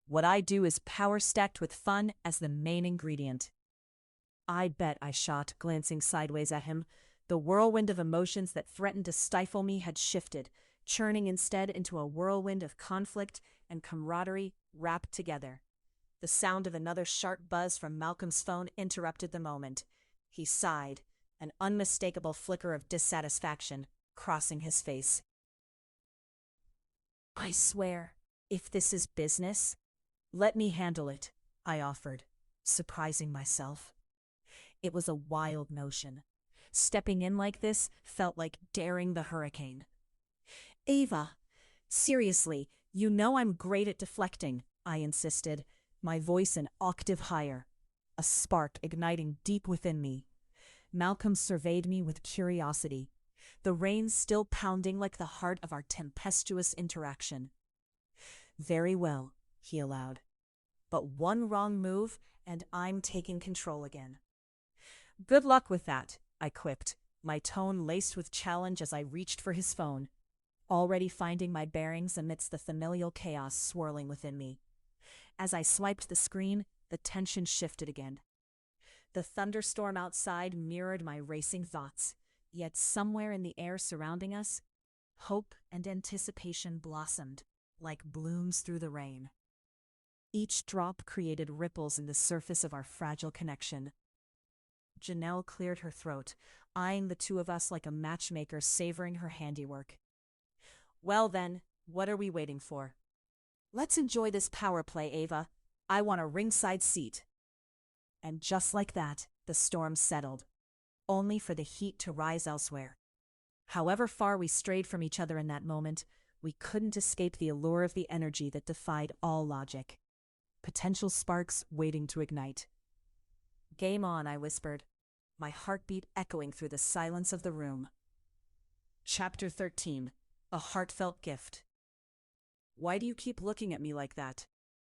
What I do is power stacked with fun as the main ingredient. I bet, I shot, glancing sideways at him. The whirlwind of emotions that threatened to stifle me had shifted, churning instead into a whirlwind of conflict and camaraderie wrapped together. The sound of another sharp buzz from Malcolm's phone interrupted the moment. He sighed, an unmistakable flicker of dissatisfaction crossing his face. I swear, if this is business, let me handle it, I offered, surprising myself. It was a wild notion. Stepping in like this felt like daring the hurricane. Ava, seriously, you know I'm great at deflecting, I insisted, my voice an octave higher, a spark igniting deep within me. Malcolm surveyed me with curiosity, the rain still pounding like the heart of our tempestuous interaction. Very well, he allowed. But one wrong move, and I'm taking control again. Good luck with that, I quipped, my tone laced with challenge as I reached for his phone, already finding my bearings amidst the familial chaos swirling within me. As I swiped the screen, the tension shifted again. The thunderstorm outside mirrored my racing thoughts, yet somewhere in the air surrounding us, hope and anticipation blossomed, like blooms through the rain. Each drop created ripples in the surface of our fragile connection. Janelle cleared her throat, eyeing the two of us like a matchmaker savoring her handiwork. Well then, what are we waiting for? Let's enjoy this power play, Ava. I want a ringside seat. And just like that, the storm settled, only for the heat to rise elsewhere. However far we strayed from each other in that moment, we couldn't escape the allure of the energy that defied all logic. Potential sparks waiting to ignite. Game on, I whispered, my heartbeat echoing through the silence of the room. Chapter 13. A Heartfelt Gift. Why do you keep looking at me like that?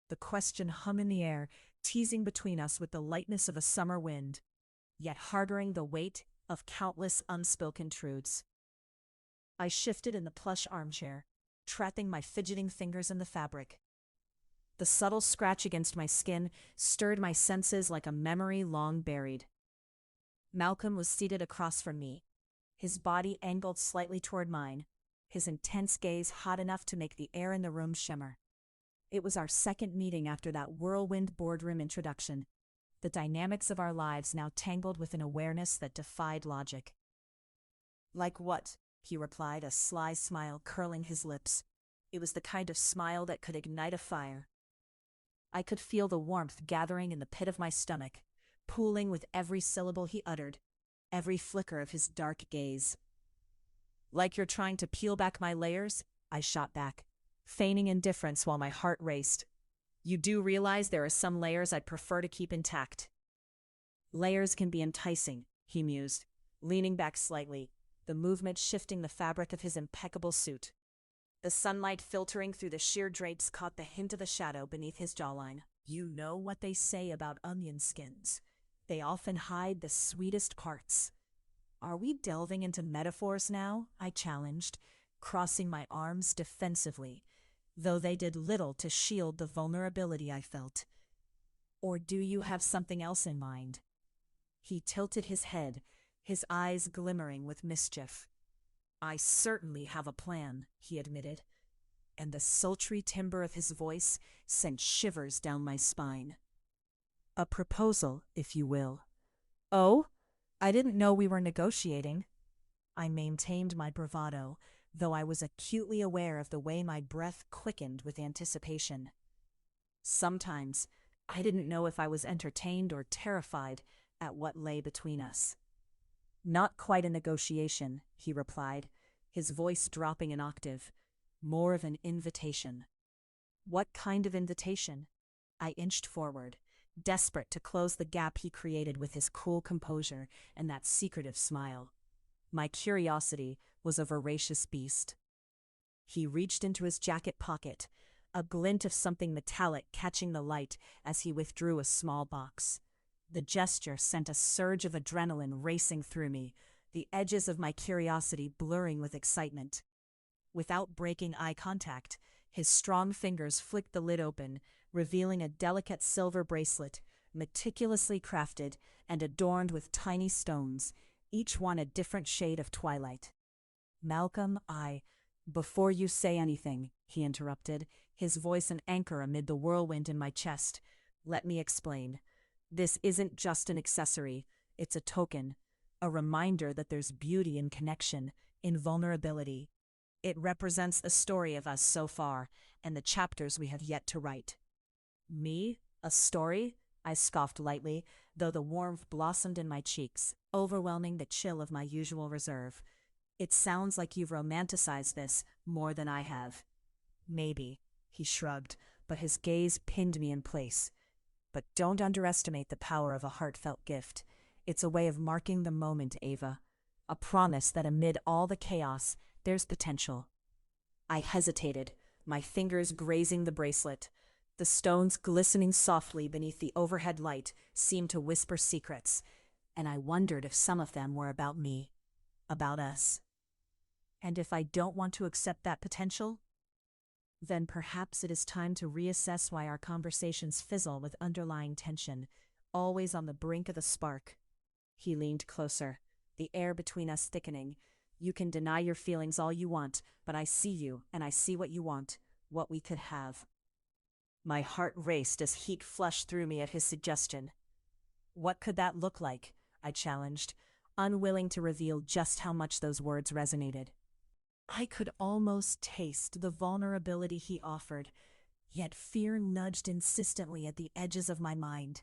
The question hung in the air, teasing between us with the lightness of a summer wind, yet harboring the weight of countless unspoken truths. I shifted in the plush armchair, trapping my fidgeting fingers in the fabric. The subtle scratch against my skin stirred my senses like a memory long buried. Malcolm was seated across from me, his body angled slightly toward mine, his intense gaze hot enough to make the air in the room shimmer. It was our second meeting after that whirlwind boardroom introduction, the dynamics of our lives now tangled with an awareness that defied logic. Like what? He replied, a sly smile curling his lips. It was the kind of smile that could ignite a fire. I could feel the warmth gathering in the pit of my stomach, pooling with every syllable he uttered, every flicker of his dark gaze. Like you're trying to peel back my layers? I shot back, feigning indifference while my heart raced. You do realize there are some layers I'd prefer to keep intact. Layers can be enticing, he mused, leaning back slightly, the movement shifting the fabric of his impeccable suit. The sunlight filtering through the sheer drapes caught the hint of a shadow beneath his jawline. You know what they say about onion skins. They often hide the sweetest parts. Are we delving into metaphors now? I challenged, crossing my arms defensively, though they did little to shield the vulnerability I felt. Or do you have something else in mind? He tilted his head, his eyes glimmering with mischief. "I certainly have a plan," he admitted, and the sultry timbre of his voice sent shivers down my spine. "A proposal, if you will." "Oh? I didn't know we were negotiating." I maintained my bravado, though I was acutely aware of the way my breath quickened with anticipation. Sometimes I didn't know if I was entertained or terrified at what lay between us. "Not quite a negotiation," he replied, his voice dropping an octave. "More of an invitation." "What kind of invitation?" I inched forward, desperate to close the gap he created with his cool composure and that secretive smile. My curiosity was a voracious beast. He reached into his jacket pocket, a glint of something metallic catching the light as he withdrew a small box. The gesture sent a surge of adrenaline racing through me, the edges of my curiosity blurring with excitement. Without breaking eye contact, his strong fingers flicked the lid open, revealing a delicate silver bracelet, meticulously crafted and adorned with tiny stones, each one a different shade of twilight. "Malcolm, Before you say anything," he interrupted, his voice an anchor amid the whirlwind in my chest, "let me explain. This isn't just an accessory, it's a token, a reminder that there's beauty in connection, in vulnerability. It represents the story of us so far, and the chapters we have yet to write." "Me? A story?" I scoffed lightly, though the warmth blossomed in my cheeks, overwhelming the chill of my usual reserve. "It sounds like you've romanticized this more than I have." "Maybe," he shrugged, but his gaze pinned me in place. "But don't underestimate the power of a heartfelt gift. It's a way of marking the moment, Ava. A promise that amid all the chaos, there's potential." I hesitated, my fingers grazing the bracelet. The stones glistening softly beneath the overhead light seemed to whisper secrets, and I wondered if some of them were about me, about us. "And if I don't want to accept that potential?" "Then perhaps it is time to reassess why our conversations fizzle with underlying tension, always on the brink of the spark." He leaned closer, the air between us thickening. "You can deny your feelings all you want, but I see you, and I see what you want, what we could have." My heart raced as heat flushed through me at his suggestion. "What could that look like?" I challenged, unwilling to reveal just how much those words resonated. I could almost taste the vulnerability he offered, yet fear nudged insistently at the edges of my mind.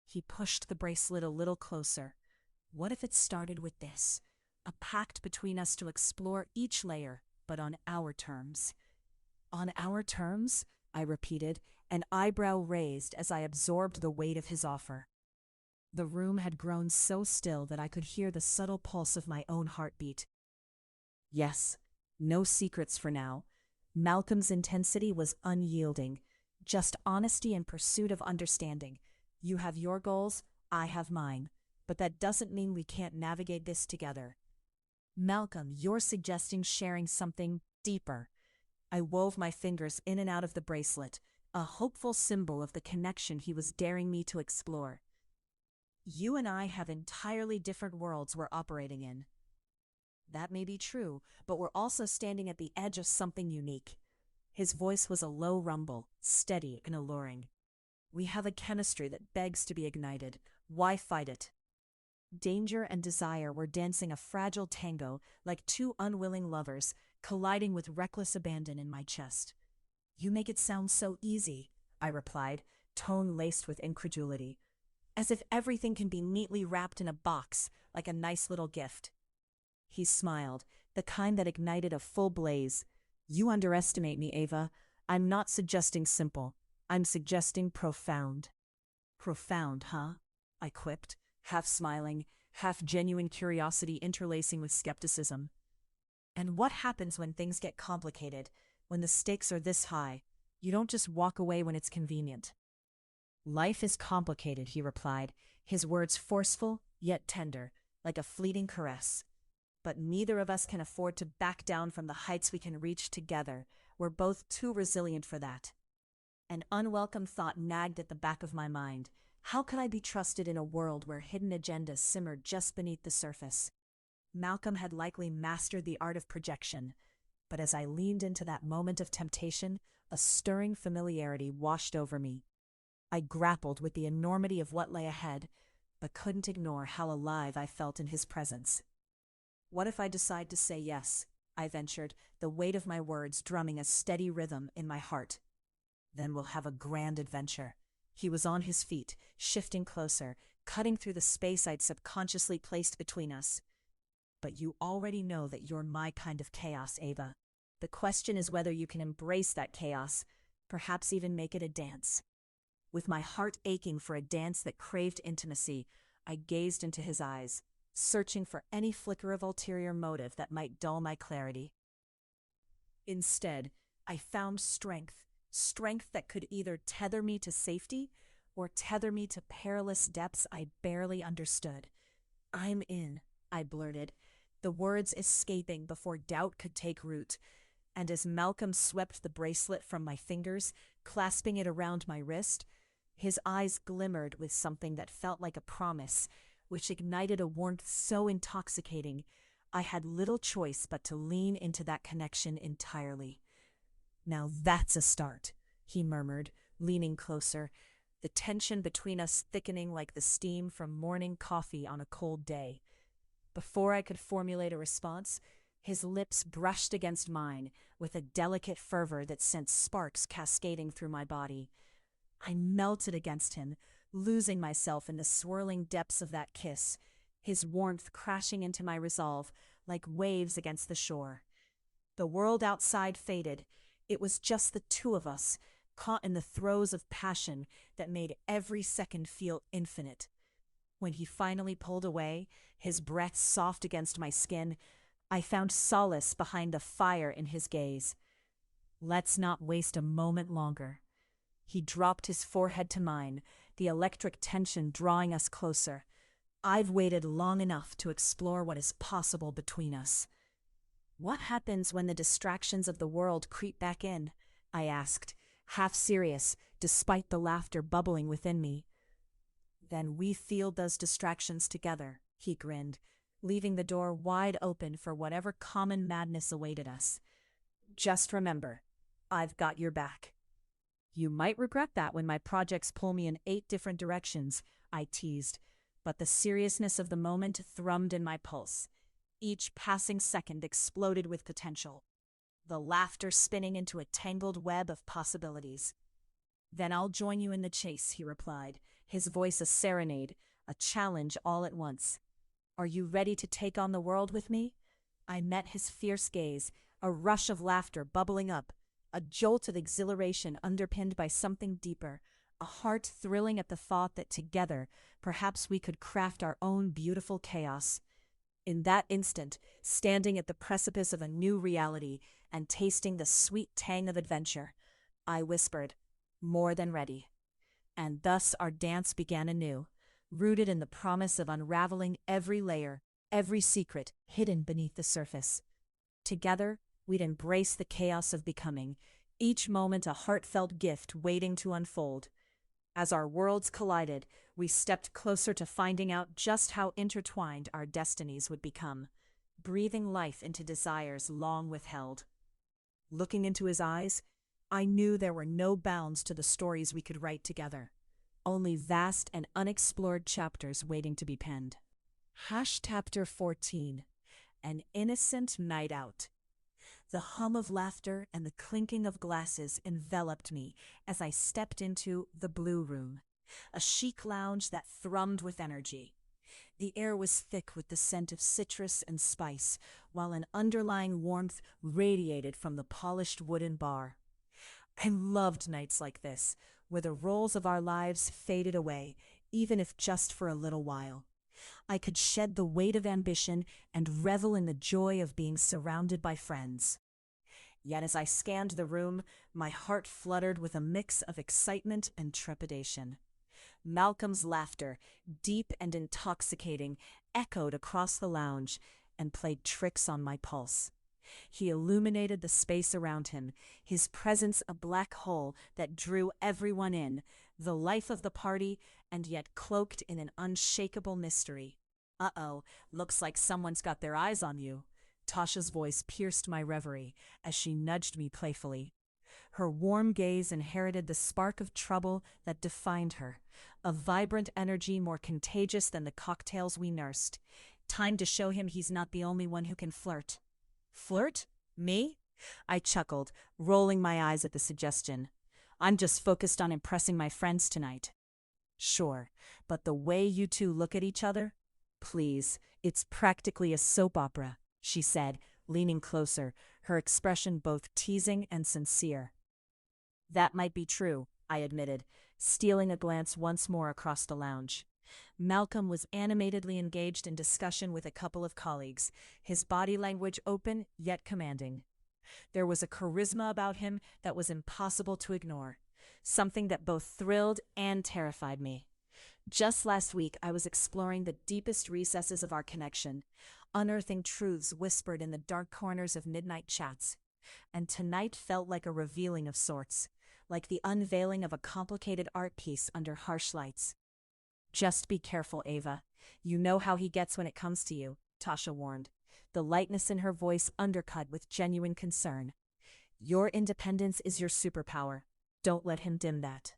He pushed the bracelet a little closer. "What if it started with this? A pact between us to explore each layer, but on our terms." "On our terms?" I repeated, an eyebrow raised as I absorbed the weight of his offer. The room had grown so still that I could hear the subtle pulse of my own heartbeat. Yes, no secrets for now. Malcolm's intensity was unyielding, just honesty and pursuit of understanding. You have your goals, I have mine, but that doesn't mean we can't navigate this together. "Malcolm, you're suggesting sharing something deeper." I wove my fingers in and out of the bracelet, a hopeful symbol of the connection he was daring me to explore. "You and I have entirely different worlds we're operating in." "That may be true, but we're also standing at the edge of something unique." His voice was a low rumble, steady and alluring. "We have a chemistry that begs to be ignited. Why fight it?" Danger and desire were dancing a fragile tango like two unwilling lovers, colliding with reckless abandon in my chest. "You make it sound so easy," I replied, tone laced with incredulity. "As if everything can be neatly wrapped in a box, like a nice little gift." He smiled, the kind that ignited a full blaze. "You underestimate me, Ava. I'm not suggesting simple. I'm suggesting profound." "Profound, huh?" I quipped, half smiling, half genuine curiosity interlacing with skepticism. "And what happens when things get complicated, when the stakes are this high? You don't just walk away when it's convenient." "Life is complicated," he replied, his words forceful yet tender, like a fleeting caress. "But neither of us can afford to back down from the heights we can reach together. We're both too resilient for that." An unwelcome thought nagged at the back of my mind. How could I be trusted in a world where hidden agendas simmered just beneath the surface? Malcolm had likely mastered the art of projection, but as I leaned into that moment of temptation, a stirring familiarity washed over me. I grappled with the enormity of what lay ahead, but couldn't ignore how alive I felt in his presence. What if I decide to say yes? I ventured, the weight of my words drumming a steady rhythm in my heart. Then we'll have a grand adventure. He was on his feet, shifting closer, cutting through the space I'd subconsciously placed between us. But you already know that you're my kind of chaos, Ava. The question is whether you can embrace that chaos, perhaps even make it a dance. With my heart aching for a dance that craved intimacy, I gazed into his eyes, searching for any flicker of ulterior motive that might dull my clarity. Instead, I found strength that could either tether me to safety or tether me to perilous depths I barely understood. "I'm in," I blurted, the words escaping before doubt could take root. And as Malcolm swept the bracelet from my fingers, clasping it around my wrist, his eyes glimmered with something that felt like a promise, which ignited a warmth so intoxicating, I had little choice but to lean into that connection entirely. "Now that's a start," he murmured, leaning closer, the tension between us thickening like the steam from morning coffee on a cold day. Before I could formulate a response, his lips brushed against mine with a delicate fervor that sent sparks cascading through my body. I melted against him, losing myself in the swirling depths of that kiss, his warmth crashing into my resolve like waves against the shore. The world outside faded. It was just the two of us, caught in the throes of passion that made every second feel infinite. When he finally pulled away, his breath soft against my skin, I found solace behind the fire in his gaze. "Let's not waste a moment longer." He dropped his forehead to mine, the electric tension drawing us closer. "I've waited long enough to explore what is possible between us." "What happens when the distractions of the world creep back in?" I asked, half serious, despite the laughter bubbling within me. "Then we field those distractions together," he grinned, leaving the door wide open for whatever common madness awaited us. "Just remember, I've got your back." "You might regret that when my projects pull me in 8 different directions," I teased, but the seriousness of the moment thrummed in my pulse. Each passing second exploded with potential, the laughter spinning into a tangled web of possibilities. "Then I'll join you in the chase," he replied, his voice a serenade, a challenge all at once. "Are you ready to take on the world with me?" I met his fierce gaze, a rush of laughter bubbling up, a jolt of exhilaration underpinned by something deeper, a heart thrilling at the thought that together, perhaps we could craft our own beautiful chaos. In that instant, standing at the precipice of a new reality and tasting the sweet tang of adventure, I whispered, "More than ready." And thus our dance began anew, rooted in the promise of unraveling every layer, every secret hidden beneath the surface. Together, we'd embrace the chaos of becoming, each moment a heartfelt gift waiting to unfold. As our worlds collided, we stepped closer to finding out just how intertwined our destinies would become, breathing life into desires long withheld. Looking into his eyes, I knew there were no bounds to the stories we could write together, only vast and unexplored chapters waiting to be penned. Chapter 14. An innocent night out. The hum of laughter and the clinking of glasses enveloped me as I stepped into the Blue Room, a chic lounge that thrummed with energy. The air was thick with the scent of citrus and spice, while an underlying warmth radiated from the polished wooden bar. I loved nights like this, where the roles of our lives faded away, even if just for a little while. I could shed the weight of ambition and revel in the joy of being surrounded by friends. Yet as I scanned the room, my heart fluttered with a mix of excitement and trepidation. Malcolm's laughter, deep and intoxicating, echoed across the lounge and played tricks on my pulse. He illuminated the space around him, his presence a black hole that drew everyone in, the life of the party and yet cloaked in an unshakable mystery. "Uh-oh, looks like someone's got their eyes on you." Tasha's voice pierced my reverie as she nudged me playfully. Her warm gaze inherited the spark of trouble that defined her, a vibrant energy more contagious than the cocktails we nursed. Time to show him he's not the only one who can flirt. Flirt? Me? I chuckled, rolling my eyes at the suggestion. "I'm just focused on impressing my friends tonight." "Sure, but the way you two look at each other? Please, it's practically a soap opera," she said, leaning closer, her expression both teasing and sincere. "That might be true," I admitted, stealing a glance once more across the lounge. Malcolm was animatedly engaged in discussion with a couple of colleagues, his body language open yet commanding. There was a charisma about him that was impossible to ignore, something that both thrilled and terrified me. Just last week, I was exploring the deepest recesses of our connection, unearthing truths whispered in the dark corners of midnight chats. And tonight felt like a revealing of sorts, like the unveiling of a complicated art piece under harsh lights. "Just be careful, Ava. You know how he gets when it comes to you," Tasha warned, the lightness in her voice undercut with genuine concern. "Your independence is your superpower. Don't let him dim that."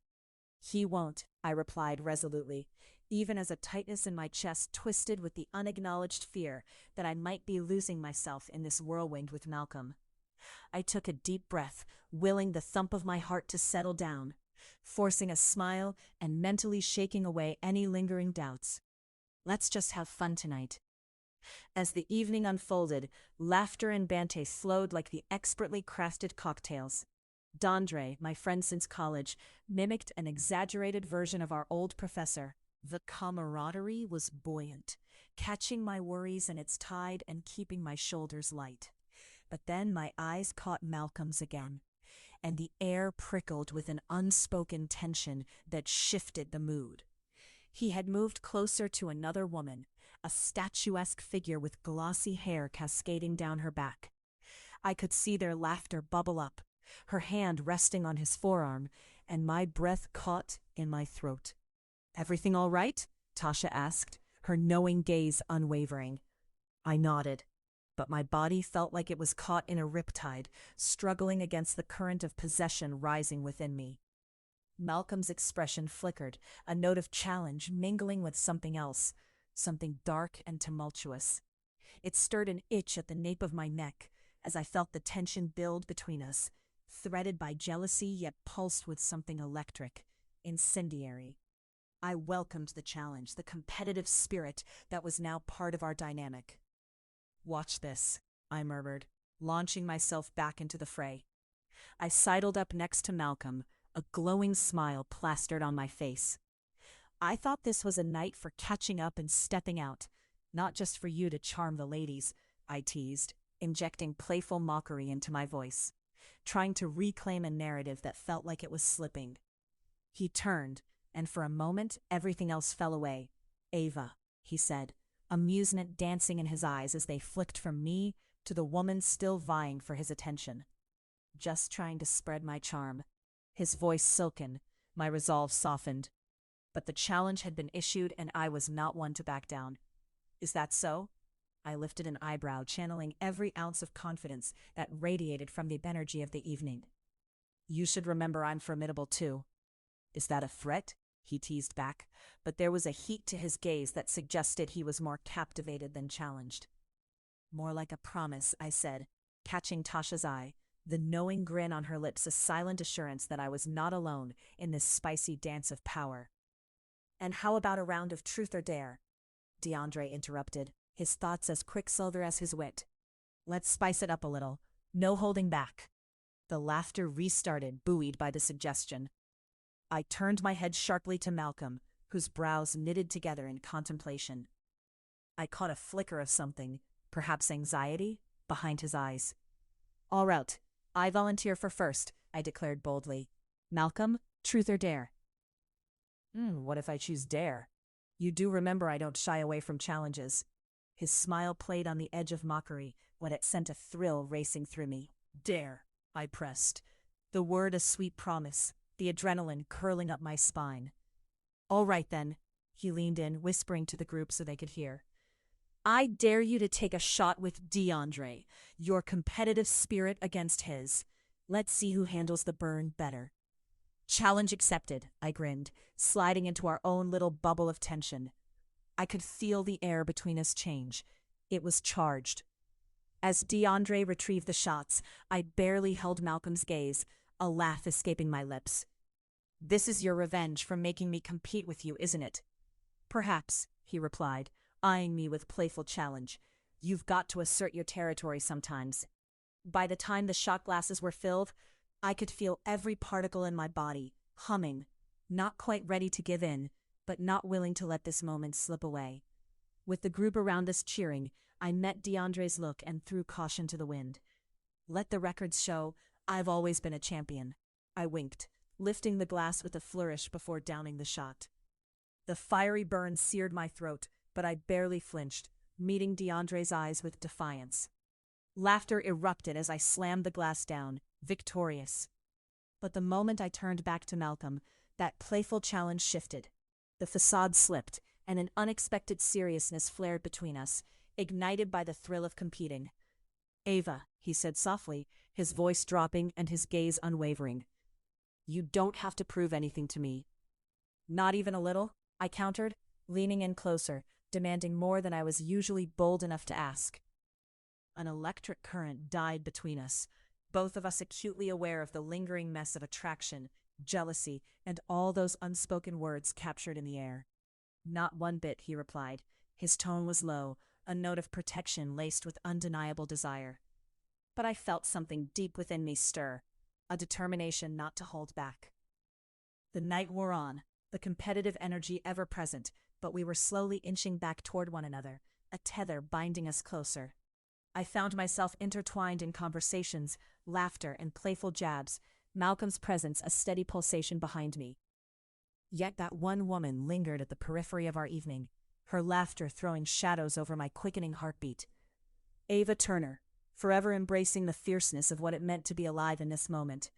"He won't," I replied resolutely, even as a tightness in my chest twisted with the unacknowledged fear that I might be losing myself in this whirlwind with Malcolm. I took a deep breath, willing the thump of my heart to settle down, forcing a smile and mentally shaking away any lingering doubts. "Let's just have fun tonight." As the evening unfolded, laughter and banter flowed like the expertly crafted cocktails. Dondre, my friend since college, mimicked an exaggerated version of our old professor. The camaraderie was buoyant, catching my worries in its tide and keeping my shoulders light. But then my eyes caught Malcolm's again, and the air prickled with an unspoken tension that shifted the mood. He had moved closer to another woman, a statuesque figure with glossy hair cascading down her back. I could see their laughter bubble up, her hand resting on his forearm, and my breath caught in my throat. "Everything all right?" Tasha asked, her knowing gaze unwavering. I nodded, but my body felt like it was caught in a riptide, struggling against the current of possession rising within me. Malcolm's expression flickered, a note of challenge mingling with something else, something dark and tumultuous. It stirred an itch at the nape of my neck as I felt the tension build between us, threaded by jealousy yet pulsed with something electric, incendiary. I welcomed the challenge, the competitive spirit that was now part of our dynamic. "Watch this," I murmured, launching myself back into the fray. I sidled up next to Malcolm, a glowing smile plastered on my face. "I thought this was a night for catching up and stepping out, not just for you to charm the ladies," I teased, injecting playful mockery into my voice, trying to reclaim a narrative that felt like it was slipping. He turned, and for a moment everything else fell away. "Ava," he said, amusement dancing in his eyes as they flicked from me to the woman still vying for his attention. "Just trying to spread my charm." His voice silken, my resolve softened. But the challenge had been issued and I was not one to back down. "Is that so?" I lifted an eyebrow, channeling every ounce of confidence that radiated from the energy of the evening. "You should remember I'm formidable too." "Is that a threat?" he teased back, but there was a heat to his gaze that suggested he was more captivated than challenged. "More like a promise," I said, catching Tasha's eye, the knowing grin on her lips a silent assurance that I was not alone in this spicy dance of power. "And how about a round of truth or dare?" DeAndre interrupted, his thoughts as quicksilver as his wit. "Let's spice it up a little. No holding back." The laughter restarted, buoyed by the suggestion. I turned my head sharply to Malcolm, whose brows knitted together in contemplation. I caught a flicker of something, perhaps anxiety, behind his eyes. "All right, I volunteer for first," I declared boldly. "Malcolm, truth or dare?" What if I choose dare? You do remember I don't shy away from challenges." His smile played on the edge of mockery when it sent a thrill racing through me. "Dare," I pressed, the word a sweet promise, the adrenaline curling up my spine. All right then, he leaned in, whispering to the group so they could hear. I dare you to take a shot with DeAndre, your competitive spirit against his. Let's see who handles the burn better. Challenge accepted, I grinned, sliding into our own little bubble of tension. I could feel the air between us change. It was charged. As DeAndre retrieved the shots, I barely held Malcolm's gaze, a laugh escaping my lips. This is your revenge for making me compete with you, isn't it? Perhaps, he replied, eyeing me with playful challenge. You've got to assert your territory sometimes. By the time the shot glasses were filled, I could feel every particle in my body, humming, not quite ready to give in, but not willing to let this moment slip away. With the group around us cheering, I met DeAndre's look and threw caution to the wind. Let the records show, I've always been a champion. I winked, lifting the glass with a flourish before downing the shot. The fiery burn seared my throat, but I barely flinched, meeting DeAndre's eyes with defiance. Laughter erupted as I slammed the glass down, victorious. But the moment I turned back to Malcolm, that playful challenge shifted. The facade slipped, and an unexpected seriousness flared between us, ignited by the thrill of competing. Ava, he said softly, his voice dropping and his gaze unwavering. You don't have to prove anything to me. Not even a little, I countered, leaning in closer, demanding more than I was usually bold enough to ask. An electric current died between us, both of us acutely aware of the lingering mess of attraction, jealousy, and all those unspoken words captured in the air. Not one bit, he replied. His tone was low, a note of protection laced with undeniable desire. But I felt something deep within me stir, a determination not to hold back. The night wore on, the competitive energy ever present, but we were slowly inching back toward one another, a tether binding us closer. I found myself intertwined in conversations, laughter, and playful jabs, Malcolm's presence a steady pulsation behind me. Yet that one woman lingered at the periphery of our evening, her laughter throwing shadows over my quickening heartbeat. Ava Turner, forever embracing the fierceness of what it meant to be alive in this moment,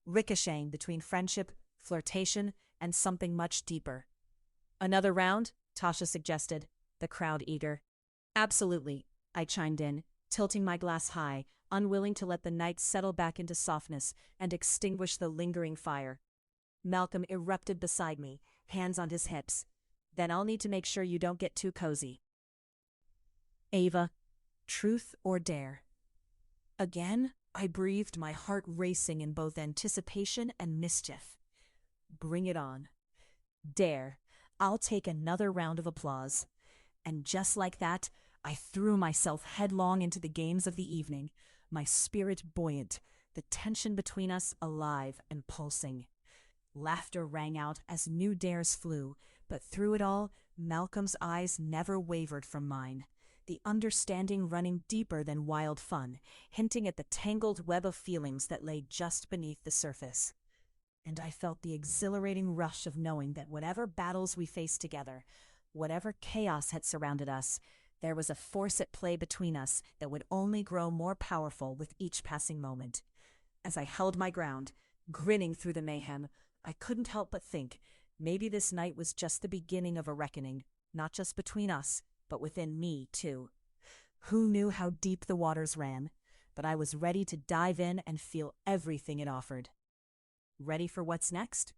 ricocheting between friendship, flirtation, and something much deeper. Another round? Tasha suggested, the crowd eager. Absolutely, I chimed in, tilting my glass high, unwilling to let the night settle back into softness and extinguish the lingering fire. Malcolm erupted beside me, hands on his hips. Then I'll need to make sure you don't get too cozy. Ava, truth or dare? Again, I breathed, my heart racing in both anticipation and mischief. Bring it on. Dare. I'll take another round of applause. And just like that, I threw myself headlong into the games of the evening, my spirit buoyant, the tension between us alive and pulsing. Laughter rang out as new dares flew, but through it all, Malcolm's eyes never wavered from mine, the understanding running deeper than wild fun, hinting at the tangled web of feelings that lay just beneath the surface. And I felt the exhilarating rush of knowing that whatever battles we faced together, whatever chaos had surrounded us, there was a force at play between us that would only grow more powerful with each passing moment. As I held my ground, grinning through the mayhem, I couldn't help but think, maybe this night was just the beginning of a reckoning, not just between us, but within me, too. Who knew how deep the waters ran? But I was ready to dive in and feel everything it offered. Ready for what's next?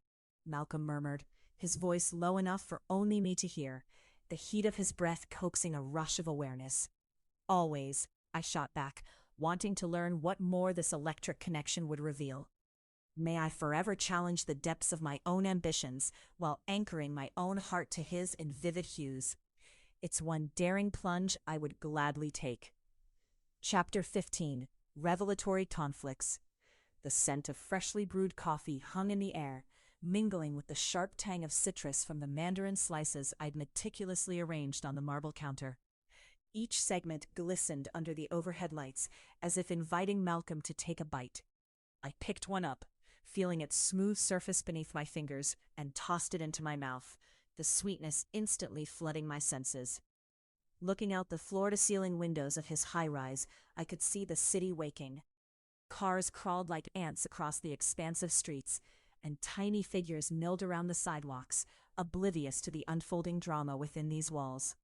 Malcolm murmured, his voice low enough for only me to hear, the heat of his breath coaxing a rush of awareness. Always, I shot back, wanting to learn what more this electric connection would reveal. May I forever challenge the depths of my own ambitions while anchoring my own heart to his in vivid hues. It's one daring plunge I would gladly take. Chapter 15. Revelatory Conflicts. The scent of freshly brewed coffee hung in the air, mingling with the sharp tang of citrus from the mandarin slices I'd meticulously arranged on the marble counter. Each segment glistened under the overhead lights, as if inviting Malcolm to take a bite. I picked one up, feeling its smooth surface beneath my fingers, and tossed it into my mouth, the sweetness instantly flooding my senses. Looking out the floor-to-ceiling windows of his high-rise, I could see the city waking. Cars crawled like ants across the expansive streets, and tiny figures milled around the sidewalks, oblivious to the unfolding drama within these walls.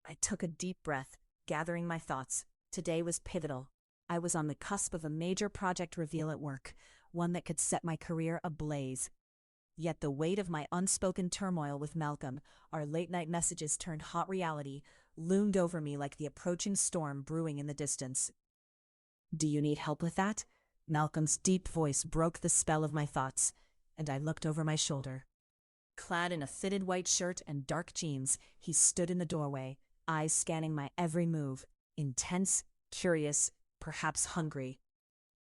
I took a deep breath, gathering my thoughts. Today was pivotal. I was on the cusp of a major project reveal at work, one that could set my career ablaze. Yet the weight of my unspoken turmoil with Malcolm, our late-night messages turned hot reality, loomed over me like the approaching storm brewing in the distance. "Do you need help with that?" Malcolm's deep voice broke the spell of my thoughts, and I looked over my shoulder. Clad in a fitted white shirt and dark jeans, he stood in the doorway, eyes scanning my every move, intense, curious, perhaps hungry.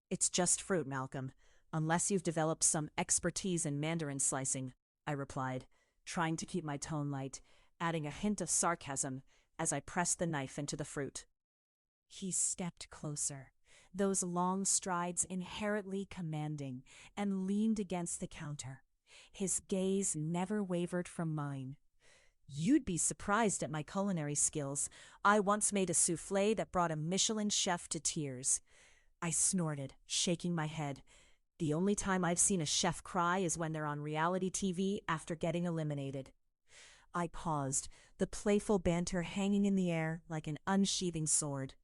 "It's just fruit, Malcolm, unless you've developed some expertise in mandarin slicing," I replied, trying to keep my tone light, adding a hint of sarcasm as I pressed the knife into the fruit. He stepped closer, those long strides inherently commanding, and leaned against the counter. His gaze never wavered from mine. "You'd be surprised at my culinary skills. I once made a soufflé that brought a Michelin chef to tears." I snorted, shaking my head. "The only time I've seen a chef cry is when they're on reality TV after getting eliminated." I paused, the playful banter hanging in the air like an unsheathing sword.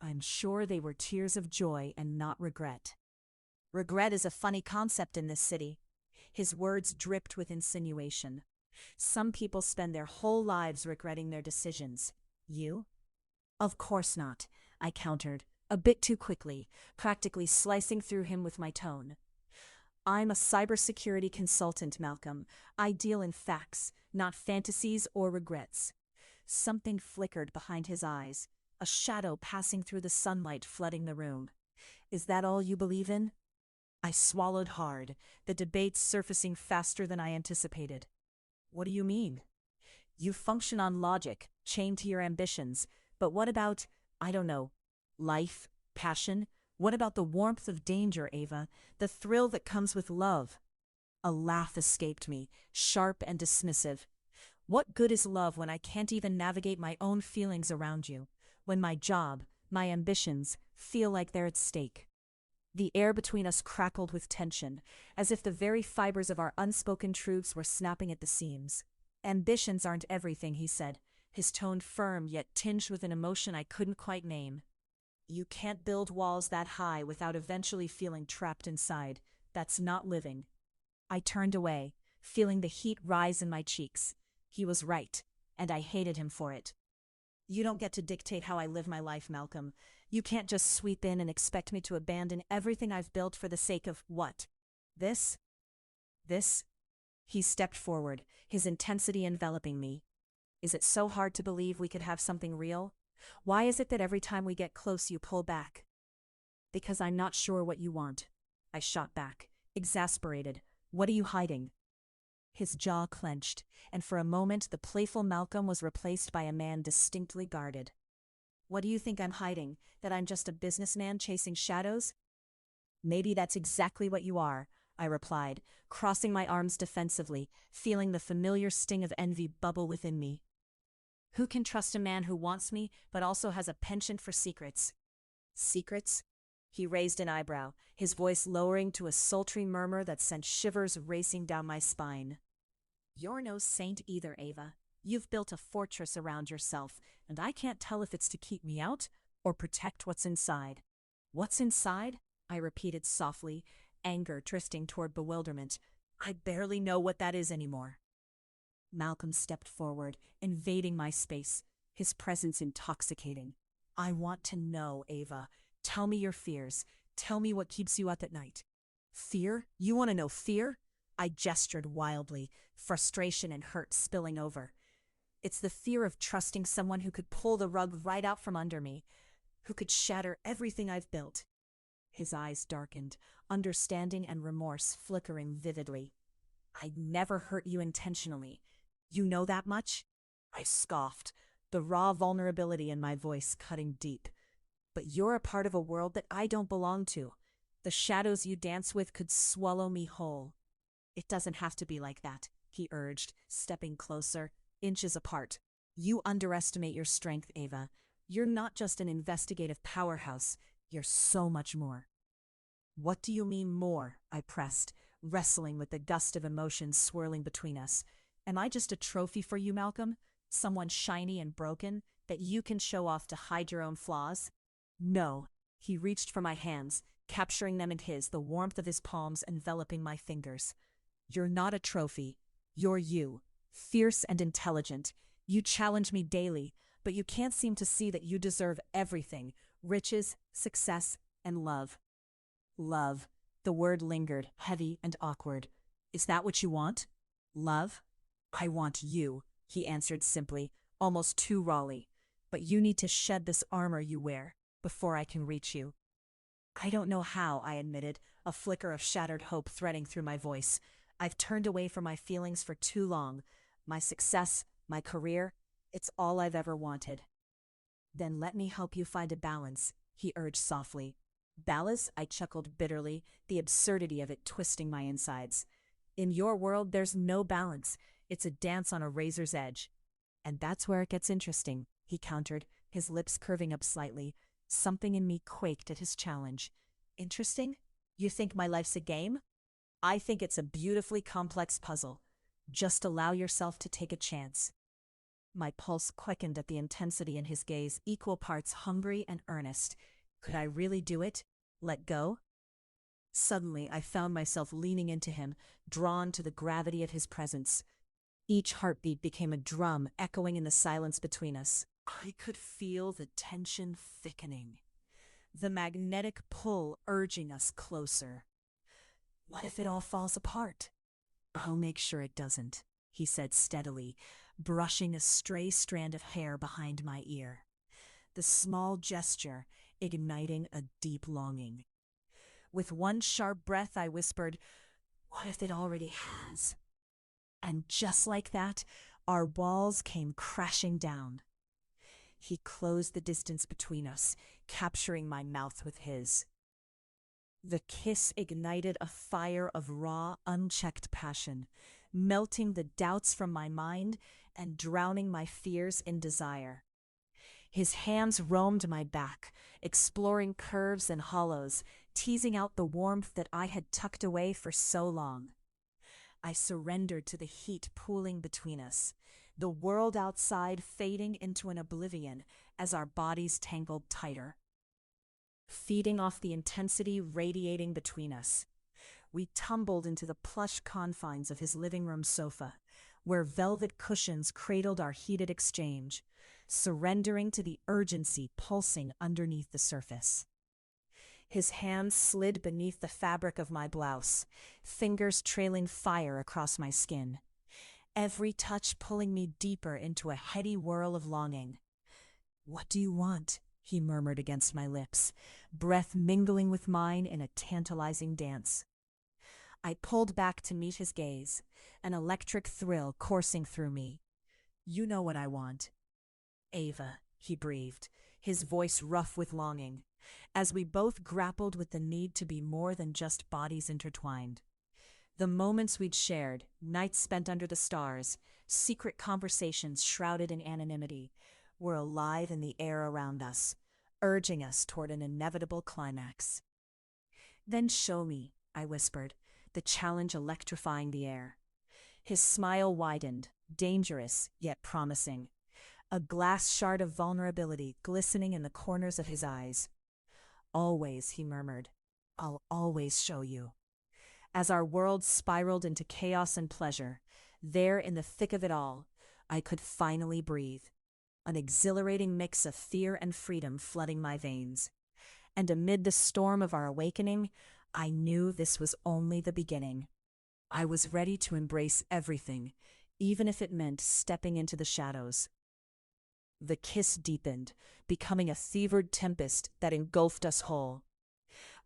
I'm sure they were tears of joy and not regret. "Regret is a funny concept in this city." His words dripped with insinuation. "Some people spend their whole lives regretting their decisions. You?" "Of course not," I countered, a bit too quickly, practically slicing through him with my tone. "I'm a cybersecurity consultant, Malcolm. I deal in facts, not fantasies or regrets." Something flickered behind his eyes, a shadow passing through the sunlight flooding the room. "Is that all you believe in?" I swallowed hard, the debate surfacing faster than I anticipated. "What do you mean?" "You function on logic, chained to your ambitions. But what about, I don't know, life, passion? What about the warmth of danger, Ava? The thrill that comes with love?" A laugh escaped me, sharp and dismissive. "What good is love when I can't even navigate my own feelings around you? When my job, my ambitions, feel like they're at stake?" The air between us crackled with tension, as if the very fibers of our unspoken truths were snapping at the seams. "Ambitions aren't everything," he said, his tone firm yet tinged with an emotion I couldn't quite name. "You can't build walls that high without eventually feeling trapped inside. That's not living." I turned away, feeling the heat rise in my cheeks. He was right, and I hated him for it. "You don't get to dictate how I live my life, Malcolm. You can't just sweep in and expect me to abandon everything I've built for the sake of what? This? This?" He stepped forward, his intensity enveloping me. "Is it so hard to believe we could have something real? Why is it that every time we get close you pull back?" "Because I'm not sure what you want," I shot back, exasperated. "What are you hiding?" His jaw clenched, and for a moment the playful Malcolm was replaced by a man distinctly guarded. "What do you think I'm hiding? That I'm just a businessman chasing shadows?" "Maybe that's exactly what you are," I replied, crossing my arms defensively, feeling the familiar sting of envy bubble within me. "Who can trust a man who wants me but also has a penchant for secrets?" "Secrets?" He raised an eyebrow, his voice lowering to a sultry murmur that sent shivers racing down my spine. "You're no saint either, Ava. You've built a fortress around yourself, and I can't tell if it's to keep me out or protect what's inside." "What's inside?" I repeated softly, anger drifting toward bewilderment. "I barely know what that is anymore." Malcolm stepped forward, invading my space, his presence intoxicating. "I want to know, Ava. Tell me your fears. Tell me what keeps you up at night." "Fear? You want to know fear?" I gestured wildly, frustration and hurt spilling over. "It's the fear of trusting someone who could pull the rug right out from under me, who could shatter everything I've built." His eyes darkened, understanding and remorse flickering vividly. "I'd never hurt you intentionally. You know that much?" I scoffed, the raw vulnerability in my voice cutting deep. "But you're a part of a world that I don't belong to. The shadows you dance with could swallow me whole." "It doesn't have to be like that," he urged, stepping closer, inches apart. "You underestimate your strength, Ava. You're not just an investigative powerhouse. You're so much more." "What do you mean more?" I pressed, wrestling with the gust of emotion swirling between us. Am I just a trophy for you, Malcolm? Someone shiny and broken that you can show off to hide your own flaws? No. He reached for my hands, capturing them in his, the warmth of his palms enveloping my fingers. You're not a trophy. You're you. Fierce and intelligent. You challenge me daily, but you can't seem to see that you deserve everything: riches, success, and love. Love. The word lingered, heavy and awkward. Is that what you want? Love? I want you, he answered simply, almost too rawly. But you need to shed this armor you wear before I can reach you. I don't know how, I admitted, a flicker of shattered hope threading through my voice. I've turned away from my feelings for too long. My success, my career, it's all I've ever wanted. Then let me help you find a balance, he urged softly. Balance? I chuckled bitterly, the absurdity of it twisting my insides. In your world, there's no balance. It's a dance on a razor's edge. And that's where it gets interesting, he countered, his lips curving up slightly. Something in me quaked at his challenge. Interesting? You think my life's a game? I think it's a beautifully complex puzzle. Just allow yourself to take a chance. My pulse quickened at the intensity in his gaze, equal parts hungry and earnest. Could I really do it? Let go? Suddenly, I found myself leaning into him, drawn to the gravity of his presence. Each heartbeat became a drum echoing in the silence between us. I could feel the tension thickening, the magnetic pull urging us closer. What if it all falls apart? I'll make sure it doesn't, he said steadily, brushing a stray strand of hair behind my ear. The small gesture igniting a deep longing. With one sharp breath, I whispered, what if it already has? And just like that, our walls came crashing down. He closed the distance between us, capturing my mouth with his. The kiss ignited a fire of raw, unchecked passion, melting the doubts from my mind and drowning my fears in desire. His hands roamed my back, exploring curves and hollows, teasing out the warmth that I had tucked away for so long. I surrendered to the heat pooling between us, the world outside fading into an oblivion as our bodies tangled tighter. Feeding off the intensity radiating between us, we tumbled into the plush confines of his living room sofa, where velvet cushions cradled our heated exchange, surrendering to the urgency pulsing underneath the surface. His hands slid beneath the fabric of my blouse, fingers trailing fire across my skin, every touch pulling me deeper into a heady whirl of longing. What do you want? He murmured against my lips, breath mingling with mine in a tantalizing dance. I pulled back to meet his gaze, an electric thrill coursing through me. You know what I want. Ava, he breathed, his voice rough with longing, as we both grappled with the need to be more than just bodies intertwined. The moments we'd shared, nights spent under the stars, secret conversations shrouded in anonymity, were alive in the air around us, urging us toward an inevitable climax. Then show me, I whispered, the challenge electrifying the air. His smile widened, dangerous yet promising, a glass shard of vulnerability glistening in the corners of his eyes. Always, he murmured, I'll always show you. As our world spiraled into chaos and pleasure, there in the thick of it all, I could finally breathe, an exhilarating mix of fear and freedom flooding my veins. And amid the storm of our awakening, I knew this was only the beginning. I was ready to embrace everything, even if it meant stepping into the shadows. The kiss deepened, becoming a fevered tempest that engulfed us whole.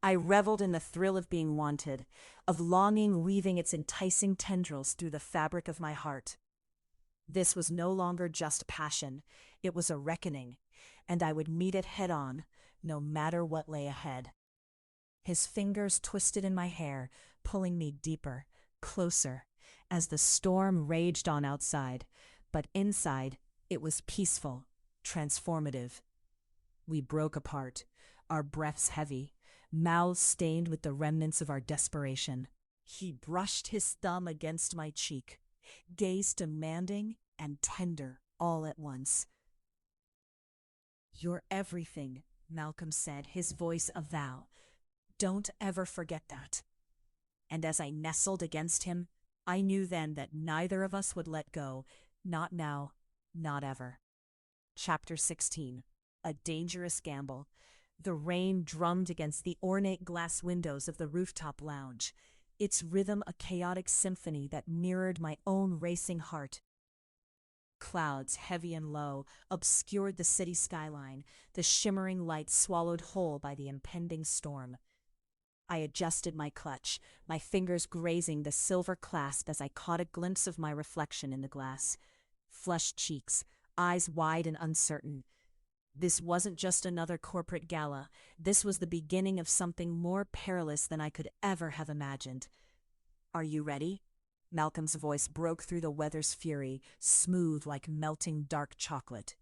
I reveled in the thrill of being wanted, of longing weaving its enticing tendrils through the fabric of my heart. This was no longer just passion, it was a reckoning, and I would meet it head-on, no matter what lay ahead. His fingers twisted in my hair, pulling me deeper, closer, as the storm raged on outside, but inside it was peaceful, transformative. We broke apart, our breaths heavy, mouths stained with the remnants of our desperation. He brushed his thumb against my cheek, gaze demanding and tender all at once. "You're everything," Malcolm said, his voice a vow. "Don't ever forget that." And as I nestled against him, I knew then that neither of us would let go, not now, not ever. Chapter 16. A Dangerous Gamble. The rain drummed against the ornate glass windows of the rooftop lounge, its rhythm a chaotic symphony that mirrored my own racing heart. Clouds, heavy and low, obscured the city skyline, the shimmering light swallowed whole by the impending storm. I adjusted my clutch, my fingers grazing the silver clasp as I caught a glimpse of my reflection in the glass. Flushed cheeks, eyes wide and uncertain. This wasn't just another corporate gala. This was the beginning of something more perilous than I could ever have imagined. "Are you ready?" Malcolm's voice broke through the weather's fury, smooth like melting dark chocolate.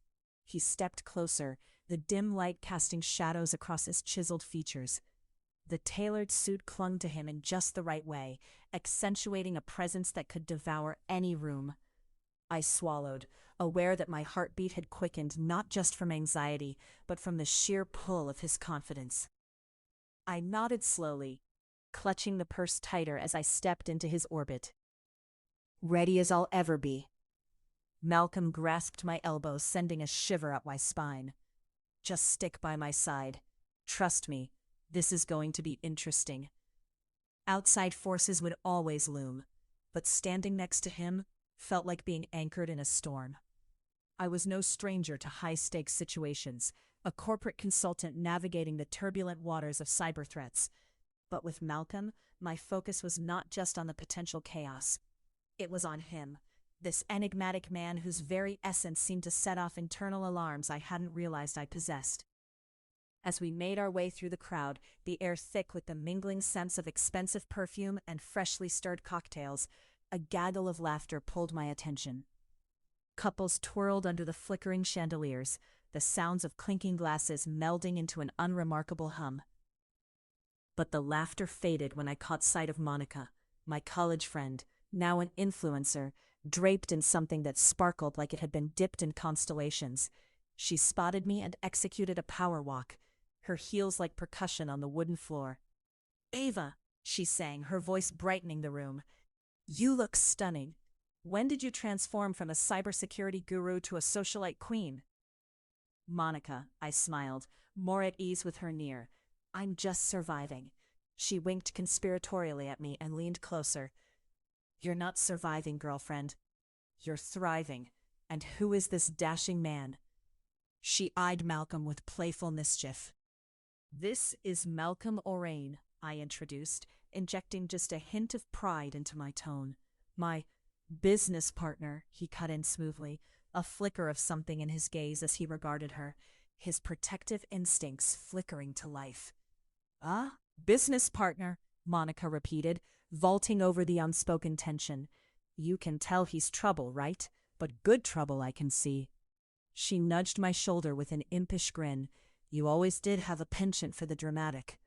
He stepped closer, the dim light casting shadows across his chiseled features. The tailored suit clung to him in just the right way, accentuating a presence that could devour any room. I swallowed, aware that my heartbeat had quickened not just from anxiety, but from the sheer pull of his confidence. I nodded slowly, clutching the purse tighter as I stepped into his orbit. "Ready as I'll ever be." Malcolm grasped my elbow, sending a shiver up my spine. "Just stick by my side. Trust me, this is going to be interesting." Outside forces would always loom, but standing next to him felt like being anchored in a storm. I was no stranger to high-stakes situations, a corporate consultant navigating the turbulent waters of cyber threats. But with Malcolm, my focus was not just on the potential chaos. It was on him, this enigmatic man whose very essence seemed to set off internal alarms I hadn't realized I possessed. As we made our way through the crowd, the air thick with the mingling scents of expensive perfume and freshly stirred cocktails, a gaggle of laughter pulled my attention. Couples twirled under the flickering chandeliers, the sounds of clinking glasses melding into an unremarkable hum. But the laughter faded when I caught sight of Monica, my college friend, now an influencer, draped in something that sparkled like it had been dipped in constellations. She spotted me and executed a power walk, her heels like percussion on the wooden floor. "Ava," she sang, her voice brightening the room. "You look stunning. When did you transform from a cybersecurity guru to a socialite queen?" "Monica," I smiled, more at ease with her near. "I'm just surviving." She winked conspiratorially at me and leaned closer. "You're not surviving, girlfriend. You're thriving. And who is this dashing man?" She eyed Malcolm with playful mischief. "This is Malcolm Orane," I introduced, injecting just a hint of pride into my tone. "My business partner," he cut in smoothly, a flicker of something in his gaze as he regarded her, his protective instincts flickering to life. "Ah, business partner," Monica repeated, vaulting over the unspoken tension. "You can tell he's trouble, right? But good trouble, I can see." She nudged my shoulder with an impish grin. "You always did have a penchant for the dramatic."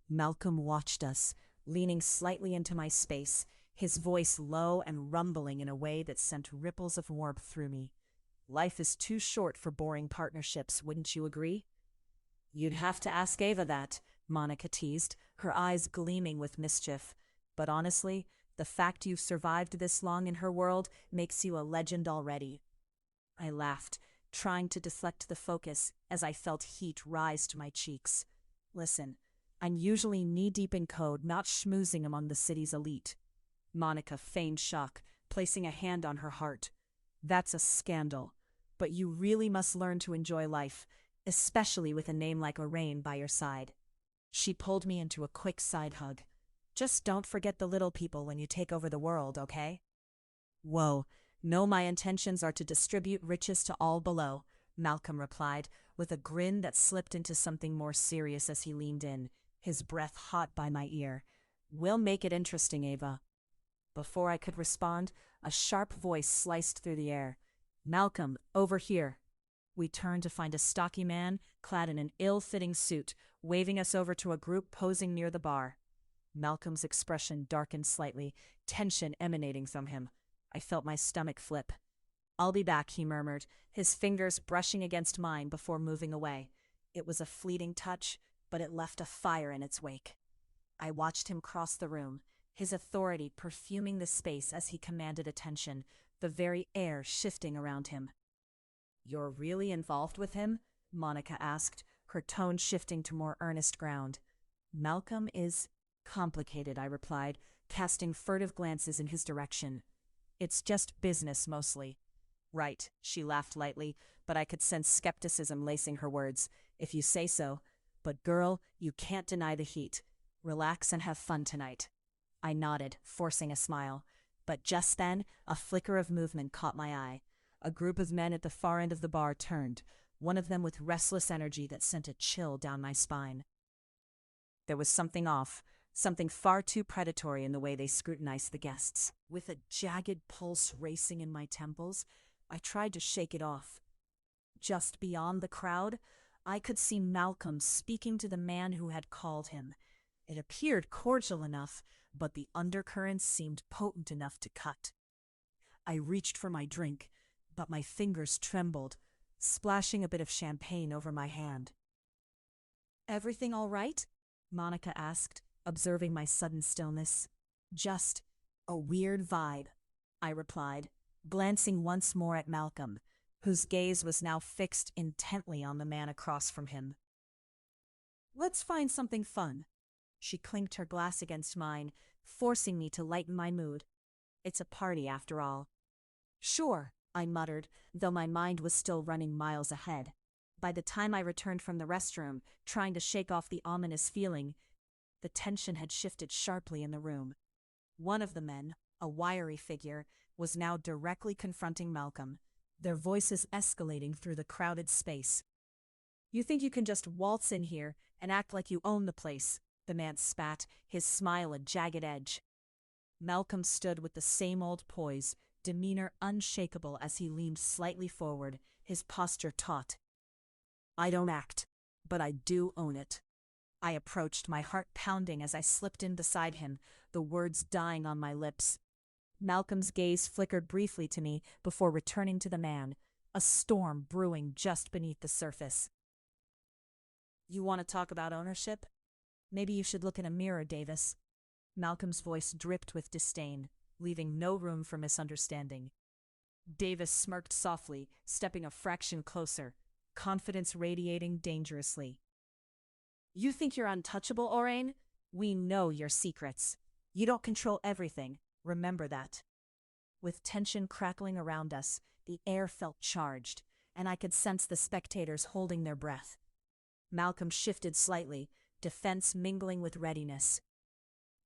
Malcolm watched us, leaning slightly into my space, his voice low and rumbling in a way that sent ripples of warmth through me. "Life is too short for boring partnerships, wouldn't you agree?" "You'd have to ask Ava that," Monica teased, her eyes gleaming with mischief. "But honestly, the fact you've survived this long in her world makes you a legend already." I laughed, trying to deflect the focus as I felt heat rise to my cheeks. "Listen, I'm usually knee-deep in code, not schmoozing among the city's elite." Monica feigned shock, placing a hand on her heart. "That's a scandal. But you really must learn to enjoy life, especially with a name like Orane by your side." She pulled me into a quick side hug. "Just don't forget the little people when you take over the world, okay?" "Whoa, no, my intentions are to distribute riches to all below," Malcolm replied, with a grin that slipped into something more serious as he leaned in, his breath hot by my ear. "We'll make it interesting, Ava." Before I could respond, a sharp voice sliced through the air. "Malcolm, over here." We turned to find a stocky man, clad in an ill-fitting suit, waving us over to a group posing near the bar. Malcolm's expression darkened slightly, tension emanating from him. I felt my stomach flip. "I'll be back," he murmured, his fingers brushing against mine before moving away. It was a fleeting touch, but it left a fire in its wake. I watched him cross the room, his authority perfuming the space as he commanded attention, the very air shifting around him. "You're really involved with him?" Monica asked, her tone shifting to more earnest ground. "Malcolm is complicated," I replied, casting furtive glances in his direction. "It's just business, mostly." "Right," she laughed lightly, but I could sense skepticism lacing her words. "If you say so. But girl, you can't deny the heat. Relax and have fun tonight." I nodded, forcing a smile. But just then, a flicker of movement caught my eye. A group of men at the far end of the bar turned, one of them with restless energy that sent a chill down my spine. There was something off, something far too predatory in the way they scrutinized the guests. With a jagged pulse racing in my temples, I tried to shake it off. Just beyond the crowd, I could see Malcolm speaking to the man who had called him. It appeared cordial enough, but the undercurrents seemed potent enough to cut. I reached for my drink, but my fingers trembled, splashing a bit of champagne over my hand. "Everything all right?" Monica asked, observing my sudden stillness. "Just a weird vibe," I replied, glancing once more at Malcolm, whose gaze was now fixed intently on the man across from him. "Let's find something fun." She clinked her glass against mine, forcing me to lighten my mood. "It's a party, after all." "Sure," I muttered, though my mind was still running miles ahead. By the time I returned from the restroom, trying to shake off the ominous feeling, the tension had shifted sharply in the room. One of the men, a wiry figure, was now directly confronting Malcolm, their voices escalating through the crowded space. "You think you can just waltz in here and act like you own the place?" the man spat, his smile a jagged edge. Malcolm stood with the same old poise, demeanor unshakable as he leaned slightly forward, his posture taut. "I don't act, but I do own it." I approached, my heart pounding as I slipped in beside him, the words dying on my lips. Malcolm's gaze flickered briefly to me before returning to the man, a storm brewing just beneath the surface. "You want to talk about ownership? Maybe you should look in a mirror, Davis." Malcolm's voice dripped with disdain, leaving no room for misunderstanding. Davis smirked softly, stepping a fraction closer, confidence radiating dangerously. "You think you're untouchable, Orane? We know your secrets. You don't control everything. Remember that." With tension crackling around us, the air felt charged, and I could sense the spectators holding their breath. Malcolm shifted slightly, defense mingling with readiness.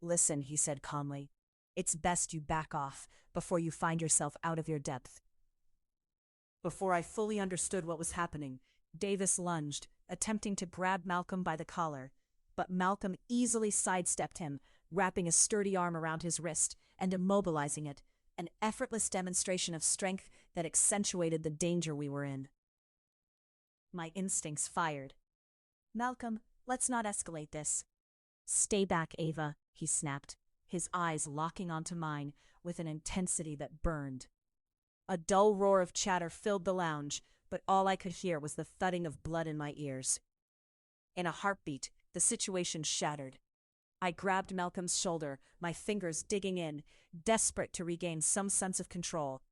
"Listen," he said calmly. "It's best you back off before you find yourself out of your depth." Before I fully understood what was happening, Davis lunged, attempting to grab Malcolm by the collar, but Malcolm easily sidestepped him, wrapping a sturdy arm around his wrist and immobilizing it, an effortless demonstration of strength that accentuated the danger we were in. My instincts fired. "Malcolm, let's not escalate this." "Stay back, Ava," he snapped, his eyes locking onto mine with an intensity that burned. A dull roar of chatter filled the lounge, but all I could hear was the thudding of blood in my ears. In a heartbeat, the situation shattered. I grabbed Malcolm's shoulder, my fingers digging in, desperate to regain some sense of control.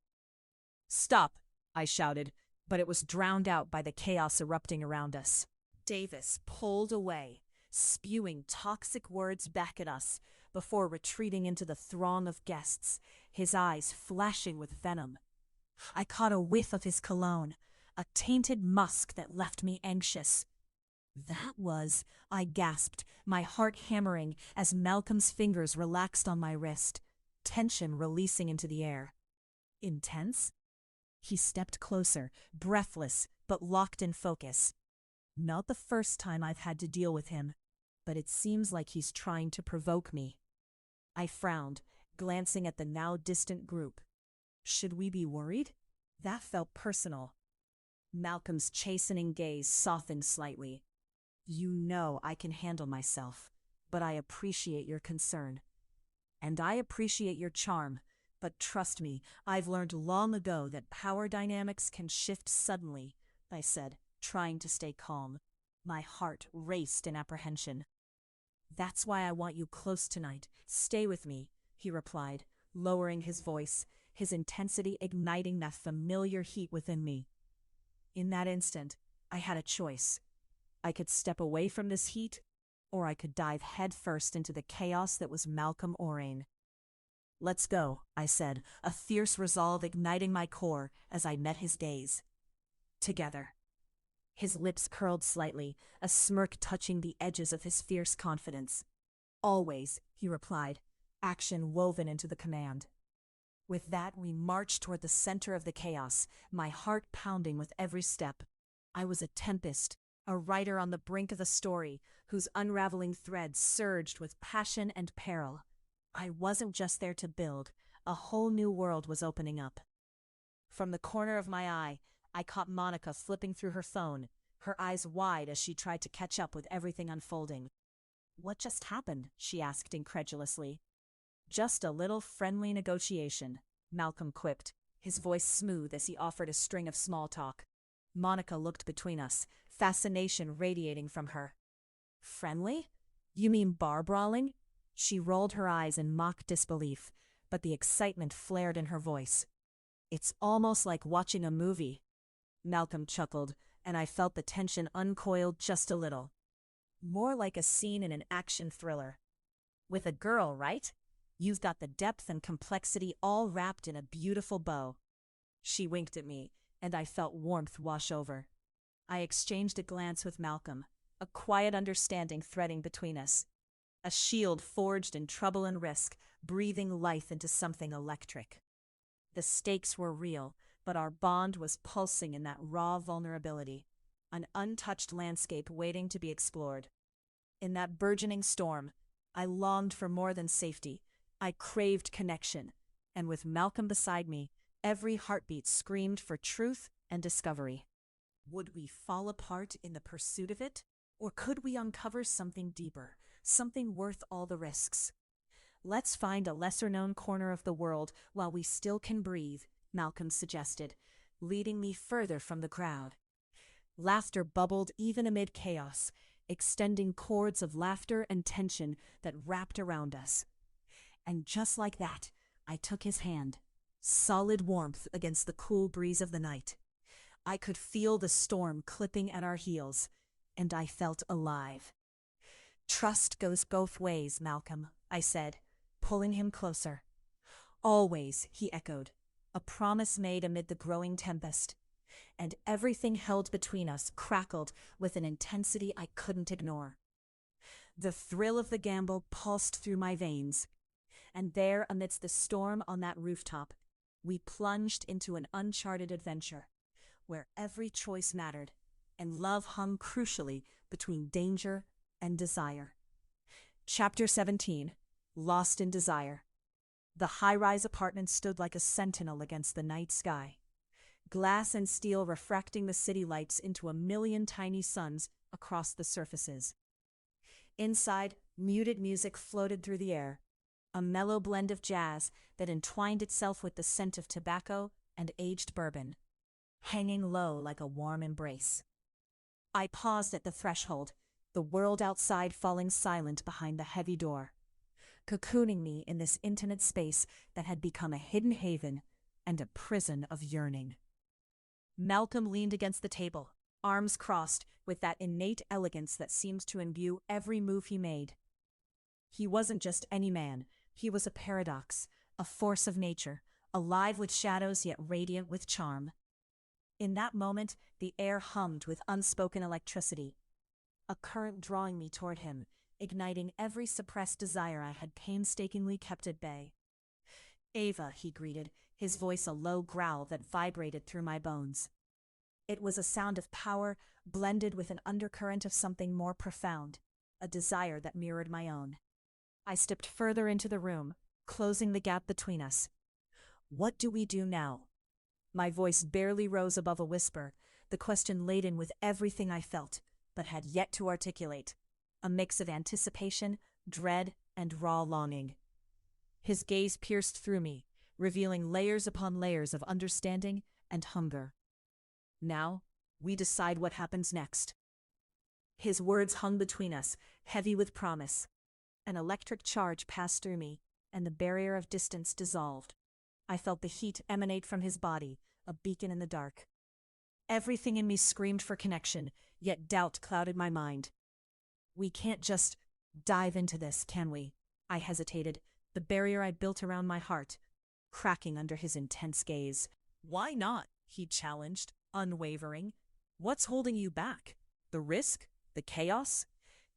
"Stop," I shouted, but it was drowned out by the chaos erupting around us. Davis pulled away, spewing toxic words back at us, before retreating into the throng of guests, his eyes flashing with venom. I caught a whiff of his cologne, a tainted musk that left me anxious. "That was," I gasped, my heart hammering as Malcolm's fingers relaxed on my wrist, tension releasing into the air. "Intense?" He stepped closer, breathless, but locked in focus. "Not the first time I've had to deal with him, but it seems like he's trying to provoke me." I frowned, glancing at the now distant group. Should we be worried? That felt personal. Malcolm's chastening gaze softened slightly. "You know I can handle myself, but I appreciate your concern. And I appreciate your charm, But trust me, I've learned long ago that power dynamics can shift suddenly, I said, trying to stay calm. My heart raced in apprehension. That's why I want you close tonight. Stay with me, he replied, lowering his voice, his intensity igniting that familiar heat within me. In that instant, I had a choice. I could step away from this heat, or I could dive headfirst into the chaos that was Malcolm Orane. Let's go, I said, a fierce resolve igniting my core as I met his gaze. Together. His lips curled slightly, a smirk touching the edges of his fierce confidence. Always, he replied, action woven into the command. With that, we marched toward the center of the chaos, my heart pounding with every step. I was a tempest, a writer on the brink of a story whose unraveling threads surged with passion and peril. I wasn't just there to build, a whole new world was opening up. From the corner of my eye, I caught Monica flipping through her phone, her eyes wide as she tried to catch up with everything unfolding. What just happened? She asked incredulously. Just a little friendly negotiation, Malcolm quipped, his voice smooth as he offered a string of small talk. Monica looked between us, fascination radiating from her. Friendly? You mean bar brawling? She rolled her eyes in mock disbelief, but the excitement flared in her voice. It's almost like watching a movie. Malcolm chuckled, and I felt the tension uncoiled just a little. More like a scene in an action thriller. With a girl, right? You've got the depth and complexity all wrapped in a beautiful bow. She winked at me, and I felt warmth wash over. I exchanged a glance with Malcolm, a quiet understanding threading between us. A shield forged in trouble and risk, breathing life into something electric. The stakes were real, but our bond was pulsing in that raw vulnerability, an untouched landscape waiting to be explored. In that burgeoning storm, I longed for more than safety. I craved connection, and with Malcolm beside me, every heartbeat screamed for truth and discovery. Would we fall apart in the pursuit of it, or could we uncover something deeper, something worth all the risks? Let's find a lesser-known corner of the world while we still can breathe, Malcolm suggested, leading me further from the crowd. Laughter bubbled even amid chaos, extending cords of laughter and tension that wrapped around us. And just like that, I took his hand, solid warmth against the cool breeze of the night. I could feel the storm clipping at our heels, and I felt alive. Trust goes both ways, Malcolm, I said, pulling him closer. Always, he echoed, a promise made amid the growing tempest. And everything held between us crackled with an intensity I couldn't ignore. The thrill of the gamble pulsed through my veins. And there, amidst the storm on that rooftop, we plunged into an uncharted adventure, where every choice mattered, and love hung crucially between danger and desire. Chapter 17, Lost in Desire. The high-rise apartment stood like a sentinel against the night sky, glass and steel refracting the city lights into a million tiny suns across the surfaces. Inside, muted music floated through the air, a mellow blend of jazz that entwined itself with the scent of tobacco and aged bourbon, hanging low like a warm embrace. I paused at the threshold, the world outside falling silent behind the heavy door, cocooning me in this intimate space that had become a hidden haven and a prison of yearning. Malcolm leaned against the table, arms crossed, with that innate elegance that seemed to imbue every move he made. He wasn't just any man. He was a paradox, a force of nature, alive with shadows yet radiant with charm. In that moment, the air hummed with unspoken electricity, a current drawing me toward him, igniting every suppressed desire I had painstakingly kept at bay. "Ava," he greeted, his voice a low growl that vibrated through my bones. It was a sound of power blended with an undercurrent of something more profound, a desire that mirrored my own. I stepped further into the room, closing the gap between us. "What do we do now?" My voice barely rose above a whisper, the question laden with everything I felt, but had yet to articulate, a mix of anticipation, dread, and raw longing. His gaze pierced through me, revealing layers upon layers of understanding and hunger. Now, we decide what happens next. His words hung between us, heavy with promise. An electric charge passed through me, and the barrier of distance dissolved. I felt the heat emanate from his body, a beacon in the dark. Everything in me screamed for connection, yet doubt clouded my mind. We can't just dive into this, can we? I hesitated, the barrier I built around my heart cracking under his intense gaze. Why not? He challenged, unwavering. What's holding you back? The risk? The chaos?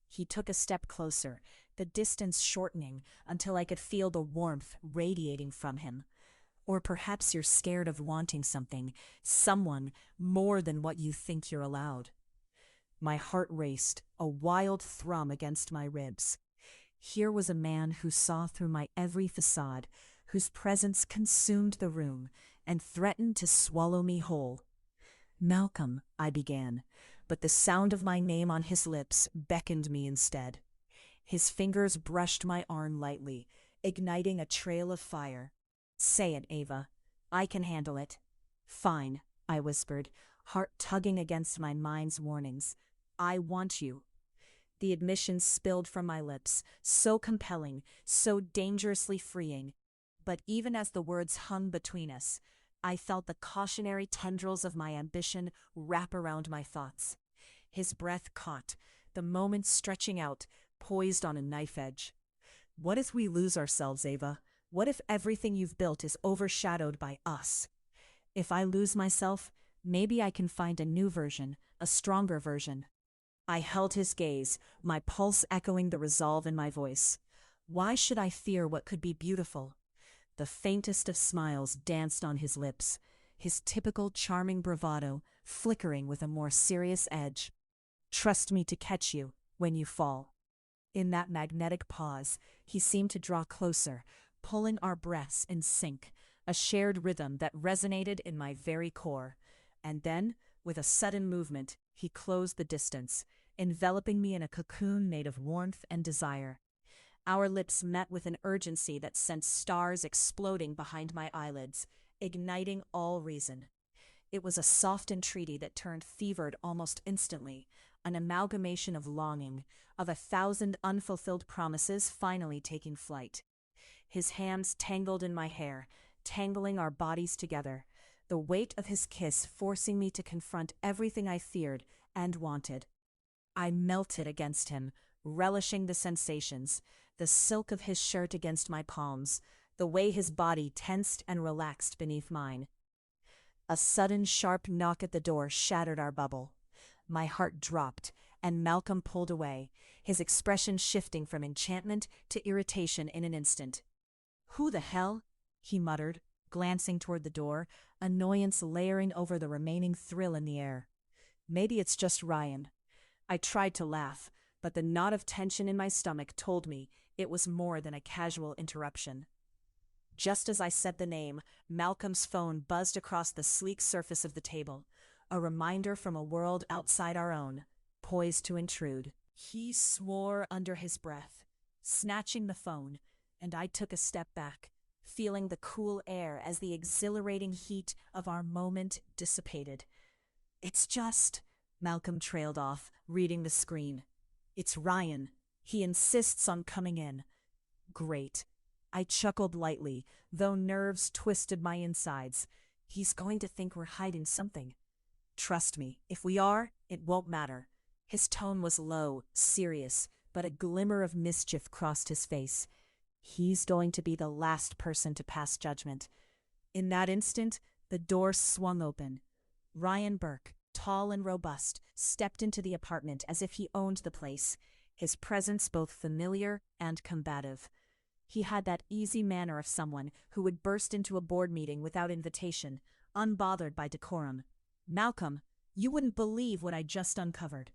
He took a step closer, the distance shortening until I could feel the warmth radiating from him. Or perhaps you're scared of wanting something, someone, more than what you think you're allowed. My heart raced, a wild thrum against my ribs. Here was a man who saw through my every facade, whose presence consumed the room and threatened to swallow me whole. Malcolm, I began, but the sound of my name on his lips beckoned me instead. His fingers brushed my arm lightly, igniting a trail of fire. Say it, Ava. I can handle it. Fine, I whispered, heart tugging against my mind's warnings. I want you. The admission spilled from my lips, so compelling, so dangerously freeing. But even as the words hung between us, I felt the cautionary tendrils of my ambition wrap around my thoughts. His breath caught, the moment stretching out, poised on a knife edge. What if we lose ourselves, Ava? What if everything you've built is overshadowed by us? If I lose myself, maybe I can find a new version, a stronger version. I held his gaze, my pulse echoing the resolve in my voice. Why should I fear what could be beautiful? The faintest of smiles danced on his lips, his typical charming bravado flickering with a more serious edge. Trust me to catch you when you fall. In that magnetic pause, he seemed to draw closer, pulling our breaths in sync, a shared rhythm that resonated in my very core. And then, with a sudden movement, he closed the distance, enveloping me in a cocoon made of warmth and desire. Our lips met with an urgency that sent stars exploding behind my eyelids, igniting all reason. It was a soft entreaty that turned fevered almost instantly, an amalgamation of longing, of 1,000 unfulfilled promises finally taking flight. His hands tangled in my hair, tangling our bodies together, the weight of his kiss forcing me to confront everything I feared and wanted. I melted against him, relishing the sensations, the silk of his shirt against my palms, the way his body tensed and relaxed beneath mine. A sudden sharp knock at the door shattered our bubble. My heart dropped, and Malcolm pulled away, his expression shifting from enchantment to irritation in an instant. "Who the hell?" he muttered, glancing toward the door, annoyance layering over the remaining thrill in the air. Maybe it's just Ryan. I tried to laugh, but the knot of tension in my stomach told me it was more than a casual interruption. Just as I said the name, Malcolm's phone buzzed across the sleek surface of the table, a reminder from a world outside our own, poised to intrude. He swore under his breath, snatching the phone, and I took a step back, feeling the cool air as the exhilarating heat of our moment dissipated. "It's just," Malcolm trailed off, reading the screen. "It's Ryan. He insists on coming in." Great. I chuckled lightly, though nerves twisted my insides. He's going to think we're hiding something. Trust me, if we are, it won't matter. His tone was low, serious, but a glimmer of mischief crossed his face. He's going to be the last person to pass judgment. In that instant, the door swung open. Ryan Burke, tall and robust, stepped into the apartment as if he owned the place, his presence both familiar and combative. He had that easy manner of someone who would burst into a board meeting without invitation, unbothered by decorum. "Malcolm, you wouldn't believe what I just uncovered."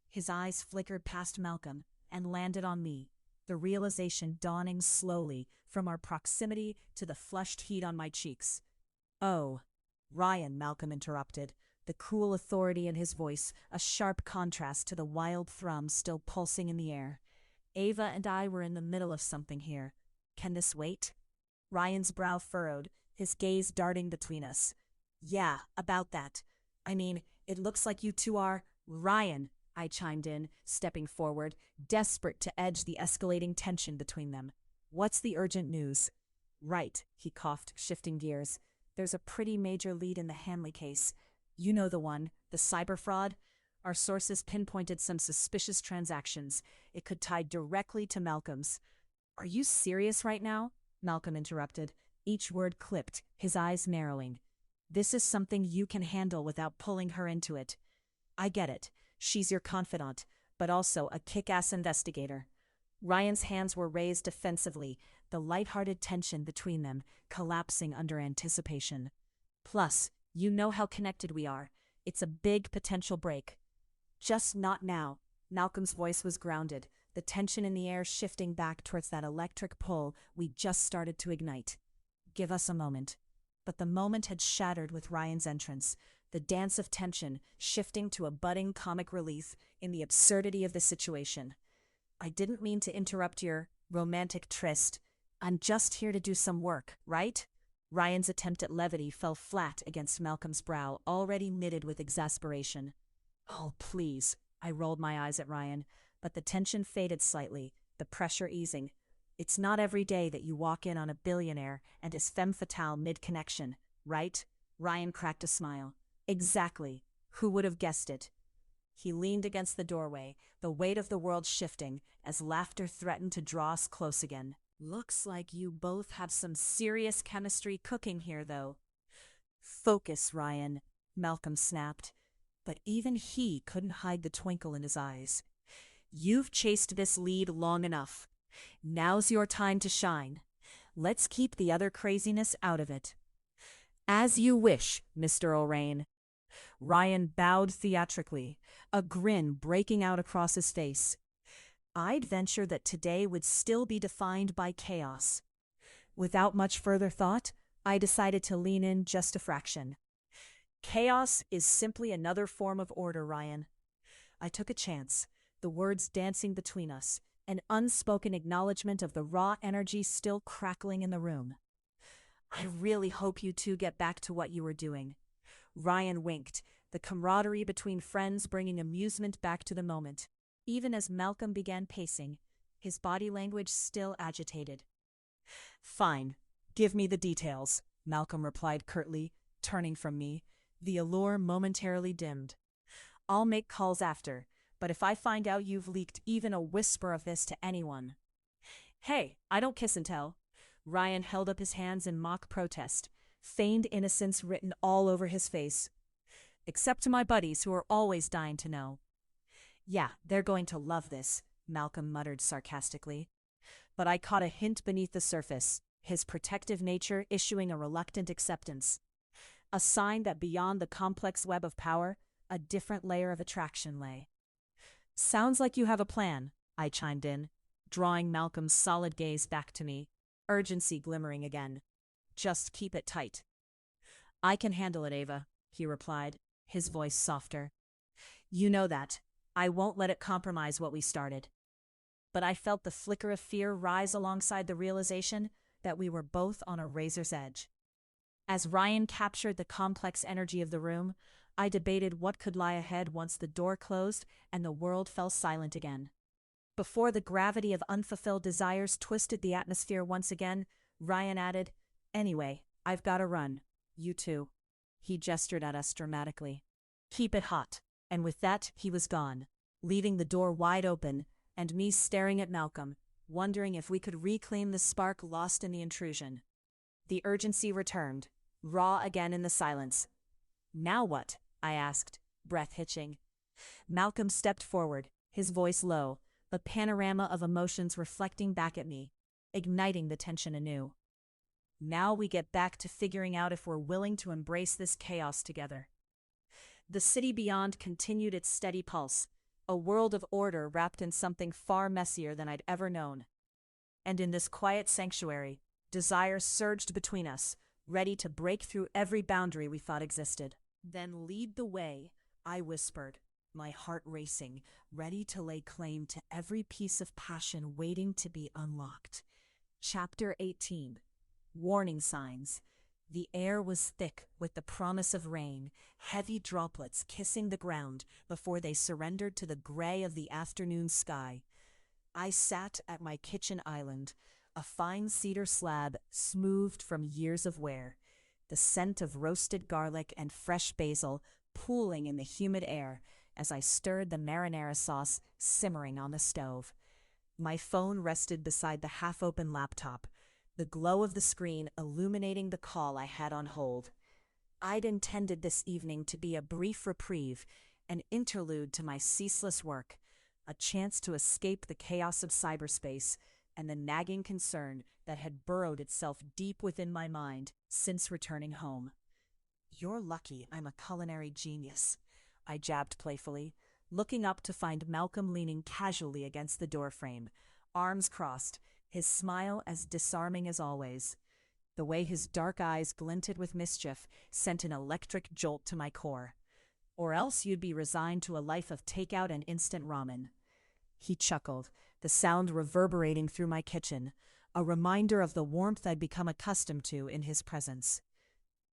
His eyes flickered past Malcolm and landed on me, the realization dawning slowly from our proximity to the flushed heat on my cheeks. "Oh, Ryan," Malcolm interrupted, the cool authority in his voice a sharp contrast to the wild thrum still pulsing in the air. "Ava and I were in the middle of something here. Can this wait?" Ryan's brow furrowed, his gaze darting between us. Yeah, about that. I mean, it looks like you two are… Ryan, I chimed in, stepping forward, desperate to edge the escalating tension between them. What's the urgent news? Right, he coughed, shifting gears. There's a pretty major lead in the Hanley case. You know the one, the cyber fraud? Our sources pinpointed some suspicious transactions. It could tie directly to Malcolm's. Are you serious right now? Malcolm interrupted, each word clipped, his eyes narrowing. This is something you can handle without pulling her into it. I get it. She's your confidant, but also a kick-ass investigator. Ryan's hands were raised defensively, the light-hearted tension between them collapsing under anticipation. Plus, you know how connected we are. It's a big potential break. Just not now. Malcolm's voice was grounded, the tension in the air shifting back towards that electric pull we just started to ignite. Give us a moment. But the moment had shattered with Ryan's entrance, the dance of tension shifting to a budding comic relief in the absurdity of the situation. I didn't mean to interrupt your romantic tryst. I'm just here to do some work, right? Ryan's attempt at levity fell flat against Malcolm's brow, already knitted with exasperation. Oh, please. I rolled my eyes at Ryan, but the tension faded slightly, the pressure easing. It's not every day that you walk in on a billionaire and his femme fatale mid-connection, right? Ryan cracked a smile. Exactly. Who would have guessed it? He leaned against the doorway, the weight of the world shifting as laughter threatened to draw us close again. Looks like you both have some serious chemistry cooking here, though. Focus, Ryan, Malcolm snapped. But even he couldn't hide the twinkle in his eyes. You've chased this lead long enough. Now's your time to shine. Let's keep the other craziness out of it. As you wish, Mr. Orane. Ryan bowed theatrically, a grin breaking out across his face. I'd venture that today would still be defined by chaos. Without much further thought, I decided to lean in just a fraction. Chaos is simply another form of order, Ryan. I took a chance, the words dancing between us, an unspoken acknowledgement of the raw energy still crackling in the room. I really hope you two get back to what you were doing. Ryan winked, the camaraderie between friends bringing amusement back to the moment, even as Malcolm began pacing, his body language still agitated. Fine, give me the details, Malcolm replied curtly, turning from me, the allure momentarily dimmed. I'll make calls after, but if I find out you've leaked even a whisper of this to anyone… Hey, I don't kiss and tell. Ryan held up his hands in mock protest, feigned innocence written all over his face. Except to my buddies who are always dying to know. Yeah, they're going to love this, Malcolm muttered sarcastically. But I caught a hint beneath the surface, his protective nature issuing a reluctant acceptance. A sign that beyond the complex web of power, a different layer of attraction lay. Sounds like you have a plan, I chimed in, drawing Malcolm's solid gaze back to me, urgency glimmering again. Just keep it tight. I can handle it, Ava, he replied, his voice softer. You know that. I won't let it compromise what we started. But I felt the flicker of fear rise alongside the realization that we were both on a razor's edge. As Ryan captured the complex energy of the room, I debated what could lie ahead once the door closed and the world fell silent again. Before the gravity of unfulfilled desires twisted the atmosphere once again, Ryan added, Anyway, I've got to run. You too. He gestured at us dramatically. Keep it hot. And with that, he was gone, leaving the door wide open, and me staring at Malcolm, wondering if we could reclaim the spark lost in the intrusion. The urgency returned, raw again in the silence. Now what? I asked, breath hitching. Malcolm stepped forward, his voice low, a panorama of emotions reflecting back at me, igniting the tension anew. Now we get back to figuring out if we're willing to embrace this chaos together. The city beyond continued its steady pulse, a world of order wrapped in something far messier than I'd ever known. And in this quiet sanctuary, desire surged between us, ready to break through every boundary we thought existed. Then lead the way, I whispered, my heart racing, ready to lay claim to every piece of passion waiting to be unlocked. Chapter 18. Warning signs. The air was thick with the promise of rain, heavy droplets kissing the ground before they surrendered to the gray of the afternoon sky. I sat at my kitchen island, a fine cedar slab smoothed from years of wear, the scent of roasted garlic and fresh basil pooling in the humid air as I stirred the marinara sauce simmering on the stove. My phone rested beside the half-open laptop, the glow of the screen illuminating the call I had on hold. I'd intended this evening to be a brief reprieve, an interlude to my ceaseless work, a chance to escape the chaos of cyberspace and the nagging concern that had burrowed itself deep within my mind since returning home. "You're lucky I'm a culinary genius," I jabbed playfully, looking up to find Malcolm leaning casually against the doorframe, arms crossed, his smile as disarming as always. The way his dark eyes glinted with mischief sent an electric jolt to my core. "Or else you'd be resigned to a life of takeout and instant ramen." He chuckled, the sound reverberating through my kitchen, a reminder of the warmth I'd become accustomed to in his presence.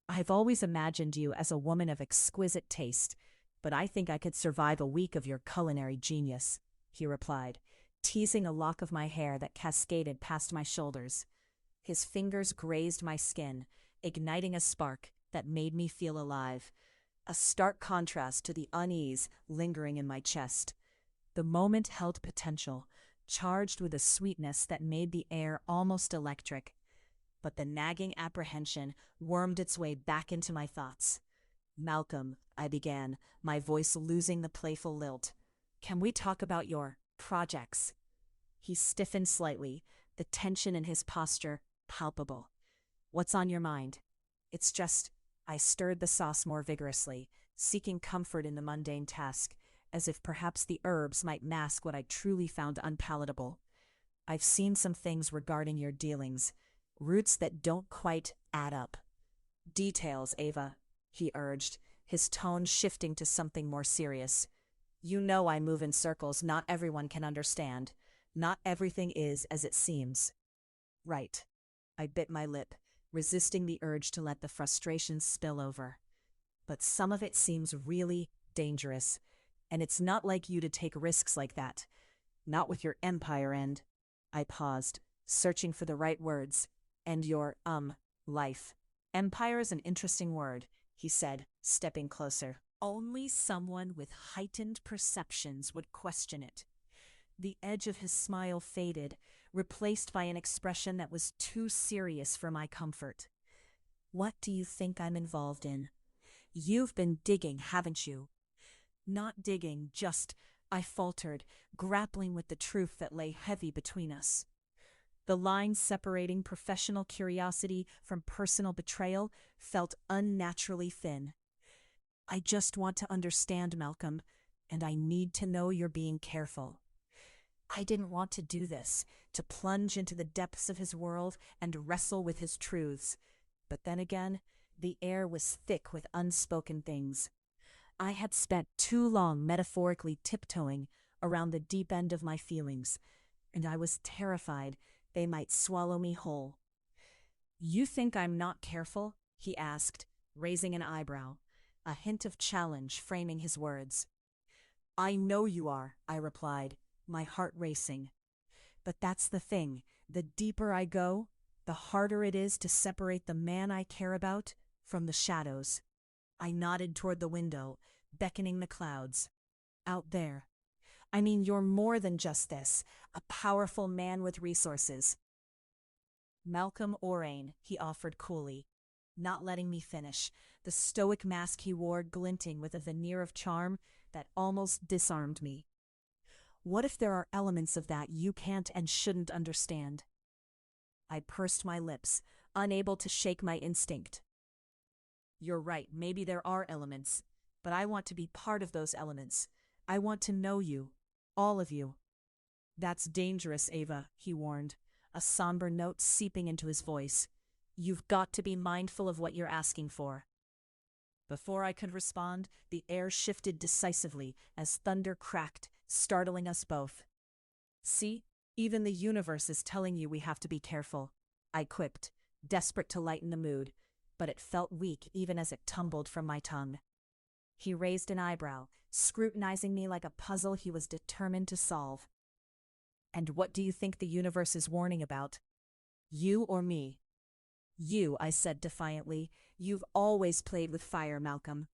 "I've always imagined you as a woman of exquisite taste, but I think I could survive a week of your culinary genius," he replied, teasing a lock of my hair that cascaded past my shoulders. His fingers grazed my skin, igniting a spark that made me feel alive, a stark contrast to the unease lingering in my chest. The moment held potential, charged with a sweetness that made the air almost electric. But the nagging apprehension wormed its way back into my thoughts. "Malcolm," I began, my voice losing the playful lilt, "can we talk about your projects?" He stiffened slightly, the tension in his posture palpable. "What's on your mind?" "It's just," I stirred the sauce more vigorously, seeking comfort in the mundane task, as if perhaps the herbs might mask what I truly found unpalatable. "I've seen some things regarding your dealings, roots that don't quite add up." "Details, Ava," he urged, his tone shifting to something more serious. "You know I move in circles not everyone can understand. Not everything is as it seems." "Right." I bit my lip, resisting the urge to let the frustration spill over. "But some of it seems really dangerous, and it's not like you to take risks like that. Not with your empire and—" I paused, searching for the right words. "And your, life." "Empire is an interesting word," he said, stepping closer. "Only someone with heightened perceptions would question it." The edge of his smile faded, replaced by an expression that was too serious for my comfort. "What do you think I'm involved in? You've been digging, haven't you?" "Not digging, just," I faltered, grappling with the truth that lay heavy between us. The line separating professional curiosity from personal betrayal felt unnaturally thin. "I just want to understand, Malcolm, and I need to know you're being careful." I didn't want to do this, to plunge into the depths of his world and wrestle with his truths. But then again, the air was thick with unspoken things. I had spent too long metaphorically tiptoeing around the deep end of my feelings, and I was terrified they might swallow me whole. "You think I'm not careful?" he asked, raising an eyebrow, a hint of challenge framing his words. "I know you are," I replied, my heart racing. "But that's the thing. The deeper I go, the harder it is to separate the man I care about from the shadows." I nodded toward the window, beckoning the clouds. "Out there. I mean, you're more than just this, a powerful man with resources." "Malcolm Orane," he offered coolly, not letting me finish, the stoic mask he wore glinting with a veneer of charm that almost disarmed me. "What if there are elements of that you can't and shouldn't understand?" I pursed my lips, unable to shake my instinct. "You're right, maybe there are elements, but I want to be part of those elements. I want to know you, all of you." "That's dangerous, Ava," he warned, a somber note seeping into his voice. "You've got to be mindful of what you're asking for." Before I could respond, the air shifted decisively as thunder cracked, startling us both. "See, even the universe is telling you we have to be careful," I quipped, desperate to lighten the mood, but it felt weak even as it tumbled from my tongue. He raised an eyebrow, scrutinizing me like a puzzle he was determined to solve. "And what do you think the universe is warning about? You or me?" "You," I said defiantly. "You've always played with fire, Malcolm."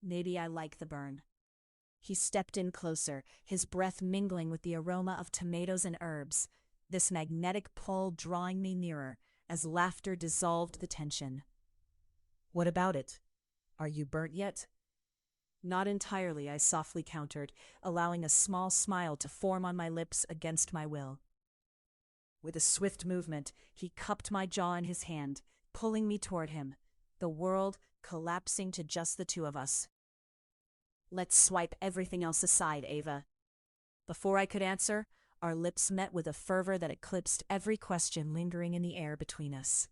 "Maybe I like the burn." He stepped in closer, his breath mingling with the aroma of tomatoes and herbs, this magnetic pull drawing me nearer as laughter dissolved the tension. "What about it? Are you burnt yet?" "Not entirely," I softly countered, allowing a small smile to form on my lips against my will. With a swift movement, he cupped my jaw in his hand, pulling me toward him, the world collapsing to just the two of us. "Let's swipe everything else aside, Ava." Before I could answer, our lips met with a fervor that eclipsed every question lingering in the air between us.